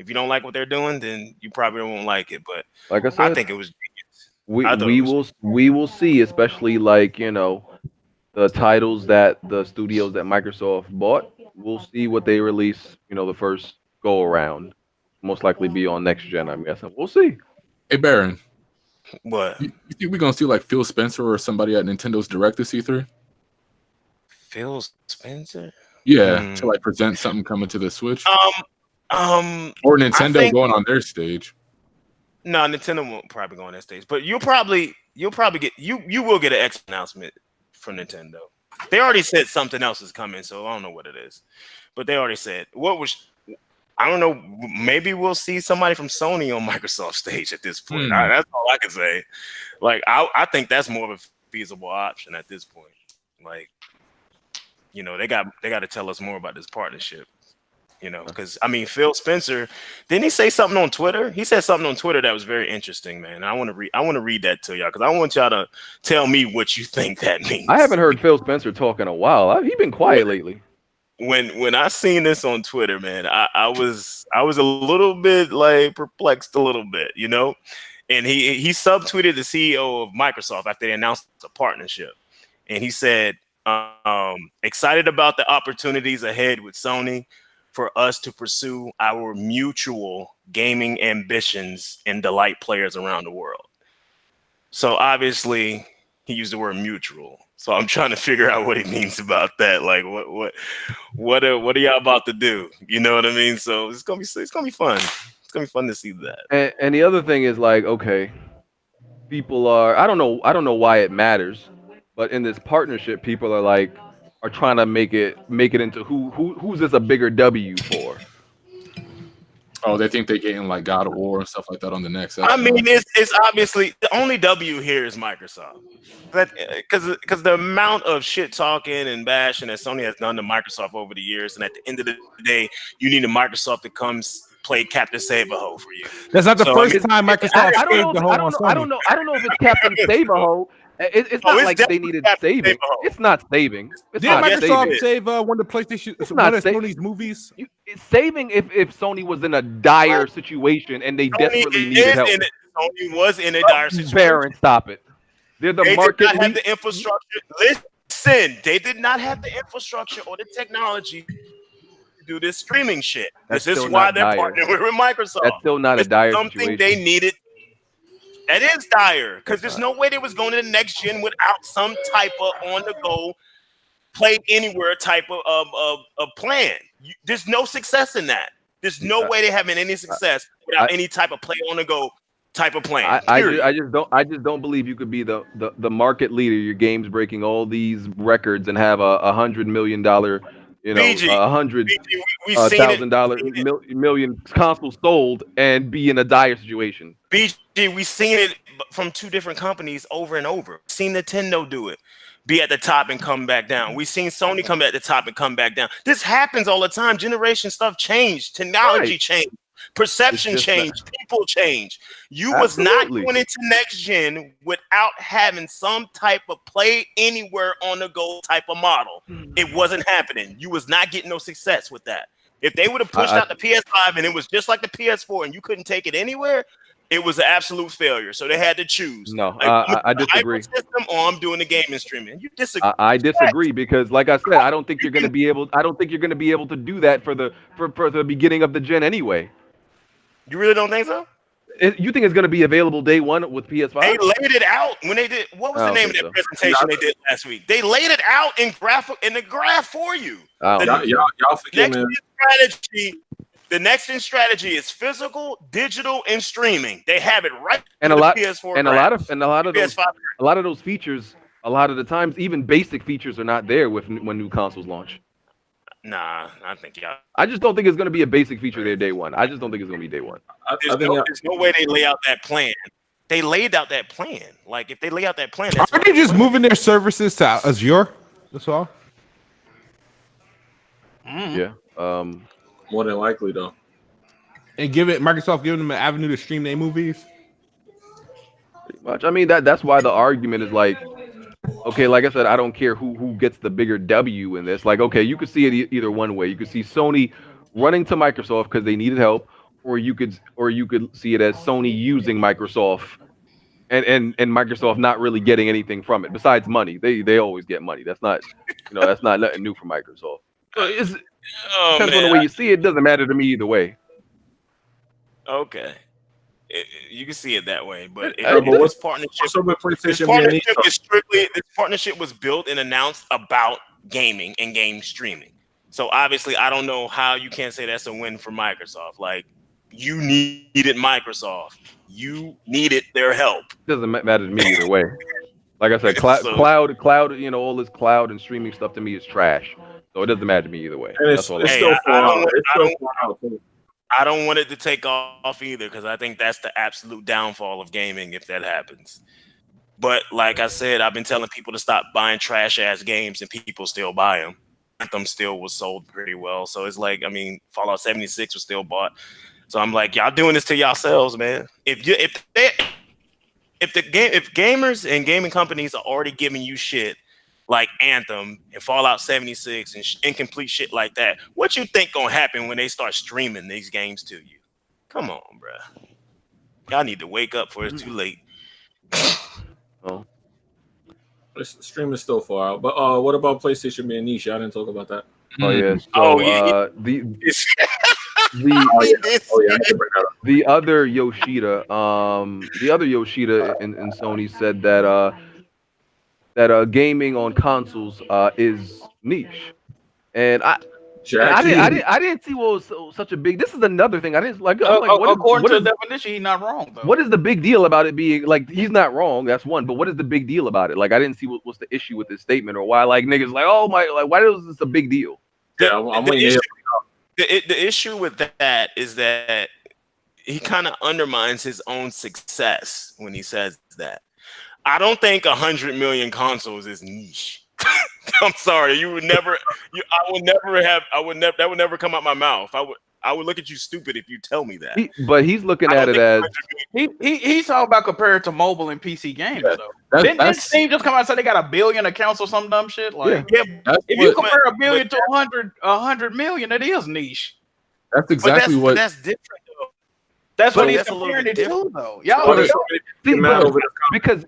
you don't like what they're doing, then you probably won't like it. But like I said, I think it was genius. We will see, especially the titles that the studios that Microsoft bought. We'll see what they release. The first go around, most likely be on next gen. I'm guessing. We'll see. Hey, Baron. What? You think we're gonna see like Phil Spencer or somebody at Nintendo's Direct this E3? Phil Spencer? Yeah, to present something coming to the Switch. Or Nintendo going on their stage. No, Nintendo won't probably go on that stage. But you'll probably get you will get an X announcement from Nintendo. They already said something else is coming, so I don't know what it is. But they already said I don't know. Maybe we'll see somebody from Sony on Microsoft stage at this point. That's all I can say. I think that's more of a feasible option at this point. They got to tell us more about this partnership. Because Phil Spencer, didn't he say something on Twitter? He said something on Twitter that was very interesting, man. I want to read that to y'all because I want y'all to tell me what you think that means. I haven't heard Phil Spencer talk in a while. He's been quiet lately. When I seen this on Twitter, man, I was a little bit perplexed a little bit, and he subtweeted the CEO of Microsoft after they announced a partnership, and he said, excited about the opportunities ahead with Sony for us to pursue our mutual gaming ambitions and delight players around the world. So obviously he used the word mutual. So I'm trying to figure out what he means about that. What are y'all about to do? You know what I mean? So it's gonna be fun. It's gonna be fun to see that. And the other thing is okay, people are I don't know why it matters, but in this partnership, people are trying to make it into who's this a bigger W for? Oh, they think they're getting God of War and stuff like that on the next. It's obviously the only W here is Microsoft, because the amount of shit talking and bashing that Sony has done to Microsoft over the years, and at the end of the day, you need a Microsoft to come play Captain Save-A-Ho for you. That's not the first time Microsoft saved the hoe on Sony. I don't know if it's Captain Save-A-Ho. It's not like they needed saving. It's not saving. Did Microsoft save one of the PlayStation? One of Sony's movies. It's saving if Sony was in a dire situation and they desperately needed help. Sony was in a dire situation. Baron, stop it. They're the market. Did not have the infrastructure. Listen, they did not have the infrastructure or the technology to do this streaming shit. That's This is still why not they're dire. partnering with Microsoft. That's still not a This is dire something situation. they needed. That is dire because there's no way they was going to the next gen without some type of on-the-go, play anywhere type of plan. There's no success in that. There's no way they're having any success without any type of play on-the-go type of plan. I just don't believe you could be the market leader. Your game's breaking all these records and have $100 million, you know, $100,000 million consoles sold and be in a dire situation. BG, we've seen it from two different companies over and over. We've seen Nintendo do it, be at the top and come back down. We've seen Sony come at the top and come back down. This happens all the time. Generation stuff changed, technology changed, perception changed, people change. You was not going into next gen without having some type of play anywhere on the go type of model. It wasn't happening. You was not getting no success with that. If they would have pushed out the PS5 and it was just like the PS4 and you couldn't take it anywhere, it was an absolute failure. So they had to choose. No, I disagree. System or I'm doing the gaming streaming. You disagree. I disagree because, like I said, I don't think you're going to be able. I don't think you're going to be able to do that for the beginning of the gen anyway. You really don't think so? You think it's going to be available day one with PS5? They laid it out when they did. What was the name of that presentation they did last week? They laid it out in the graph for you. Y'all forget, The next gen strategy is physical, digital, and streaming. They have it right. And a lot, PS4 and graph. a lot of those features, a lot of the times, even basic features are not there when new consoles launch. Nah, I think y'all. I just don't think it's going to be a basic feature there day one. I just don't think it's going to be day one. There's no way they lay out that plan. They laid out that plan. Like if they lay out that plan, Are they just moving their services to Azure? That's all. Yeah. More than likely, though. And Microsoft giving them an avenue to stream their movies. Pretty much. I mean that's why the argument is like, okay, like I said, I don't care who gets the bigger W in this. Like, okay, you could see it either one way. You could see Sony running to Microsoft because they needed help, or you could see it as Sony using Microsoft and Microsoft not really getting anything from it besides money. They always get money. That's not that's not nothing new for Microsoft. Depends on the way you see it. Doesn't matter to me either way. Okay. You can see it that way, but this partnership was built and announced about gaming and game streaming. So obviously, I don't know how you can't say that's a win for Microsoft. Like you needed Microsoft, you needed their help. Doesn't matter to me either way. Like I said, cloud, all this cloud and streaming stuff to me is trash. So it doesn't matter to me either way. That's all. I don't want it to take off either because I think that's the absolute downfall of gaming if that happens. But like I said, I've been telling people to stop buying trash ass games and people still buy them. Anthem still was sold pretty well. So it's like, I mean, Fallout 76 was still bought. So I'm like, y'all doing this to yourselves, man. If gamers and gaming companies are already giving you shit like Anthem and Fallout 76 and incomplete shit like that, what you think gonna happen when they start streaming these games to you? Come on, bruh. Y'all need to wake up before it's too late. Oh, the stream is still far out. But what about PlayStation being niche? I didn't talk about that. Oh yeah. So, the other Yoshida, in Sony said that gaming on consoles is niche, and I didn't see what was such a big. This is another thing I didn't like. According to the definition, he's not wrong though. What is the big deal about it being like he's not wrong? That's one. But what is the big deal about it? Like I didn't see what's the issue with this statement or why like niggas like why is this a big deal? Yeah, I'm waiting. The issue with that is that he kind of undermines his own success when he says that. I don't think 100 million consoles is niche. I'm sorry, that would never come out my mouth. I would look at you stupid if you tell me that. But he's looking at it as he's talking about compared to mobile and PC games though. Didn't Steam just come out and say they got 1 billion accounts or some dumb shit? Like, if you compare 1 billion to 100 million, it is niche. That's exactly what. That's different though. That's what he's comparing it to, though.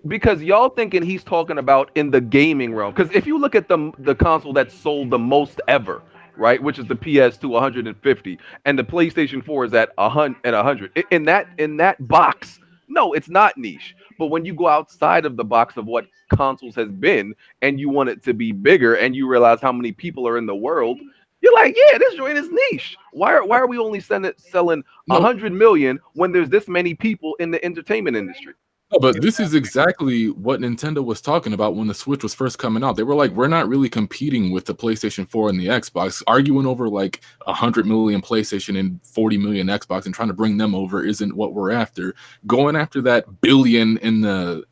Because y'all thinking he's talking about in the gaming realm. Because if you look at the console that sold the most ever, right? Which is the PS2 150, and the PlayStation 4 is at 100. In that box, no, it's not niche. But when you go outside of the box of what consoles has been, and you want it to be bigger, and you realize how many people are in the world, you're like, yeah, this joint is niche. Why are we only selling 100 million when there's this many people in the entertainment industry? No, but this is exactly what Nintendo was talking about when the Switch was first coming out. They were like, we're not really competing with the PlayStation 4 and the Xbox. Arguing over like 100 million PlayStation and 40 million Xbox and trying to bring them over isn't what we're after. Going after that billion in the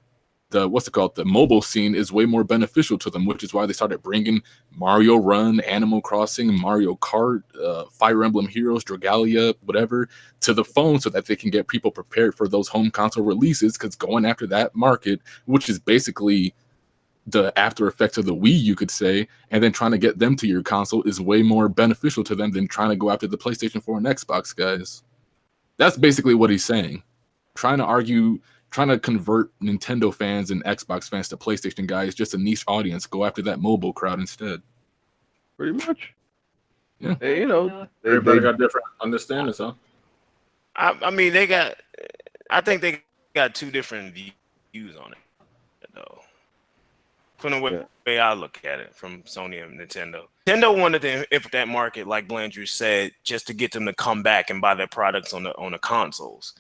what's it called, the mobile scene is way more beneficial to them, which is why they started bringing Mario Run, Animal Crossing, Mario Kart, Fire Emblem Heroes, Dragalia, whatever, to the phone so that they can get people prepared for those home console releases. Because going after that market, which is basically the after effects of the Wii, you could say, and then trying to get them to your console is way more beneficial to them than trying to go after the PlayStation 4 and Xbox guys. That's basically what he's saying. Trying to convert Nintendo fans and Xbox fans to PlayStation guys, just a niche audience. Go after that mobile crowd instead. Pretty much. Yeah. You know, Everybody got different understandings, huh? I mean, I think they got two different views on it, though. From the way I look at it, from Sony and Nintendo. Nintendo wanted to infiltrate that market, like Blandrew said, just to get them to come back and buy their products on the consoles.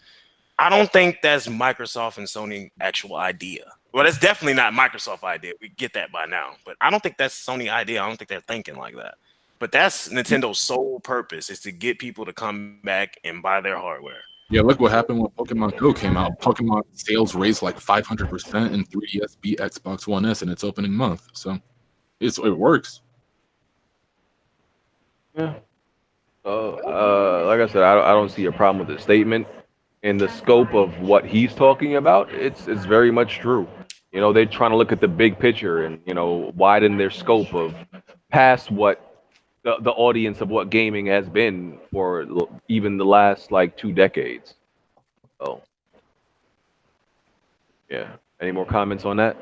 I don't think that's Microsoft and Sony actual idea. Well, that's definitely not Microsoft idea. We get that by now. But I don't think that's Sony idea. I don't think they're thinking like that. But that's Nintendo's sole purpose, is to get people to come back and buy their hardware. Yeah, look what happened when Pokemon Go came out. Pokemon sales raised like 500% in 3DS beat Xbox One S in its opening month. So it works. Yeah. Like I said, I don't see a problem with the statement. In the scope of what he's talking about, it's very much true. You know, they're trying to look at the big picture and, you know, widen their scope of past what the audience of what gaming has been for even the last like 2 decades. So, yeah. Any more comments on that?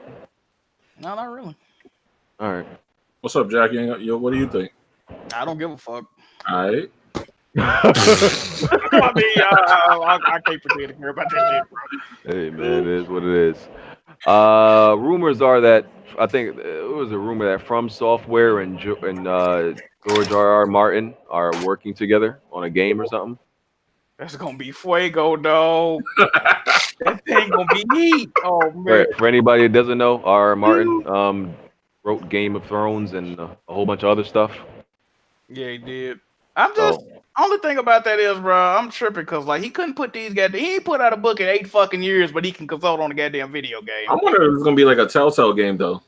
No, not really. All right. What's up, Jack? What do you think? I don't give a fuck. All right. I mean, I can't pretend to care about this shit, bro. Hey, man, it is what it is. Rumors are that, I think it was a rumor that FromSoftware and George R.R. Martin are working together on a game or something. That's gonna be fuego, dog. That thing gonna be neat. Oh man! For anybody that doesn't know, R.R. Martin wrote Game of Thrones and a whole bunch of other stuff. Yeah, he did. I'm just only thing about that is, bro, I'm tripping because like he couldn't put these goddamn. He ain't put out a book in 8 fucking years, but he can consult on a goddamn video game. I wonder if it's gonna be like a Telltale game though.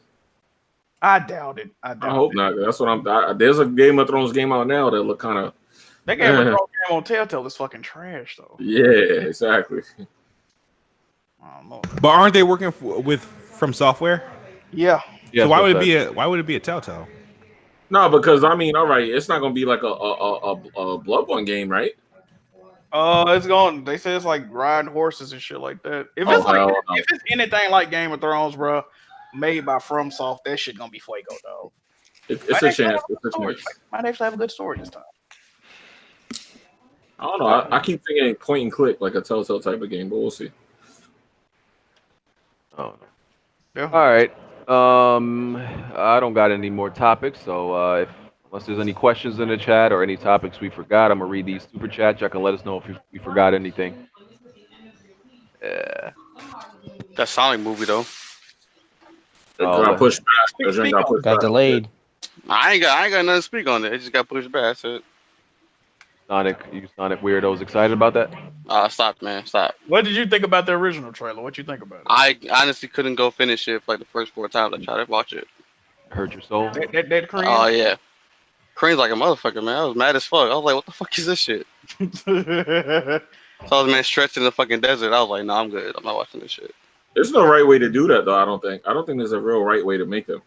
I doubt it. I hope not. That's what there's a Game of Thrones game out now that look kind of. That Game of Thrones game on Telltale is fucking trash though. Yeah, exactly. I don't know. But aren't they working with FromSoftware? Yeah. So why would it be a Telltale? No, because I mean, all right, it's not gonna be like a Bloodborne game, right? They say it's like riding horses and shit like that. If it's anything like Game of Thrones, bro, made by FromSoft, that shit gonna be fuego, dog. It's a chance. It's a chance. Might actually have a good story this time. I don't know. I keep thinking point and click, like a Telltale type of game, but we'll see. Oh. Yeah. All right. I don't got any more topics, so unless there's any questions in the chat or any topics we forgot, I'm gonna read these super chats. Y'all can let us know if we forgot anything. That Sonic movie though. Got pushed back. Got delayed. I ain't got nothing to speak on it. It just got pushed back. That's it. You Sonic weirdos excited about that? Stop, man. Stop. What did you think about the original trailer? What you think about it? I honestly couldn't go finish it for like the first 4 times I tried to watch it. Hurt your soul? That Korean? Oh, yeah. Korean's like a motherfucker, man. I was mad as fuck. I was like, what the fuck is this shit? So I was, man, stretched in the fucking desert. I was like, no, I'm good. I'm not watching this shit. There's no right way to do that, though, I don't think. I don't think there's a real right way to make them.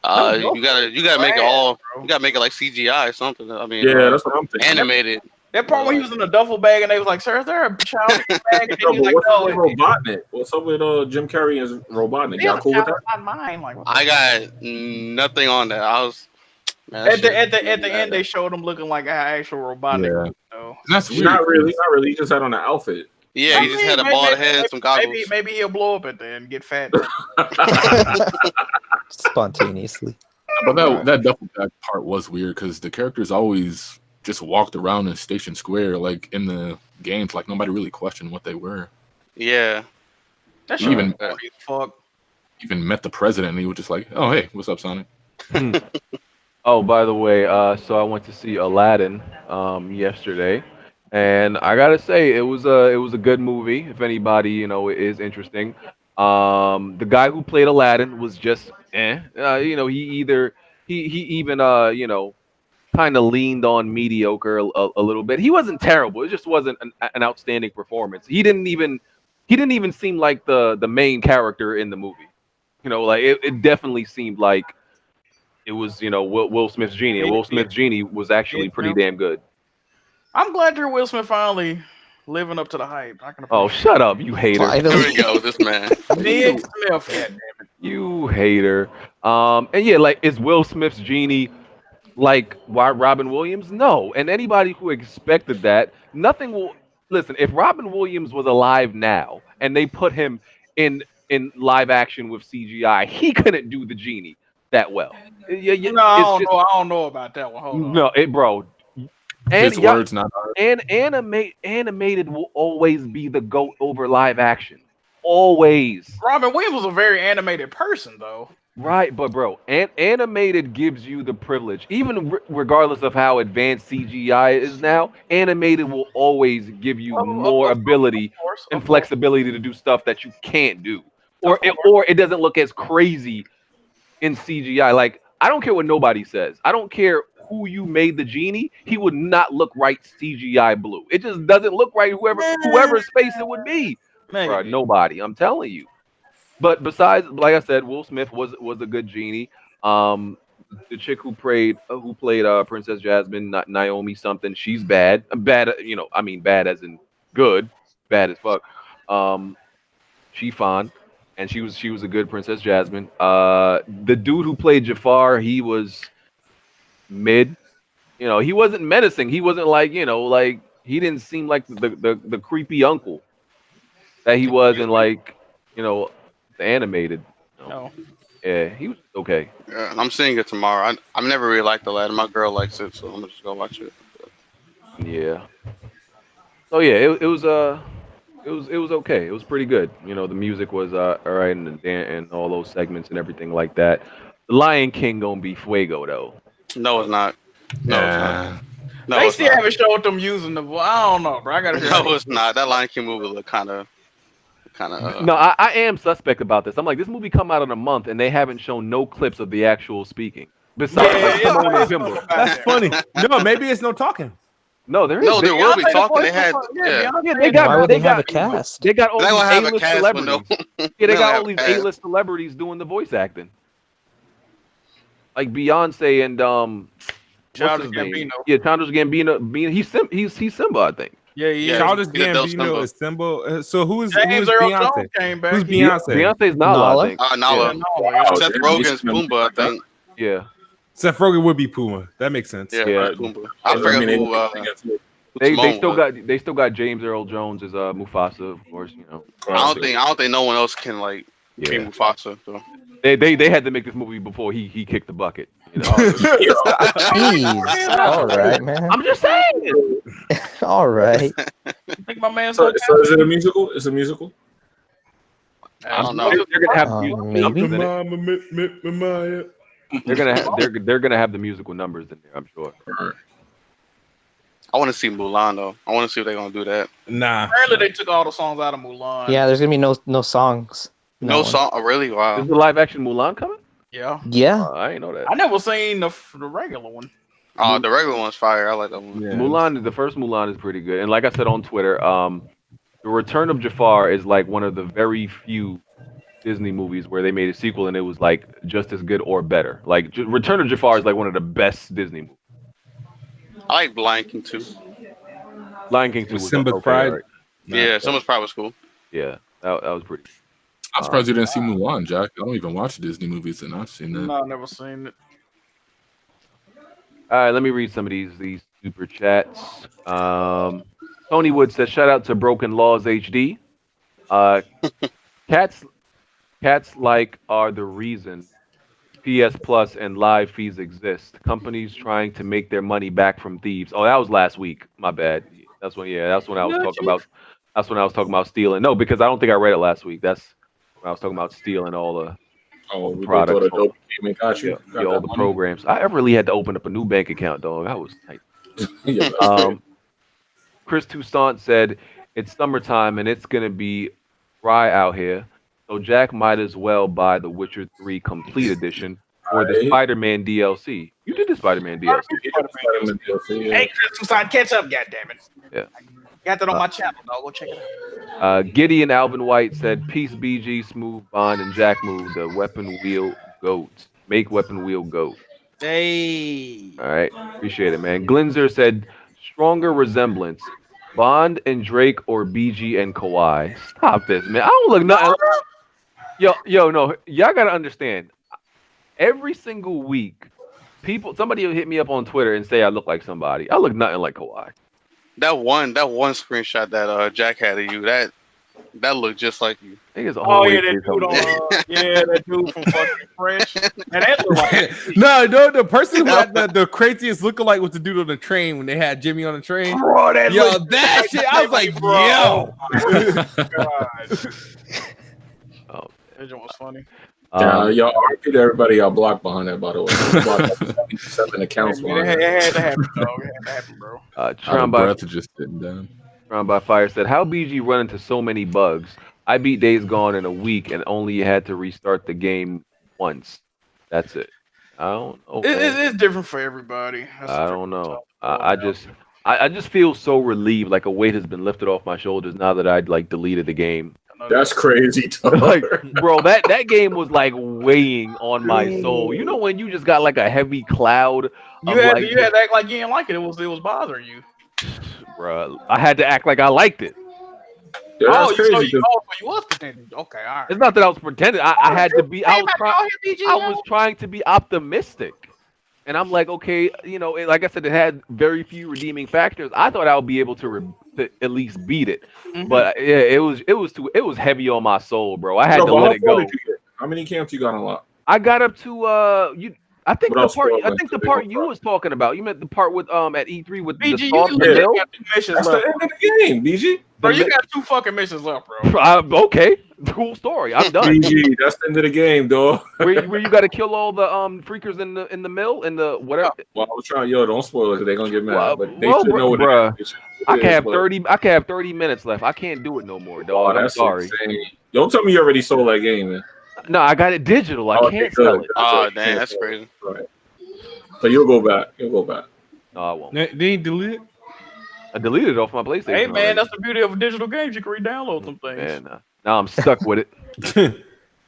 You gotta make it all. You gotta make it like CGI or something. I mean, yeah, that's what I'm thinking. Animated. That part when he was in a duffel bag and they was like, "Sir, is there a child in the bag?" And he was like, what's "No, up with Robotnik? What's up with Jim Carrey as Robotnik? Y'all cool with that?" Not mine. Like, I got nothing on that. Man, At that the shit- end, they showed him looking like an actual robotic. Yeah. You know? That's weird. Not really. Not really. He just had on an outfit. Yeah, he just had a bald head and some goggles. Maybe he'll blow up at the end and get fat. Spontaneously. But that duffel bag part was weird because the characters always just walked around in Station Square, like in the games, like nobody really questioned what they were. Yeah. That's Even fuck. even met the president, and he was just like, "Oh, hey, what's up, Sonic?" Oh, by the way, so I went to see Aladdin yesterday, and I gotta say it was a good movie. If anybody is interesting, the guy who played Aladdin was just he even kind of leaned on mediocre a little bit. He wasn't terrible. It just wasn't an outstanding performance. He didn't even seem like the main character in the movie. Like it definitely seemed like it was Will Smith's Genie. And Will Smith's Genie was actually pretty damn good. I'm glad you're Will Smith finally living up to the hype. Oh, shut up, you hater. Here we go, this man. Big Smith, goddammit. You hater. And yeah, like, is Will Smith's Genie like why Robin Williams? No. And anybody who expected that, nothing will listen, if Robin Williams was alive now and they put him in live action with CGI, he couldn't do the Genie that well. No, I don't know about that one. Hold on. No, bro. And His words, not ours. And animated will always be the GOAT over live action. Always. Robin Williams was a very animated person, though. Right, but bro, animated gives you the privilege. Even regardless of how advanced CGI is now, animated will always give you more ability and flexibility to do stuff that you can't do. Or it doesn't look as crazy in CGI. Like, I don't care what nobody says. I don't care who you made the Genie. He would not look right CGI blue. It just doesn't look right whoever's face it would be. Bro, nobody. I'm telling you. But besides, like I said, Will Smith was a good Genie. The chick who played Princess Jasmine, Naomi something, she's bad. Bad, I mean bad as in good, bad as fuck. She fine, and she was a good Princess Jasmine. The dude who played Jafar, he was mid. He wasn't menacing. He wasn't like he didn't seem like the creepy uncle that he was in the animated. No. Yeah, he was okay. Yeah, I'm seeing it tomorrow. I've never really liked Aladdin. My girl likes it, so I'm just gonna watch it. Yeah. So yeah, it was okay. It was pretty good. The music was all right, and all those segments and everything like that. The Lion King gonna be fuego though. No, it's not. No, it's not. No, they it's still not. haven't showed them using the. I don't know, bro. I gotta. No, it's not. That Lion King movie look kind of. No, I am suspect about this. I'm like, this movie come out in a month and they haven't shown no clips of the actual speaking. Besides, that's funny. No, maybe it's no talking. No, there is. No, there will be talking. They had. Why would they have a cast? They got all these A-list celebrities. Yeah, they got all these A-list celebrities doing the voice acting, like Beyonce and Childish Gambino. Yeah, Childish Gambino. He's Simba, I think. Yeah. Childish Gambino is Simba. So who's Beyonce? Came back. Who's Beyonce? Beyonce's Nala, I think. Nala. Yeah. Seth Rogen's Pumbaa, I think. Yeah. Seth Rogen would be Puma. That makes sense. Yeah. Pumbaa. I forget who. They still got James Earl Jones as Mufasa, of course. I don't think no one else can be Mufasa. So. They had to make this movie before he kicked the bucket. Jeez. All right, man. I'm just saying. All right. I think my man's So is it a musical? It's a musical. I don't know. They're gonna have maybe. They're gonna have the musical numbers in there, I'm sure. I want to see Mulan though. I want to see if they're gonna do that. Nah. Apparently they took all the songs out of Mulan. Yeah, there's gonna be no songs. No song. Oh, really? Wow. Is the live action Mulan coming? Yeah. Yeah. I ain't know that. I never seen the regular one. Oh, the regular one's fire. I like that one. Yeah. Mulan, the first Mulan is pretty good. And like I said on Twitter, The Return of Jafar is like one of the very few Disney movies where they made a sequel and it was like just as good or better. Like Return of Jafar is like one of the best Disney movies. I like Lion King 2. Lion King 2 was Simba's okay, Pride. right? Yeah, Simba's Pride was cool. Yeah, that was pretty. I'm surprised you didn't see Mulan, Jack. I don't even watch Disney movies, and I've seen that. No, I've never seen it. All right, let me read some of these super chats. Tony Wood says, "Shout out to Broken Laws HD. Cats like are the reason PS Plus and live fees exist. Companies trying to make their money back from Thieves." Oh, that was last week. My bad. That's when. Yeah, that's when I was talking about. That's when I was talking about stealing. No, because I don't think I read it last week. That's when I was talking about stealing all the products. All the programs. I really had to open up a new bank account, dog. I was tight. Chris Toussaint said, "It's summertime and it's gonna be dry out here. So Jack might as well buy the Witcher 3 Complete Edition or the Spider-Man DLC." You did the Spider-Man DLC. Hey, Chris Toussaint, catch up, goddammit. Yeah. Got that on my channel, dog. Go check it out. Gideon Alvin White said, "Peace, BG, Smooth, Bond, and Jack Move, the weapon wheel goat. Make weapon wheel goat." Hey. All right. Appreciate it, man. Glinzer said, "Stronger resemblance. Bond and Drake or BG and Kawhi." Stop this, man. I don't look nothing. Yo, no. Y'all got to understand. Every single week, somebody will hit me up on Twitter and say I look like somebody. I look nothing like Kawhi. That one screenshot that Jack had of you, that looked just like you. Yeah, that dude from fucking Fresh. And that looked like no, the person who had the craziest lookalike was the dude on the train when they had Jimmy on the train. Bro, that shit, I was like, yo. Oh, that was funny. Y'all argued everybody y'all blocked behind that, by the way. 7 accounts. It had to happen, dog. It had to happen, bro. Just sitting down. Drowned by Fire said, "How BG run into so many bugs? I beat Days Gone in a week and only had to restart the game once. That's it." I don't know. It's different for everybody. I don't know. I just feel so relieved, like a weight has been lifted off my shoulders now that I'd like deleted the game. That's crazy, like, bro. That game was like weighing on my soul. You know when you just got like a heavy cloud. You had to act like you didn't like it. It was bothering you, bro. I had to act like I liked it. Yeah, you was pretending. Okay, all right. It's not that I was pretending. I had to be. I was trying to be optimistic. And I'm like, okay, like I said, it had very few redeeming factors. I thought I would be able to at least beat it, but yeah, it was heavy on my soul, bro. I had to let it go. How many camps you got unlocked? I got up to I think the part you was talking about. You meant the part with at E3 with BG, the storm. That's the end of the game, BG. Bro, you got 2 fucking missions left, bro. Okay, cool story. I'm done. BG, that's the end of the game, dog. where you got to kill all the freakers in the mill in the whatever. Well, I was trying. Don't spoil it because they're gonna get mad. But they should know what I can have 30. I can have 30 minutes left. I can't do it no more, dog. I'm sorry. Insane. Don't tell me you already sold that game, man. No, I got it digital. I can't sell it. Oh, damn, that's crazy. Right. So you'll go back. No, I won't. They ain't delete it? I deleted it off my PlayStation. Hey, man, that's the beauty of digital games. You can re-download some things. Man, now I'm stuck with it.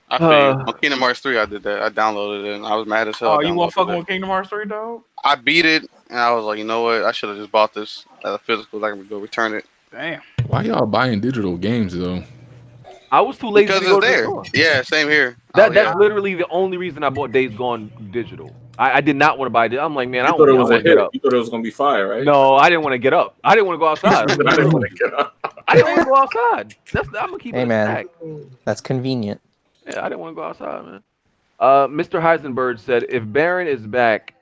I feel you. On Kingdom Hearts 3, I did that. I downloaded it, and I was mad as hell. Oh, you want fucking with Kingdom Hearts 3, dog? I beat it, and I was like, you know what? I should have just bought this as a physical. I can go return it. Damn. Why y'all buying digital games, though? I was too lazy because to go it's to there. the store. Yeah, same here. That's literally the only reason I bought Days Gone digital. I did not want to buy it. I'm like, man, I don't want to get up. You thought it was gonna be fire, right? No, I didn't want to get up. I didn't want to go outside. I didn't want to get up. I didn't want to go outside. I'm gonna keep it man, that's convenient. Yeah, I didn't want to go outside, man. Mr. Heisenberg said, if Baron is back,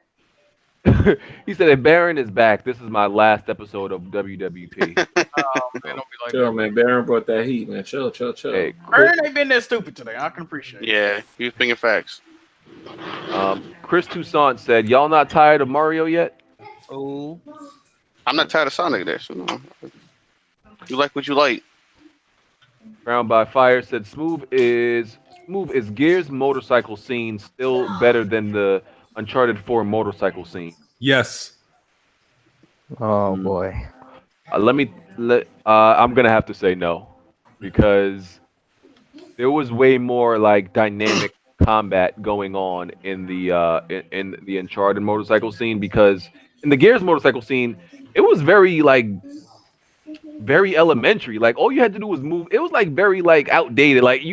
he said, if Baron is back, this is my last episode of WWP. Man, don't be like chill, that. man. Baron brought that heat, man. Chill. Hey, Baron ain't been that stupid today. I can appreciate it. Yeah, he was thinking facts. Chris Toussaint said, y'all not tired of Mario yet? Oh, I'm not tired of Sonic there, so no. You like what you like. Drowned by Fire said, Smooth is Gears motorcycle scene still better than the Uncharted 4 motorcycle scene? Yes. Oh boy. I'm gonna have to say no, because there was way more like dynamic combat going on in the Uncharted motorcycle scene, because in the Gears motorcycle scene, it was very elementary. Like all you had to do was move. It was like very like outdated. Like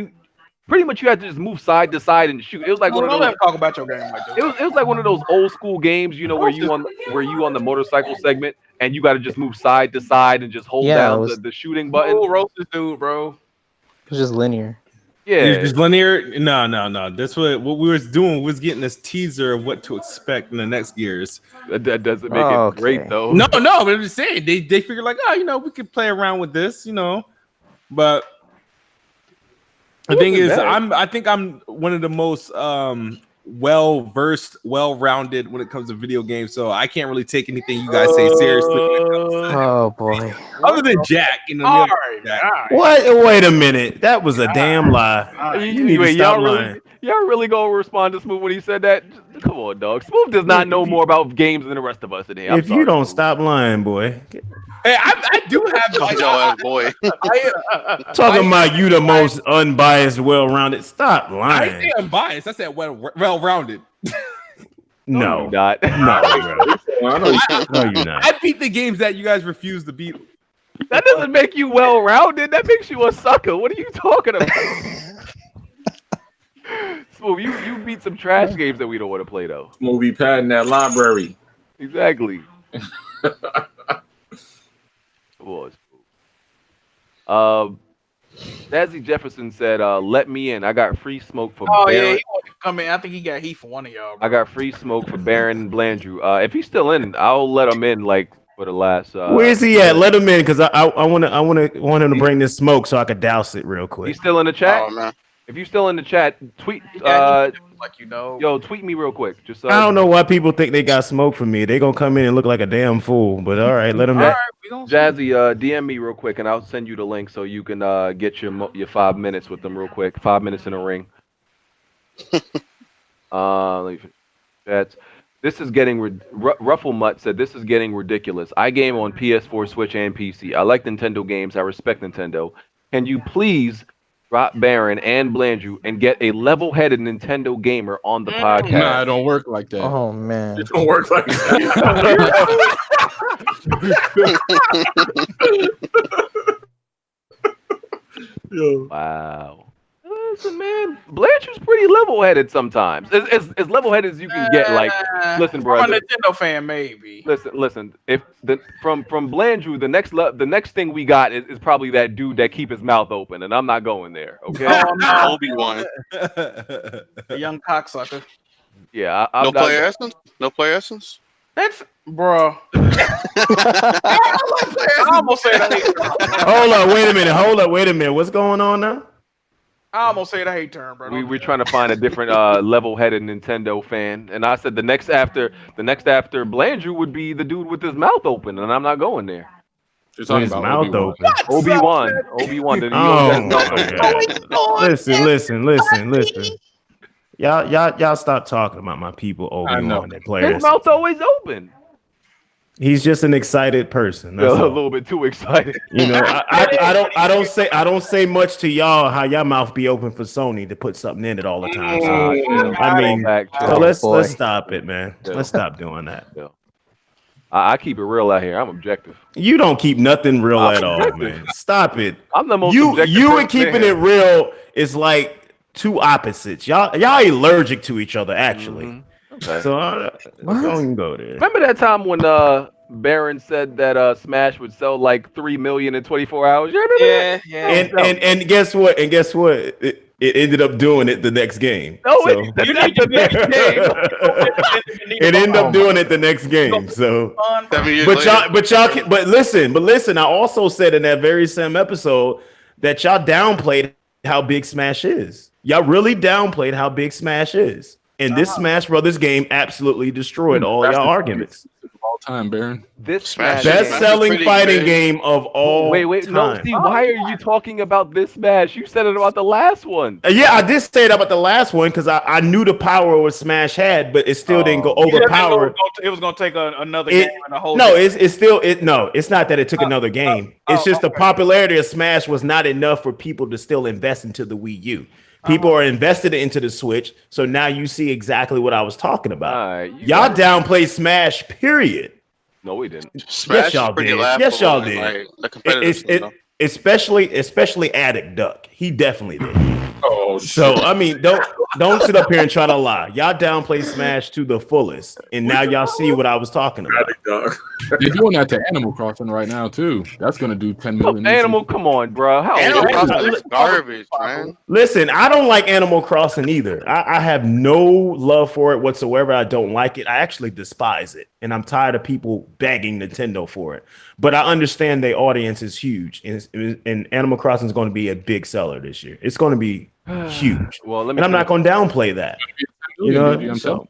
pretty much you had to just move side to side and shoot. It was like one of Don't those. let him talk about your game like that. It was like one of those old school games, you know, where you on the motorcycle segment and you got to just move side to side and just hold down the shooting button. Oh, roast this dude, bro. It was just linear. Yeah, It's linear. No. That's what we was doing was getting this teaser of what to expect in the next Gears. That doesn't make it great though. No, but I'm just saying they figure like, oh, you know, we could play around with this, you know, but the thing is, I think I'm one of the most well-versed, well-rounded when it comes to video games, so I can't really take anything you guys say seriously. Oh boy. Other than Jack, you know. All right. What? Wait a minute. That was a damn lie. You need to stop lying. Y'all really gonna respond to Smooth when he said that? Come on, dog. Smooth does not know more about games than the rest of us in here. If you don't stop lying, boy. Hey, I do have boy. Talking about you the most unbiased, well-rounded. Stop I lying. didn't say I'm biased. I said well-rounded. No, not. No, bro. No, you're not. I beat the games that you guys refuse to beat. That doesn't make you well-rounded. That makes you a sucker. What are you talking about? Smooth, you beat some trash games that we don't want to play though. Movie pad in that library. Exactly. Dazzy Jefferson said, "Let me in. I got free smoke for." Oh Baron. yeah, he wanted to come in. I think he got heat for one of y'all. Bro. I got free smoke for Baron Blandrew. If he's still in, I'll let him in. Like for the last. Where's he at? Let him in, because I want him to bring this smoke so I could douse it real quick. He's still in the chat. Oh man. If you're still in the chat, tweet. Like you know. Yo, tweet me real quick. Just. I don't know why people think they got smoke from me. They gonna come in and look like a damn fool. But all right, let them in. Jazzy, DM me real quick, and I'll send you the link so you can get your 5 minutes with them real quick. 5 minutes in a ring. This is getting Ruffle Mutt said this is getting ridiculous. I game on PS4, Switch, and PC. I like Nintendo games. I respect Nintendo. Can you please drop Baron and Blandrew and get a level-headed Nintendo gamer on the podcast? Nah, it don't work like that. Oh man. It don't work like that. Wow. Listen, man, Blanchard's pretty level-headed sometimes. As level-headed as you can get. Like, listen, bro. I'm a Nintendo fan, maybe. Listen. If from Blandrew, the next thing we got is probably that dude that keep his mouth open, and I'm not going there. Okay. Oh, no. Obi-Wan. A young cocksucker. Yeah. No player essence. No player essence. That's bro. I almost said I hate term. Hold up, wait a minute. What's going on now? I almost said I hate term, bro. We're trying to find a different level-headed Nintendo fan, and I said the next after Blandrew would be the dude with his mouth open, and I'm not going there. You're talking His about mouth open. Obi-Wan. Oh my God. Listen. Y'all stop talking about my people Obi-Wan and players. His mouth's always open. He's just an excited person. That's A all. little bit too excited. You know, I don't say much to y'all how y'all mouth be open for Sony to put something in it all the time. So, I mean, let's stop it, man. Let's stop doing that. I keep it real out here. I'm objective. You don't keep nothing real at all, man. Stop it. I'm the most you objective and keeping it real is like two opposites. Y'all allergic to each other, actually. Mm-hmm. Okay. So don't go there. Remember that time when Baron said that Smash would sell like 3 million in 24 hours? You remember that? Yeah. And guess what? It ended up doing it the next game. No, so. the next game. It ended up doing it the next game. So, 7 years later. But listen. I also said in that very same episode that y'all downplayed how big Smash is. Y'all really downplayed how big Smash is. And this Smash Brothers game absolutely destroyed all y'all arguments. All time, Baron. This best-selling fighting game of all time. No, Steve, why are you talking about this Smash? You said it about the last one. Yeah, I did say it about the last one because I knew the power what Smash had, but it still didn't go overpower. It was going to take another game and a whole. No, it's not that it took another game. It's just the popularity of Smash was not enough for people to still invest into the Wii U. People are invested into the Switch, so now you see exactly what I was talking about. Y'all downplayed Smash, period. No, we didn't. Yes, y'all did. Yes, y'all did. Especially Addict Duck. He definitely did. Oh Oh shit. So I mean, don't sit up here and try to lie. Y'all downplay Smash to the fullest, and now y'all see what I was talking about. They're doing that to Animal Crossing right now too. That's gonna do 10 million. Animal, come on, bro. How Animal old are you? Crossing is garbage, man. Listen, I don't like Animal Crossing either. I have no love for it whatsoever. I don't like it. I actually despise it, and I'm tired of people begging Nintendo for it. But I understand their audience is huge, and Animal Crossing is going to be a big seller this year. It's going to be huge. Well, and I'm not going to downplay that. You know, so.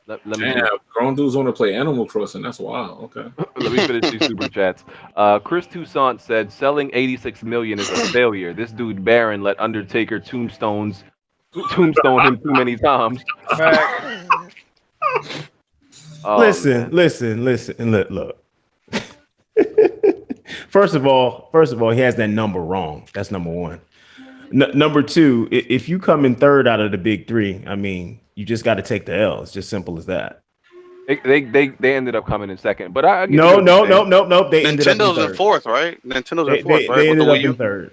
Let me Damn, grown dudes want to play Animal Crossing. That's wild. Okay. Let me finish these super chats. Chris Toussaint said selling 86 million is a failure. This dude Baron let Undertaker tombstone him too many times. Listen, look. First of all, he has that number wrong. That's number one. Number two, if you come in third out of the big three, I mean, you just got to take the L. It's just simple as that. They ended up coming in second, but I no. They Nintendo's in fourth, right? Nintendo's in fourth, right? They ended up in third.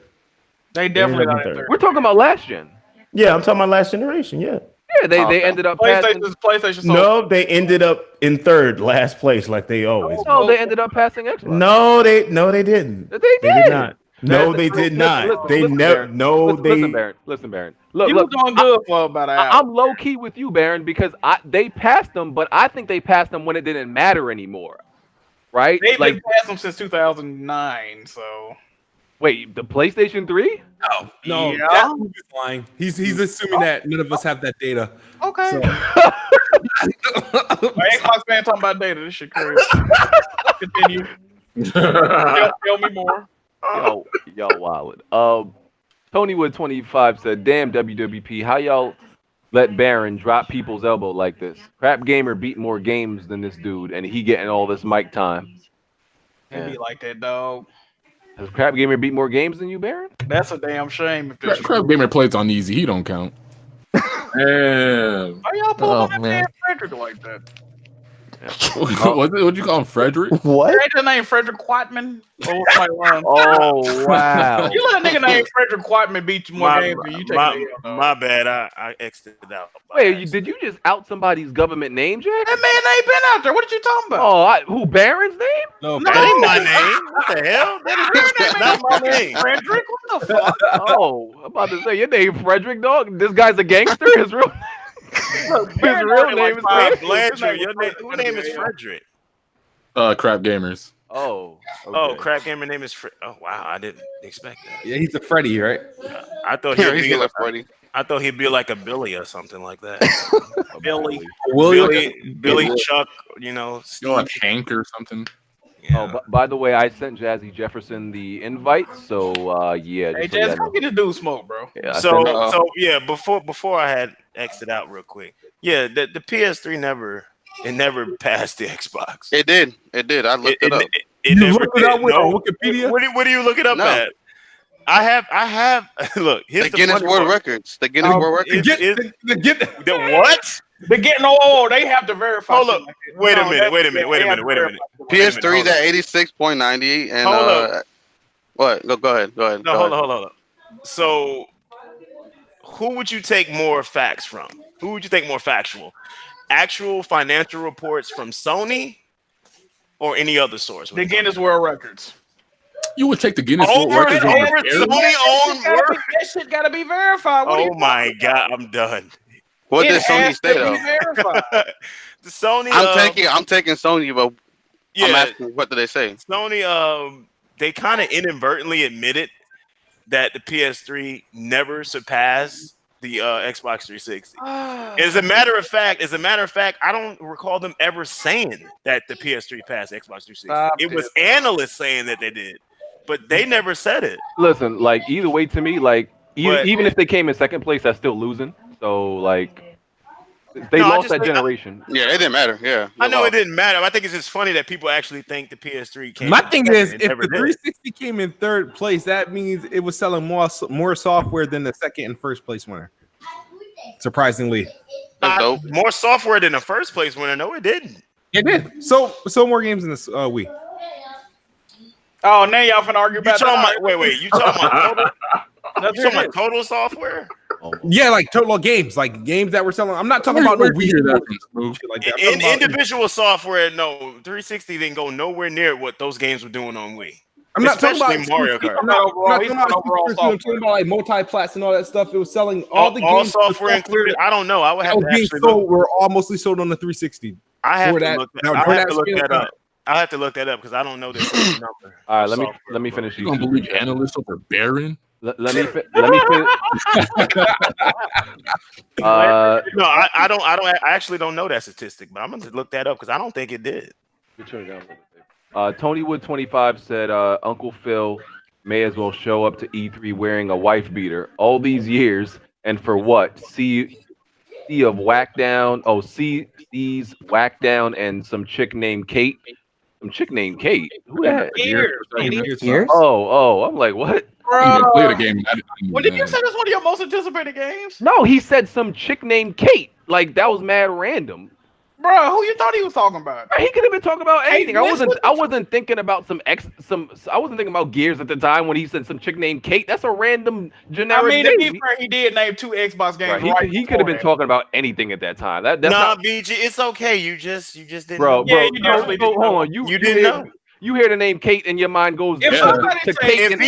They definitely got in third. We're talking about last gen. Yeah, I'm talking about last generation. Yeah. Yeah, they ended up passing. PlayStation. No, they ended up in third, last place, like they always. No, they ended up passing Xbox. No, they didn't. They did not. No, they did not. They never. No, they. Listen, Baron. Look, doing good for about an hour. I'm low key with you, Baron, because they passed them, but I think they passed them when it didn't matter anymore, right? They've been passed them since 2009. So wait, the PlayStation 3? No, Yeah. that dude is lying. He's assuming that none of us have that data. okay. So. Xbox fan talking about data. This shit crazy. Continue. Tell me more. Yo, wildin'. Tonywood 25 said, "Damn WWP, how y'all let Baron drop people's elbow like this? Crap Gamer beat more games than this dude, and he getting all this mic time. Can't be like that, dog. Has Crap Gamer beat more games than you, Baron? That's a damn shame. If this Crap Gamer plays on easy. He don't count. Damn. Why y'all pull on that man Frederick like that? What'd you call him, Frederick? What? Ain't your name Frederick Quatman? Oh, wow. You let a nigga named Frederick Quatman beat you more games than you take my bad. I exited out. Wait, did you just out somebody's government name, Jack? That man ain't been out there. What are you talking about? Oh, who, Baron's name? No, That ain't my name. What the hell? That is not my name. Frederick? What the fuck? Oh, I'm about to say your name, Frederick, dog. This guy's a gangster. His real name is Fred Frederick. Blanchard. Your name is Frederick. Crap Gamers. Oh, okay. Oh, Crap Gamer name is Fred. Oh wow, I didn't expect that. Yeah, he's a Freddy, right? I thought Yeah, he'd he's be like like Freddy. I thought he'd be like a Billy or something like that. Billy. Billy Chuck, you know, You know, like Hank or something. yeah. Oh, by the way, I sent Jazzy Jefferson the invite, so yeah. Hey, just so y'all Jazz, know. come get this dude smoke, bro. Yeah, I So sent- yeah, before I had exited out real quick. Yeah, the PS3 never passed the Xbox. It did. I looked it up. It You never looked it did. up with No. Wikipedia? What are you looking up No. at? I have. Look, here's The the Guinness funny World part. Records. The Guinness World Records. The what? They're getting they have to verify. Hold shit up. like that. Wait a No, minute. Wait a they minute. Wait a have minute. to Wait a minute. verify. PS3 is at 86.90 and Hold up. what? Go ahead. No, hold on. So, who would you take more facts from? Who would you take more factual? Actual financial reports from Sony or any other source? The Guinness World Records. You would take the Guinness World Over Records and over over Air? Sony own work. That shit gotta be verified. What are Oh you my god, I'm done. what It did Sony has say to be though? verified. The Sony. I'm taking Sony, but I'm Yeah, asking what did they say? Sony. They kind of inadvertently admitted that the PS3 never surpassed the Xbox 360. As a matter of fact, I don't recall them ever saying that the PS3 passed Xbox 360. It was analysts saying that they did, but they never said it. Listen, like either way to me, like even if they came in second place, that's still losing. So like they lost that generation. Yeah, it didn't matter. Yeah, I know it didn't matter. I think it's just funny that people actually think the PS3 came. My in thing second is, and if never the did. 360 came in third place, that means it was selling more software than the second and first place winner. Surprisingly, that's dope. More software than the first place winner. No, it didn't. it did. So more games in this Wii. Oh, now y'all finna argue You about talking that. about? Wait. You talking about total? Let's You hear talking about this. total software? Yeah, like total games, like games that were selling. I'm not talking about no Wii shit like that. Individual software, no, 360 didn't go nowhere near what those games were doing on Wii. I'm not talking Especially about Mario Kart. I'm not talking about I'm talking about like multi-plats and all that stuff. It was selling all the games. Software included. I don't know. I would have to actually look. Were all mostly sold on the 360. I have to look that up. I have to look that up because I don't know this number. All right, let me finish. You don't believe analysts over Baron? Let me finish. No, I don't. I actually don't know that statistic, but I'm gonna look that up because I don't think it did. Tony Wood 25 said Uncle Phil may as well show up to E3 wearing a wife beater all these years, and for what? C's Whack Down and some chick named Kate. Some chick named Kate. Who that? Gears. Oh, I'm like, what? Bro, play the game. When did you say this one of your most anticipated games? No, he said some chick named Kate. Like that was mad random. Bro, who you thought he was talking about? He could have been talking about anything. Hey, I wasn't thinking about I wasn't thinking about Gears at the time when he said some chick named Kate. That's a random generic name. To be fair, he did name 2 Xbox games. Right. He could have been talking about anything at that time. That's not BG, it's okay. You just didn't. Bro, yeah, you definitely didn't. Hold on. You didn't know. You hear the name Kate and your mind goes to Kate and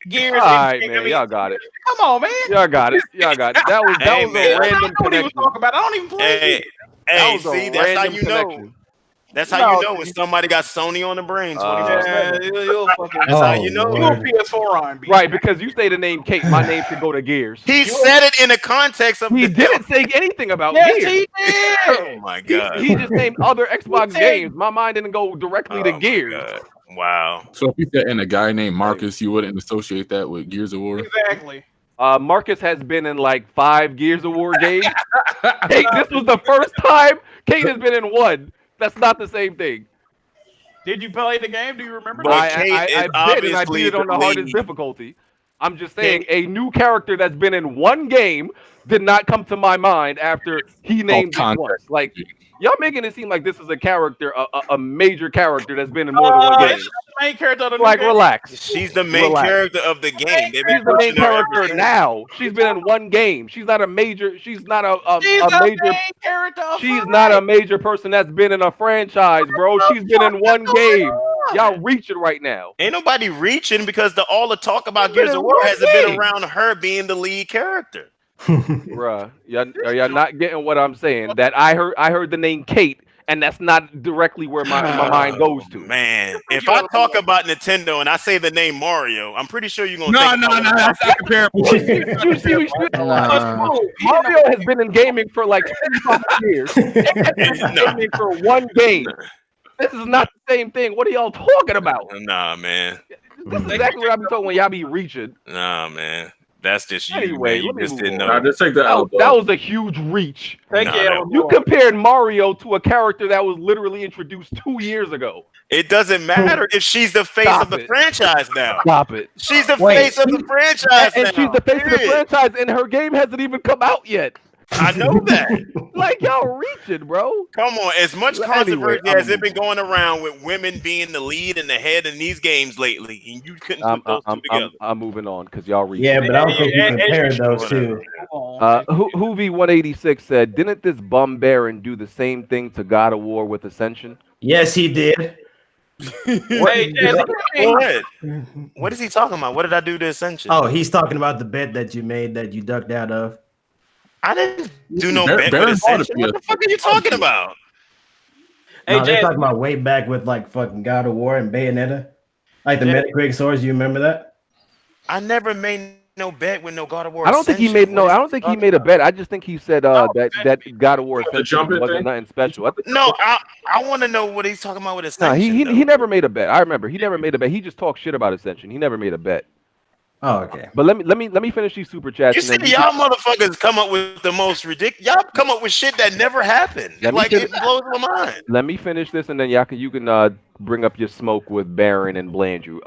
Gears. All right, man. Y'all got it. Come on, man. Y'all got it. That was a random connection. He was talking about. I don't even play. Hey, see, that's how you know. That's how you know when somebody got Sony on the brain. That's how you know. You a PS4 on, right? Because you say the name Kate, my name should go to Gears. He said it in the context of. He didn't say anything about Gears. He did. Oh my god. He just named other Xbox games. My mind didn't go directly to Gears. Wow. So if you said in a guy named Marcus, you wouldn't associate that with Gears of War? Exactly. Marcus has been in like 5 Gears of War games. Kate, this was the first time Kate has been in 1. That's not the same thing. Did you play the game? Do you remember? I did, and I beat it on the hardest difficulty. I'm just saying, a new character that's been in 1 game did not come to my mind after he named it once. Like, y'all making it seem like this is a character, a major character that's been in more than 1 game. The main character of the game. Relax. She's the main character of the game. She's the main character now. She's been in 1 game. She's not a major. She's not a major character. She's not a major person that's been in a franchise, bro. She's been in 1 game. Y'all reaching right now. Ain't nobody reaching because all the talk about Gears of War hasn't been around her being the lead character. Bruh, y'all not getting what I'm saying? That I heard the name Kate, and that's not directly where my mind goes to. Man, if I talk about Nintendo and I say the name Mario, I'm pretty sure you're gonna. No, that's not comparable. Mario has been in gaming for like 25 years. Gaming for 1 game. This is not the same thing. What are y'all talking about? Nah, man. This is exactly what I be talking when y'all be reaching. Nah, man. That's just you. Anyway, you just didn't know. Nah, just take the L. That was a huge reach. You compared Mario to a character that was literally introduced 2 years ago. It doesn't matter if she's the face of the franchise now. Stop it. She's the face of the franchise now. And she's the face of the franchise, and her game hasn't even come out yet. I know that. Like, y'all reaching, bro. Come on. As much controversy as it been going around with women being the lead and the head in these games lately, and you couldn't put those two together. I'm moving on because y'all reaching. Yeah, but I don't think you compare those two. Hoovy186 said, didn't this bum Baron do the same thing to God of War with Ascension? Yes, he did. What is he talking about? What did I do to Ascension? Oh, he's talking about the bet that you made that you ducked out of. I didn't do no bet with Ascension. What the fuck are you talking about? No, they're talking about way back with like fucking God of War and Bayonetta. Like the Metacritic scores, you remember that? I never made no bet with no God of War. I don't think he made a bet. I just think he said that God of War Ascension wasn't nothing special. I want to know what he's talking about with Ascension. No, he never made a bet. I remember he never made a bet. He just talked shit about Ascension. He never made a bet. Oh, okay. But let me finish these super chats. You see, y'all motherfuckers come up with the most ridiculous. Y'all come up with shit that never happened. It blows my mind. Let me finish this, and then you can bring up your smoke with Baron and Blandrew.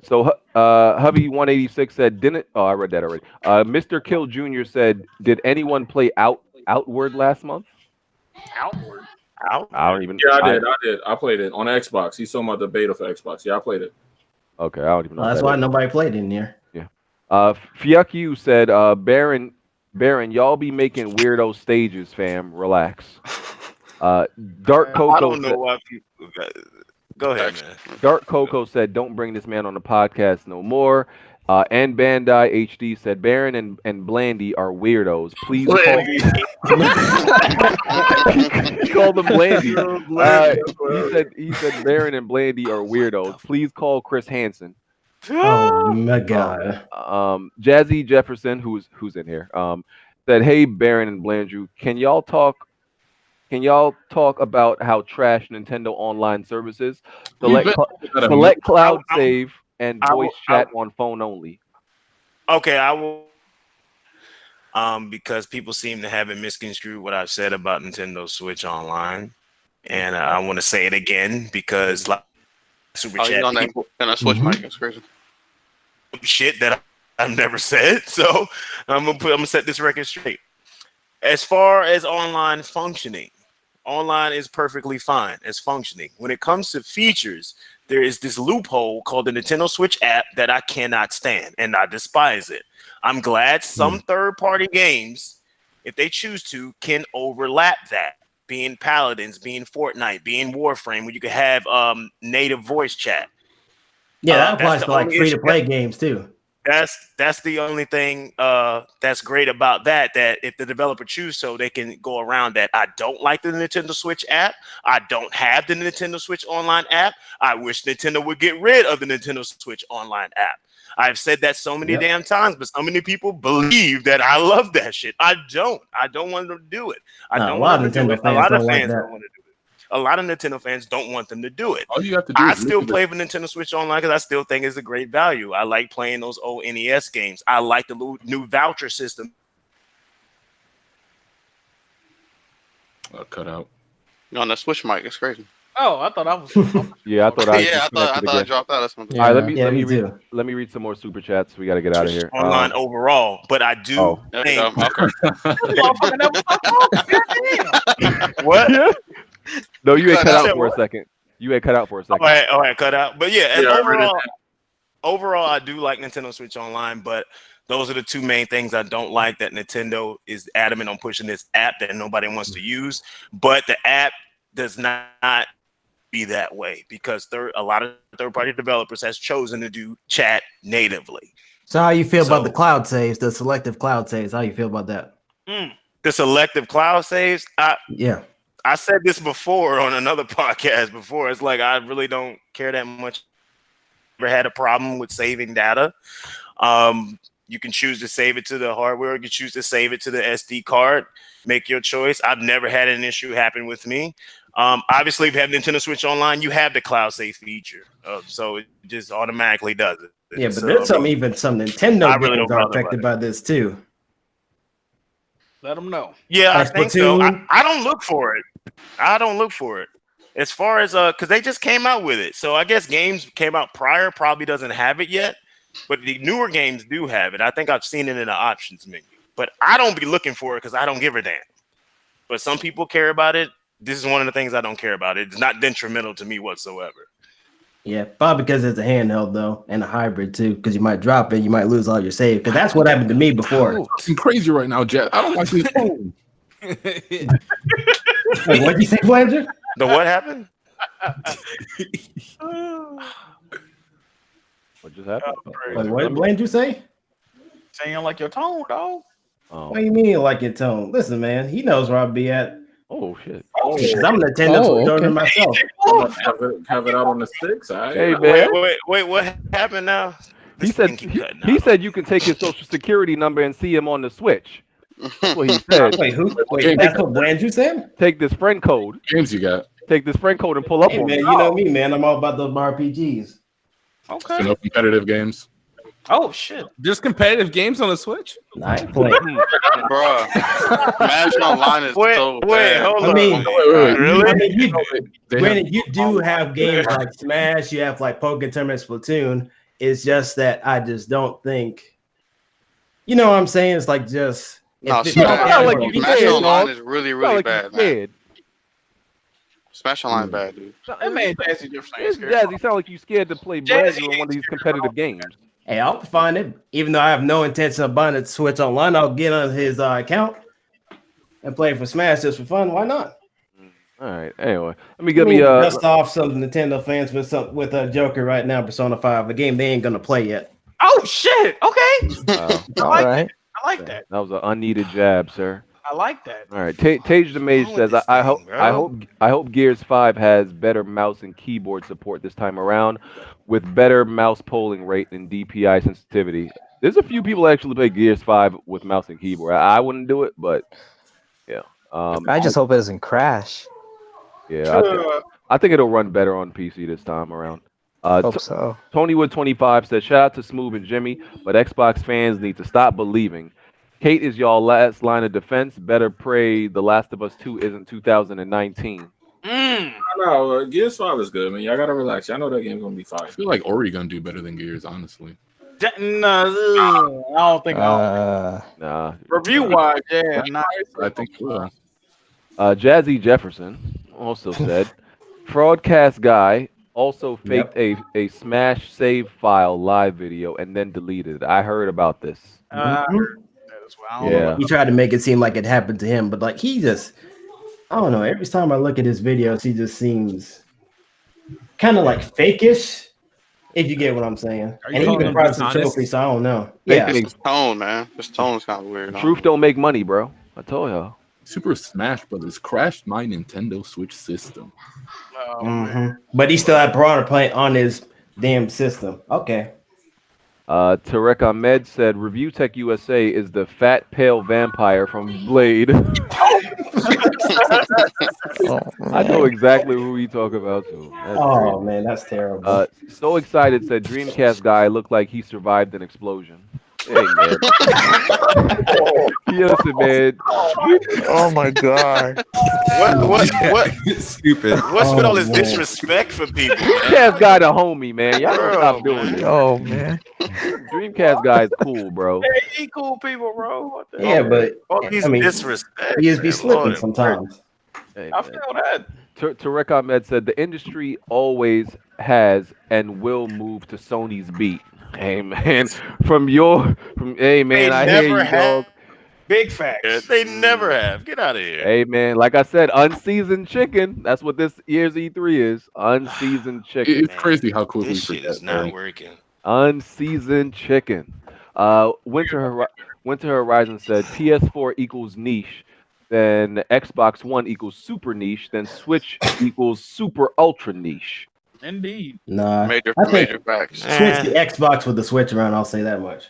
So Hubby186 said, didn't? Oh, I read that already. Mr. Kill Jr. said, did anyone play Outward last month? Outward. I don't even. Yeah, I did. I played it on Xbox. He's talking about the beta for Xbox. Yeah, I played it. Okay, I don't even know. That's why nobody played in here. Yeah. Fiaku said, Baron Baron, y'all be making weirdo stages, fam. Relax. Dark Coco. I don't know why people. Go ahead, man. Dark Coco said, "Don't bring this man on the podcast no more." And Bandai HD said, "Baron and Blandy are weirdos. Please call them Blandy." He said Baron and Blandy are weirdos. Please call Chris Hansen. Oh my God. Jazzy Jefferson, who's in here, said, "Hey Baron and Blandrew, can y'all talk about how trash Nintendo online services select cloud save and voice chat on phone only?" Okay, I will. Because people seem to have misconstrued what I've said about Nintendo Switch Online, and I want to say it again because like super chat people, and I switch mic. That's crazy. Shit that I've never said. So I'm gonna set this record straight. As far as online functioning, online is perfectly fine as functioning. When it comes to features, there is this loophole called the Nintendo Switch app that I cannot stand, and I despise it. I'm glad some third-party games, if they choose to, can overlap that. Being Paladins, being Fortnite, being Warframe, where you can have native voice chat. Yeah, that applies to like free-to-play games too. That's the only thing that's great about that if the developer chooses so, they can go around that. I don't like the Nintendo Switch app. I don't have the Nintendo Switch Online app. I wish Nintendo would get rid of the Nintendo Switch Online app. I've said that so many damn times, but so many people believe that I love that shit. I don't want them to do it. I don't want them to do it. A lot of fans don't want to do it. A lot of Nintendo fans don't want them to do it. All you have to do I is still play for Nintendo Switch Online because I still think it's a great value. I like playing those old NES games. I like the new voucher system. Cut out. No, on the Switch mic, it's crazy. Oh, I thought I was. Yeah, I thought I. I thought I dropped out. That's All right, let me read some more super chats. We got to get out of here. Online overall, but I do think. What? No, you ain't cut out for a second. You ain't cut out for a second. All right, cut out. But yeah, overall, I do like Nintendo Switch Online, but those are the two main things I don't like that Nintendo is adamant on pushing this app that nobody wants to use. But the app does not be that way because a lot of third-party developers has chosen to do chat natively. So how you feel about the cloud saves, the selective cloud saves? How you feel about that? The selective cloud saves? Yeah. I said this before on another podcast before. It's like I really don't care that much. Never had a problem with saving data. You can choose to save it to the hardware. You can choose to save it to the SD card. Make your choice. I've never had an issue happen with me. Obviously, if you have Nintendo Switch Online, you have the cloud save feature. So it just automatically does it. Yeah, but there's some Nintendo games are affected by this too. Let them know. Yeah, I think so. I don't look for it. As far as because they just came out with it, so I guess games came out prior probably doesn't have it yet, but the newer games do have it. I think I've seen it in the options menu, but I don't be looking for it because I don't give a damn. But some people care about it. This is one of the things I don't care about. It's not detrimental to me whatsoever. Yeah, probably because it's a handheld though, and a hybrid too. Because you might drop it, you might lose all your save. Because that's what happened to me before. I'm crazy right now, Jet. I don't like this phone. Wait, what'd you say, Blanchard? The what happened? What just happened? Wait, what did you say? Saying like your tone, dog. What do you mean like your tone? Listen, man, he knows where I'll be at. Oh shit! I'm Nintendo owner myself. Have it out on the sticks. Hey man, wait, what happened now? He said you can take his social security number and see him on the Switch. That's what he said. Wait, who? Wait, that's what Blandrew said? Take this friend code. Games you got. Take this friend code and pull up on man. me. You know me, man. I'm all about those RPGs. Okay. So no competitive games. Oh shit! There's competitive games on the Switch. I ain't playing, bro. Smash Online is so bad. Hold on. Really? I mean, granted, you do have games like Smash. You have like Pokémon Tournament, Splatoon. It's just that I just don't think. You know what I'm saying? It's like just. No, Smash Online is really bad, man. Smash Online bad, dude. That man Jazzy just Jazzy sound like you scared to play Blandy on one of these competitive games. Hey, I'll find it. Even though I have no intention of buying a Switch online, I'll get on his account and play for Smash just for fun. Why not? All right. Anyway, let me get me dust off some Nintendo fans with a Joker right now, Persona 5, a game they ain't gonna play yet. Oh shit! Okay, All right. I like that. That was an unneeded jab, sir. I like that. All right. Tage the Mage says, I hope Gears 5 has better mouse and keyboard support this time around, with better mouse polling rate and DPI sensitivity. There's a few people that actually play Gears 5 with mouse and keyboard. I wouldn't do it, but yeah. I just hope it doesn't crash. Yeah, I think it'll run better on PC this time around. Hope so. Tonywood25 says, shout out to Smooth and Jimmy, but Xbox fans need to stop believing. Kate is y'all last line of defense. Better pray The Last of Us 2 isn't 2019. No, Gears 5 is good, man. Y'all gotta relax. Y'all know that game's gonna be fine. I feel like Ori gonna do better than Gears, honestly. No, I don't think. Nah. Review wise, yeah, nice. I think so. Jazzy Jefferson also said, Fraudcast guy also faked a Smash save file live video and then deleted it. I heard about this. Yeah, he tried to make it seem like it happened to him, but like he just, I don't know. Every time I look at his videos, he just seems kind of like fakeish. If you get what I'm saying, and he even brought some trophies, so I don't know. Yeah, it's tone, man. This tone is kind of weird. Truth don't make money, bro. I told y'all. Super Smash Brothers crashed my Nintendo Switch system. But he still had Piranha Plant on his damn system. Okay. Tarek Ahmed said, Review Tech USA is the fat, pale vampire from Blade. I know exactly who we talk about, too. Man, that's terrible. So excited, said Dreamcast guy looked like he survived an explosion. Hey, man. Listen, man. Oh, my God. What? Stupid. What's with all this disrespect for people? Dreamcast guy the homie, man. Y'all gotta stop doing it. Oh, man. Dreamcast guy is cool, bro. Hey, he cool people, bro. Yeah, but all these disrespect. He just be slipping sometimes. Hey, I feel that. Tarek Ahmed said the industry always has and will move to Sony's beat. Hey man, hey man, I hear you, dog. Big facts. They never have. Get out of here. Hey man, like I said, unseasoned chicken. That's what this year's E3 is. Unseasoned chicken. It's crazy how quickly This shit is not working. Unseasoned chicken. Winter Horizon said PS4 equals niche, then Xbox One equals super niche, then Switch equals super ultra niche. Indeed. Nah, Major facts. Switch the Xbox with the Switch around. I'll say that much.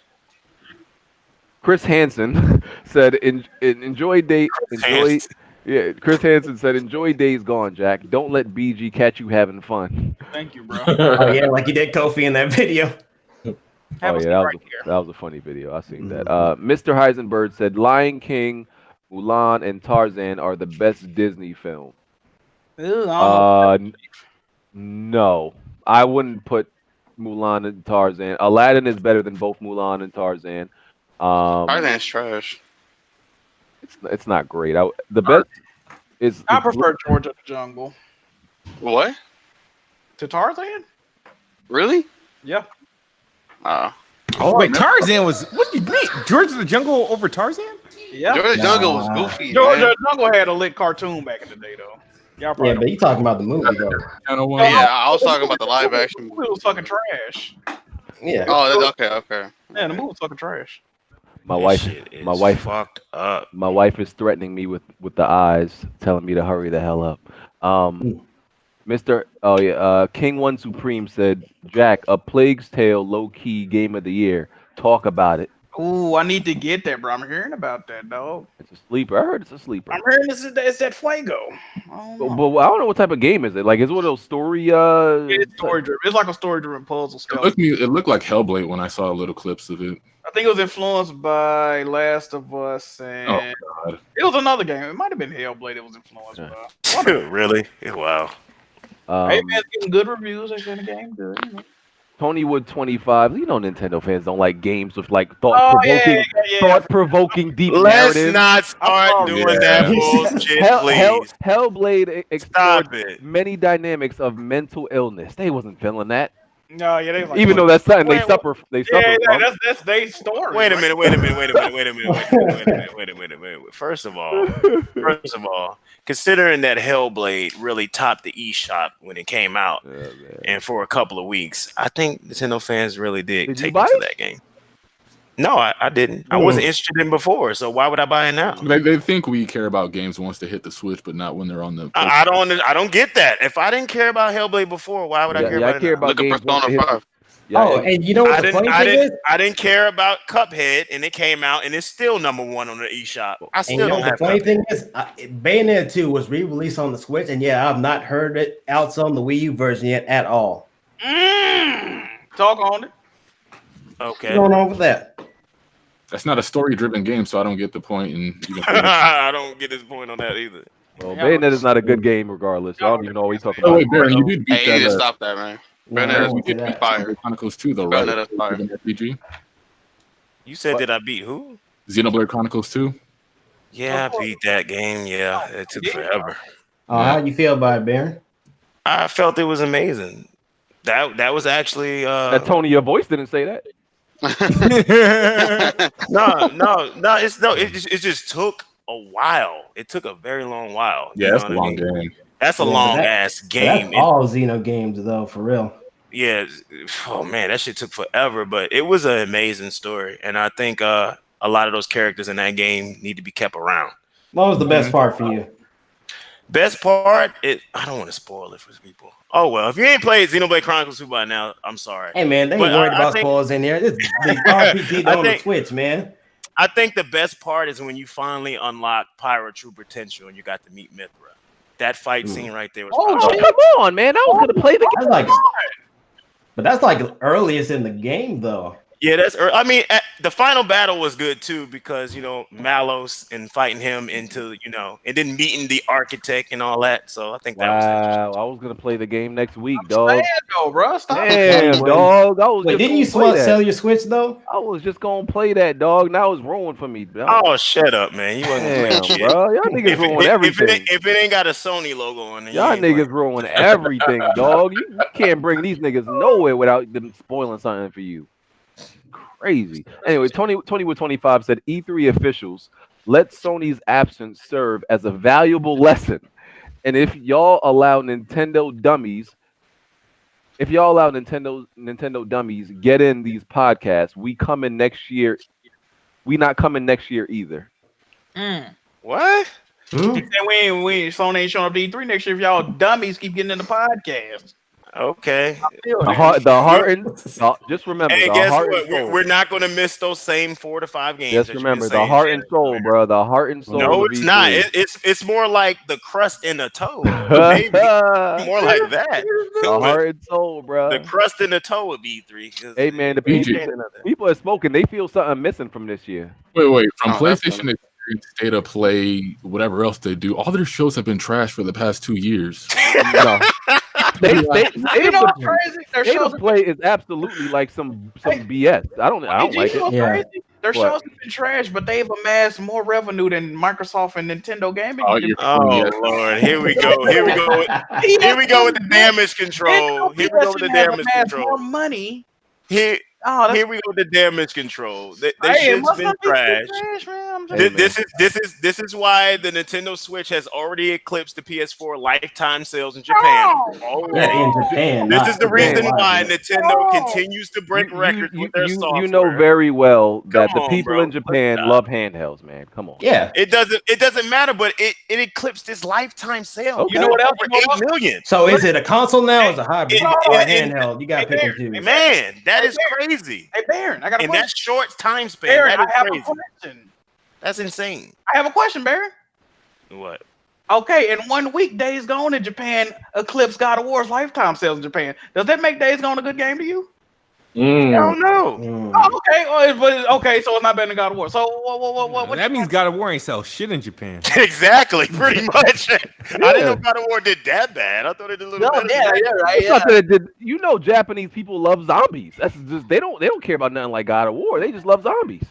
Chris Hansen said, "Enjoy day. Enjoy." Yeah, Chris Hansen said, "Enjoy Days Gone, Jack. Don't let BG catch you having fun." Thank you, bro. Oh yeah, like you did Kofi in that video. Oh yeah, that was a funny video. I seen that. Mr. Heisenberg said, "Lion King, Mulan, and Tarzan are the best Disney film." No, I wouldn't put Mulan and Tarzan. Aladdin is better than both Mulan and Tarzan. Tarzan's trash. It's not great. The best is. I prefer George of the Jungle. What? To Tarzan? Really? Yeah. Oh wait, Tarzan was. What do you mean? George of the Jungle over Tarzan? Yeah. George of the Jungle was goofy. George of the Jungle had a lit cartoon back in the day, though. Yeah, but you talking about the movie though? Yeah, I was talking about the live action. The movie was fucking trash. Yeah. Oh, okay. Yeah, the movie was fucking trash. My wife fucked up. My wife is threatening me with the eyes, telling me to hurry the hell up. King One Supreme said, Jack, A Plague's Tale low key game of the year. Talk about it. Ooh, I need to get that, bro. I'm hearing about that, dog. It's a sleeper. I heard it's a sleeper. I'm hearing it's that Fuego. But I don't know what type of game is it. Like, is it one of those story? It's story driven. It's like a story driven puzzle stuff. It looked like Hellblade when I saw little clips of it. I think it was influenced by Last of Us, and it was another game. It might have been Hellblade. It was influenced by. Really? Wow. Hey man, it's getting good reviews. It's getting the game good. You know. Tonywood 25. You know, Nintendo fans don't like games with like thought-provoking deep Let's narrative. not start doing that bullshit, please. Hellblade explored many dynamics of mental illness. They wasn't feeling that. No, yeah, they like Even though that's something they Wait, suffer. They yeah, suffer yeah, from. that's their story. Wait a right? minute, wait a minute, wait a minute, wait a minute, wait a minute, wait a minute. First of all, considering that Hellblade really topped the eShop when it came out, and for a couple of weeks, I think Nintendo fans really did take to that game. No, I didn't. I wasn't interested in before, so why would I buy it now? They think we care about games once they hit the Switch, but not when they're on the. I don't get that. If I didn't care about Hellblade before, why would I care about it now? About games Look at Persona 5. And you know what the funny thing is? I didn't care about Cuphead, and it came out, and it's still #1 on the eShop. I still don't have. The funny thing is, Bayonetta 2 was re-released on the Switch, and yeah, I've not heard it out on the Wii U version yet at all. Talk on it. Okay. What's going on with that? That's not a story-driven game, so I don't get the point. And I don't get his point on that either. Well, Bayonetta is not a good game, regardless. So I don't even know what he's talking about. Oh wait, Baron, you did beat Hey, that. you need to stop that, man. You did beat Xenoblade Chronicles 2, though, right? Bayonetta's fire. RPG. You said that I beat who? Xenoblade Chronicles 2. Yeah, I beat that game. Yeah, it took forever. How you feel about it, Baron? I felt it was amazing. That was actually that Tony, your voice didn't say that. no. It just took a while. It took a very long while. Yeah, that's a long game. That's a long ass game. That's all Xeno games, though, for real. Yeah. Oh man, that shit took forever, but it was an amazing story, and I think a lot of those characters in that game need to be kept around. What was the best part for you? Best part? I don't want to spoil it for people. Oh well, if you ain't played Xenoblade Chronicles 2 by now, I'm sorry. Hey man, they ain't worried about spoilers in there. This is the RPG on the Switch, man. I think the best part is when you finally unlock Pirate True potential and you got to meet Mithra. That fight scene right there was. Come on, man! I was gonna play the game. But that's like earliest in the game, though. Yeah, I mean, the final battle was good too because Malos and fighting him into and then meeting the architect and all that. So I think that was interesting. I was gonna play the game next week, dog. Though, bro. Stop. Damn, dog. Didn't you sell your Switch though? I was just gonna play that, dog. Now it's ruined for me. Dog. Oh, shut up, man! You wasn't playing bro. Y'all niggas ruin everything. If it ain't got a Sony logo on it, y'all niggas ruin everything, dog. You can't bring these niggas nowhere without them spoiling something for you. Crazy. Anyway, Tony with 25 said E3 officials let Sony's absence serve as a valuable lesson. And if y'all allow Nintendo dummies get in these podcasts, we coming next year. We not coming next year either. What? He said we Sony ain't showing up to E3 next year if y'all dummies keep getting in the podcast. Okay. Just remember. Hey, guess what? We're not going to miss those same 4 to 5 games. Just remember the heart and soul, bro. The heart and soul. No, it's not. It's more like the crust in a toe. Maybe more like that. The heart and soul, bro. The crust in the toe would be E3. Hey man, the people have spoken. They feel something missing from this year. Wait. From PlayStation Experience, State of Play, whatever else they do, all their shows have been trash for the past 2 years. No. State of Play is absolutely like some BS. I don't like it. Yeah. Their shows have been trash, but they've amassed more revenue than Microsoft and Nintendo gaming. Oh Lord, here we go. Here we go with the damage control. Here we go with the damage control. More money. Here we go with the damage control. This shit's been trash. This is why the Nintendo Switch has already eclipsed the PS4 lifetime sales in Japan. In Japan. This is the reason why Nintendo continues to break records with their software. You know very well that the people in Japan love handhelds, man. Come on. Yeah. It doesn't matter, but it eclipsed its lifetime sales. Okay. You know what else? 8 million. So is it a console now or is it a hybrid or a handheld? You got to pick and choose. Man, that is crazy. Hey, Baron, I got a question. In that short time span, Baron, that is I have crazy. a question. That's insane. I have a question, Baron. What? Okay, in 1 week, Days Gone in Japan eclipsed God of War's lifetime sales in Japan. Does that make Days Gone a good game to you? I don't know. Oh, okay. Okay, so it's not better than God of War. So what that means God of War ain't sell shit in Japan. Exactly, pretty much. I didn't know God of War did that bad. I thought it did a little better. You know, Japanese people love zombies. That's just they don't care about nothing like God of War. They just love zombies.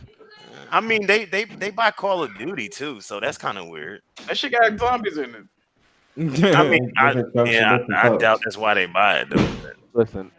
I mean, they buy Call of Duty too, so that's kind of weird. That shit got zombies in it. I mean, I doubt that's why they buy it. Though. Listen,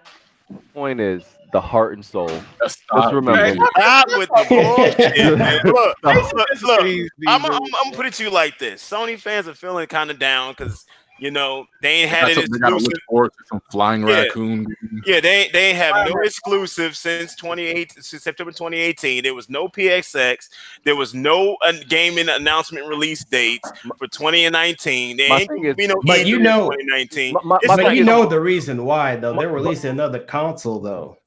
Point is the heart and soul. Just Just stop, remember. DJ. Stop with the bullshit, man. Look, look. Please, I'm DJ. gonna put it to you like this: Sony fans are feeling kind of down because you know they ain't They had got an some- they gotta exclusive. look forward to some flying Yeah. raccoon. Yeah, they ain't have no exclusive since September 2018. There was no PXX. There was no gaming announcement release dates for 2019. There My ain't thing gonna is- be no But E3 you in know- 2019. My It's But like, you come know on. the reason why, though. They're releasing another console, though.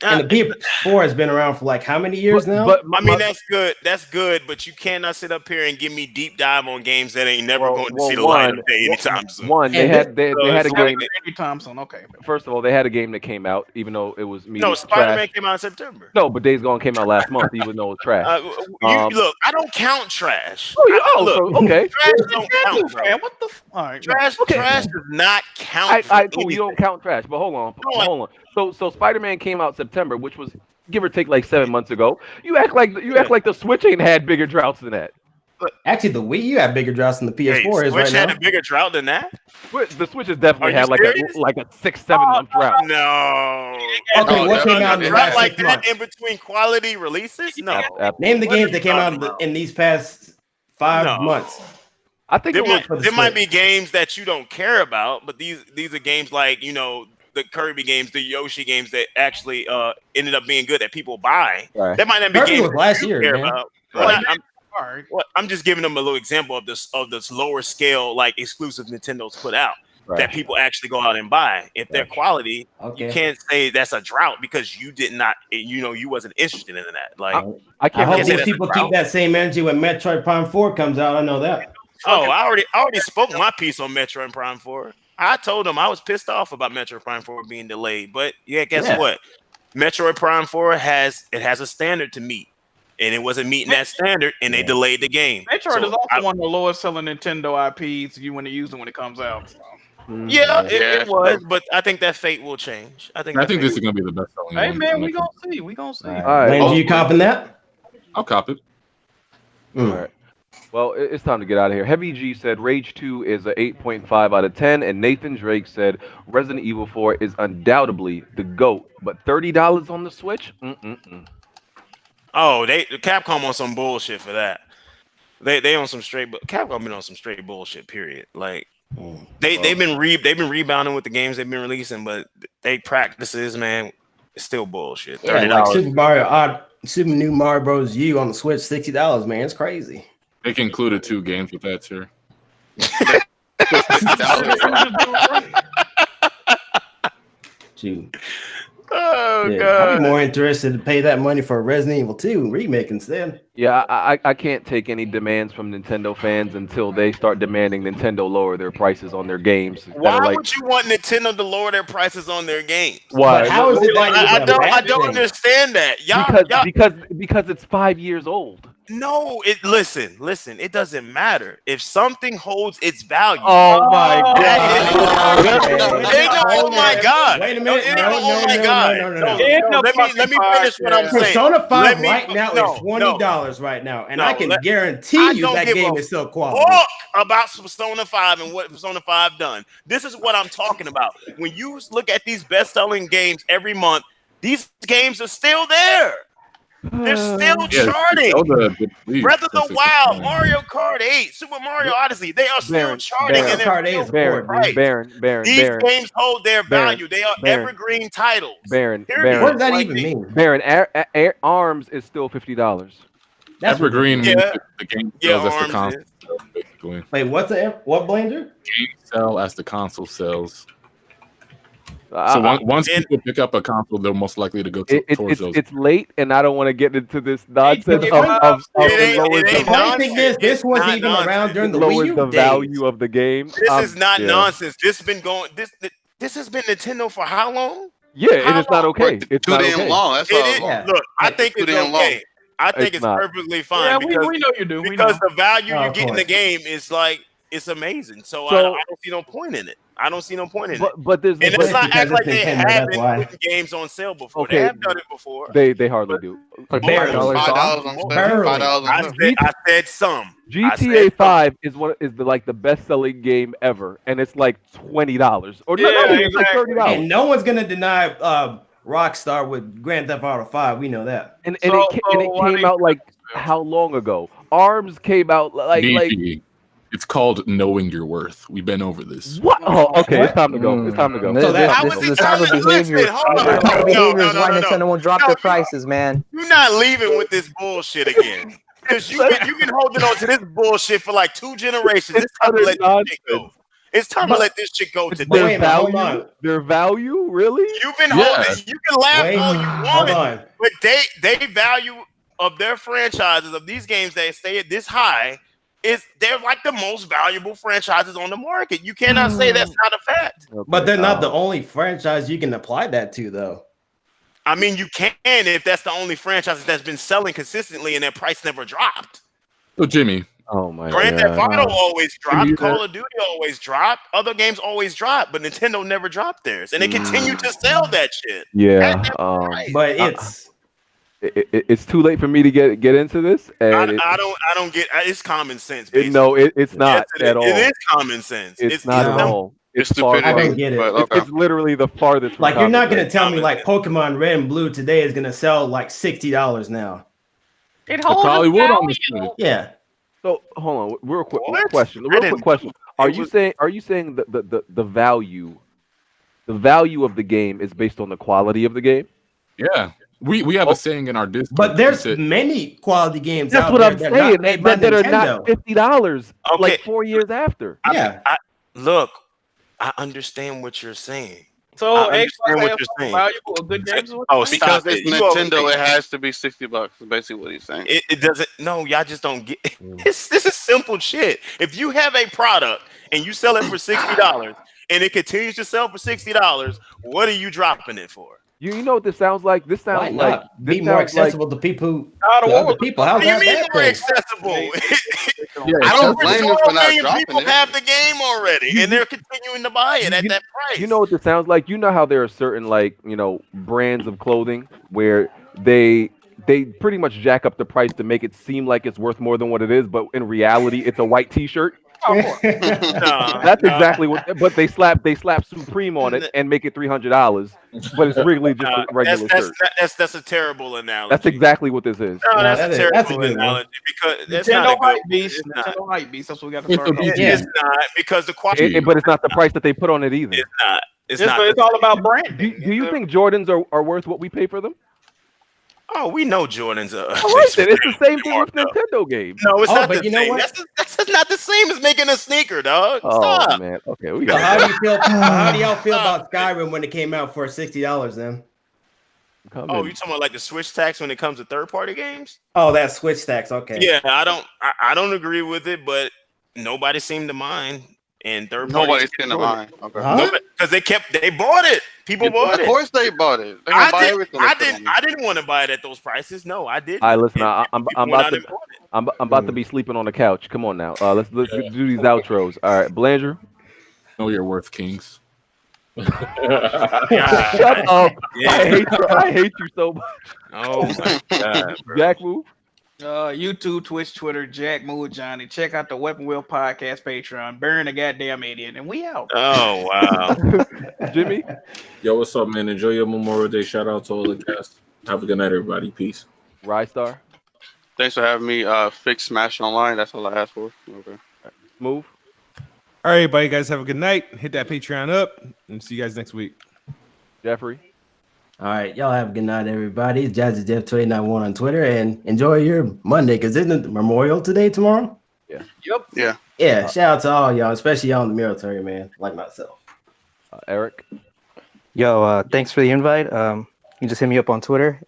And the PS4 has been around for like how many years now? But I mean, that's good. That's good, but you cannot sit up here and give me deep dive on games that ain't never going to see the light of day anytime soon. They had a game. Anytime soon. Okay. First of all, they had a game that came out, even though it was No, trash. Spider-Man came out in September. No, but Days Gone came out last month, even though it was trash. Look, I don't count trash. Okay. Trash don't count, bro. Man, what the? All right. Trash does not count. Cool, you don't count trash, but hold on. So Spider-Man came out September, which was give or take like 7 months ago. You act like the Switch ain't had bigger droughts than that. Actually, the Wii U had bigger droughts than the PS4 is Switch right had now. a bigger drought than that. The Switch has definitely Are you had serious? like a 6-7 month drought. No. Okay, what came out in the Drought last like 6 that months? in between quality releases? No. Name the What games are that you came out talking about? in these past 5 No. months. I think there might be games that you don't care about, but these are games like the Kirby games, the Yoshi games that actually ended up being good that people buy. Right. That might not be Kirby games was that last you year, care man. about. Right. I'm just giving them a little example of this lower scale like exclusive Nintendo's put out that people actually go out and buy. If they're quality, you can't say that's a drought because you did not, you wasn't interested in that. Like I hope say these that's a people keep drought. that same energy when Metroid Prime 4 comes out. I know that. Oh, I already spoke my piece on Metroid Prime 4. I told them I was pissed off about Metroid Prime 4 being delayed, but guess what? Metroid Prime 4 has a standard to meet, and it wasn't meeting that standard, and they delayed the game. Metroid is also one of the lowest selling Nintendo IPs you want to use it when it comes out. So. It was, but I think that fate will change. I think this is gonna be the best selling. Hey one man, for we next gonna see. We gonna see. All right. Lane, do you copping that? I'll cop it. All right. Well, it's time to get out of here. Heavy G said Rage 2 is a 8.5 out of 10, and Nathan Drake said Resident Evil 4 is undoubtedly the GOAT, but $30 on the Switch? Oh, Capcom on some bullshit for that. They on some straight, but Capcom been on some straight bullshit. Period. Like they've been rebounding with the games they've been releasing, but they practices, man, it's still bullshit. $30. Like Super New Mario Bros. U on the Switch, $60, man. It's crazy. They included 2 games with that, sir. Shoot. Oh Yeah, god! I'd be more interested to pay that money for a Resident Evil 2 remake instead. Yeah, I can't take any demands from Nintendo fans until they start demanding Nintendo lower their prices on their games. Why would you want Nintendo to lower their prices on their games? Why? But how is it that I don't understand that. Because it's 5 years old. No, listen, it doesn't matter. If something holds its value. Oh my god. Oh my god. Wait a minute. Oh my god. Let me finish what I'm saying. Persona 5 right now is $20 right now. And I can guarantee you that game is still quality. Talk about Persona 5 and what Persona 5 done. This is what I'm talking about. When you look at these best-selling games every month, these games are still there. They're still charting. Breath of the Wild, Mario Kart 8, Super Mario Odyssey, they are still charting. These games hold their value. They are evergreen titles. Baron, what does that even mean? Baron, ARMS is still $50. That's evergreen means the game sells as the console. Basically. Wait, what Blander? Game sell as the console sells. So once people pick up a console, they're most likely to go towards those. It's late, and I don't want to get into this nonsense of this wasn't even around during the Wii U the value of the game. This is not nonsense. This has been going. This has been Nintendo for how long? Yeah, and it's not okay. It's not okay. Long. That's Look, I think it's okay. I think it's perfectly fine. Yeah, we know you do. Because the value you get in the game is like it's amazing. So I don't see no point in it. I don't see no point in it. But there's And it's not act like they Nintendo, haven't that's put games on sale before. Okay. They have done it before. They hardly do. Barely. $5 on sale. I said some. GTA 5 is the best selling game ever, and it's like $20 or it's like $30. And no one's gonna deny Rockstar with Grand Theft Auto 5. We know that. And it came out like how long ago? ARMS came out like it's called knowing your worth. We've been over this. What? Oh, okay. It's time to go. It's time to go. So this is the type of behavior. This type of behavior is why Nintendo won't drop their prices, man. You're not leaving with this bullshit again. Because you've been holding on to this bullshit for like 2 generations. It's time to let this shit go. It's time to let this shit go today. Their value, really? You've been holding. You can laugh all you want, but they value of their franchises of these games that stay at this high. They're like the most valuable franchises on the market. You cannot say that's not a fact. Okay. But they're not the only franchise you can apply that to, though. I mean, you can if that's the only franchise that's been selling consistently and their price never dropped. So, Jimmy. Oh my Grand Theft Auto always dropped. Call of Duty always dropped. Other games always dropped, but Nintendo never dropped theirs, and they continue to sell that shit. Yeah, but it's too late for me to get into this. And I don't get. It's common sense. It's not at all. It is common sense. It's not at all. It's stupidity. I don't get it. It's literally the farthest. Like you're not gonna tell me like Pokemon Red and Blue today is gonna sell like $60 now. It probably would on this movie. Yeah. So hold on, real quick question. Are you saying the value of the game is based on the quality of the game? Yeah. We have a saying in our Discord. But there's many quality games. That's out what there I'm saying. That are not $50 like 4 years after. Yeah. Look, I understand what you're saying. So I Xbox what have you're valuable good games. Stop because it's Nintendo, it has to be $60. Is basically what he's saying. It doesn't. No, y'all just don't get. This is simple shit. If you have a product and you sell it for $60 and it continues to sell for $60, what are you dropping it for? You know what this sounds like? This sounds like be more accessible to people. People, how's what do you that mean bad more thing? accessible? I don't blame them for not dropping people it. have the game already, and they're continuing to buy it at that price. You know what this sounds like? You know how there are certain brands of clothing where they pretty much jack up the price to make it seem like it's worth more than what it is, but in reality, it's a white T-shirt. That's exactly what. But they slap Supreme on it and make it $300, but it's really just a regular shirt. That's a terrible analogy. That's exactly what this is. No, that's a terrible analogy because that's not a good beast. Nintendo hype beast. That's what we got to start. It's not because the quality. But it's not the price that they put on it either. It's not. It's all about brand. Do you think Jordans are worth what we pay for them? Oh, we know Jordans are. All right, then. It's the same thing with Nintendo games. No, it's not but the you know same. what? That's not the same as making a sneaker, dog. Oh Stop. man. Okay, we So got. how do y'all feel about Skyrim when it came out for $60 then? Oh, you talking about like the Switch tax when it comes to third-party games? Oh, that's Switch tax. Okay. Yeah, I don't agree with it, but nobody seemed to mind. And third Nobody's in the mind. Okay. Because they bought it. People bought it. Of course they bought it. They buy everything. I didn't want to buy it at those prices. No, I didn't. All right, listen. I'm about to be sleeping on the couch. Come on now. Let's do these outros. All right, Belanger. Know your worth, Kings. Shut up. Yeah. I hate you so much. Oh my god. Jack Move. YouTube, Twitch, Twitter, Jack Mood Johnny. Check out the Weapon Wheel Podcast Patreon. Burn a goddamn idiot, and we out. Oh wow. Jimmy. Yo, what's up, man? Enjoy your Memorial Day. Shout out to all the cast. Have a good night, everybody. Peace. Rystar. Thanks for having me. Fix Smash Online. That's all I asked for. Okay. Smooth. All right, everybody, guys, have a good night. Hit that Patreon up, and see you guys next week. Jeffrey. All right, y'all have a good night, everybody. It's JazzyJeff289 on Twitter, and enjoy your Monday, because isn't it Memorial today, tomorrow? Yeah. Yep. Yeah. Yeah, shout out to all y'all, especially y'all in the military, man, like myself. Eric. Yo, thanks for the invite. You just hit me up on Twitter,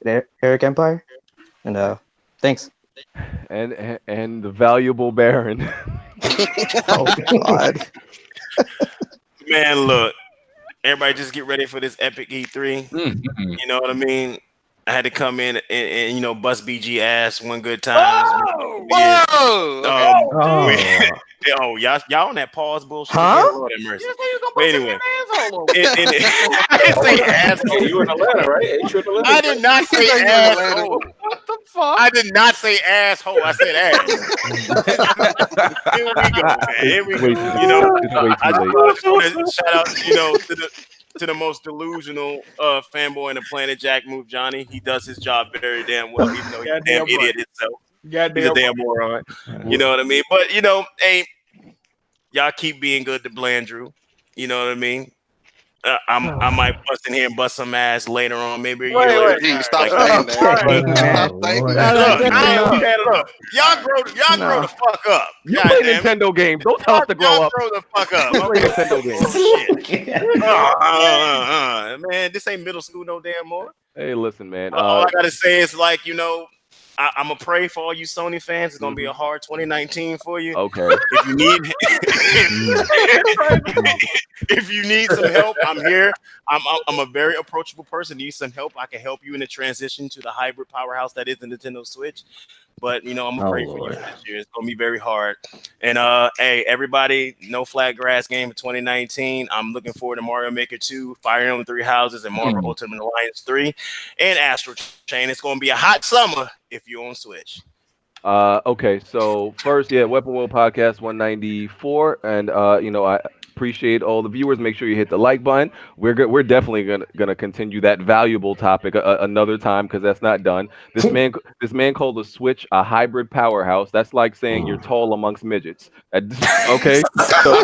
Eric Empire, and thanks. And the valuable Baron. Oh God. Man, look. Everybody just get ready for this epic E3. Mm-hmm. You know what I mean? I had to come in and bust BG ass one good time. Whoa! And y'all on that pause bullshit. Huh? Again? Lord have mercy. But anyway, I didn't say asshole. You in Atlanta, right? Ain't you in Atlanta? I did not say asshole. What the fuck? I did not say asshole. I said ass. Here we go, man. Here we go. You know, I just want to shout out, you know, to the most delusional fanboy on the planet, Jack Move Johnny. He does his job very damn well, even though he's a damn idiot himself. He's a damn moron. You know what I mean? But you know, hey, y'all keep being good to Blandrew. You know what I mean? I might bust in here and bust some ass later on, maybe a year later. Stop saying that. Look, y'all grow the fuck up. You play Nintendo games. Don't tell us to grow up. Grow the fuck up. You play Nintendo games. Man, this ain't middle school no damn more. Hey, listen, man. All I gotta say is, like, you know, I'm gonna pray for all you Sony fans. It's gonna be a hard 2019 for you. Okay. If you need some help, I'm here. I'm a very approachable person. Need some help? I can help you in the transition to the hybrid powerhouse that is the Nintendo Switch. But you know, I'm gonna pray for you this year. It's gonna be very hard. And hey, everybody, no flat grass game for 2019. I'm looking forward to Mario Maker 2, Fire Emblem 3 Houses, and Marvel Ultimate Alliance 3, and Astral Chain. It's gonna be a hot summer if you're on Switch. Okay, so first, Weapon Wheel Podcast 194, and you know, I appreciate all the viewers. Make sure you hit the like button. We're definitely gonna continue that valuable topic another time, because that's not done. This man called the Switch a hybrid powerhouse. That's like saying you're tall amongst midgets. Okay, so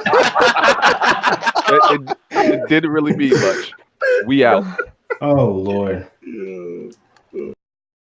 it didn't really mean much. We out. Oh Lord.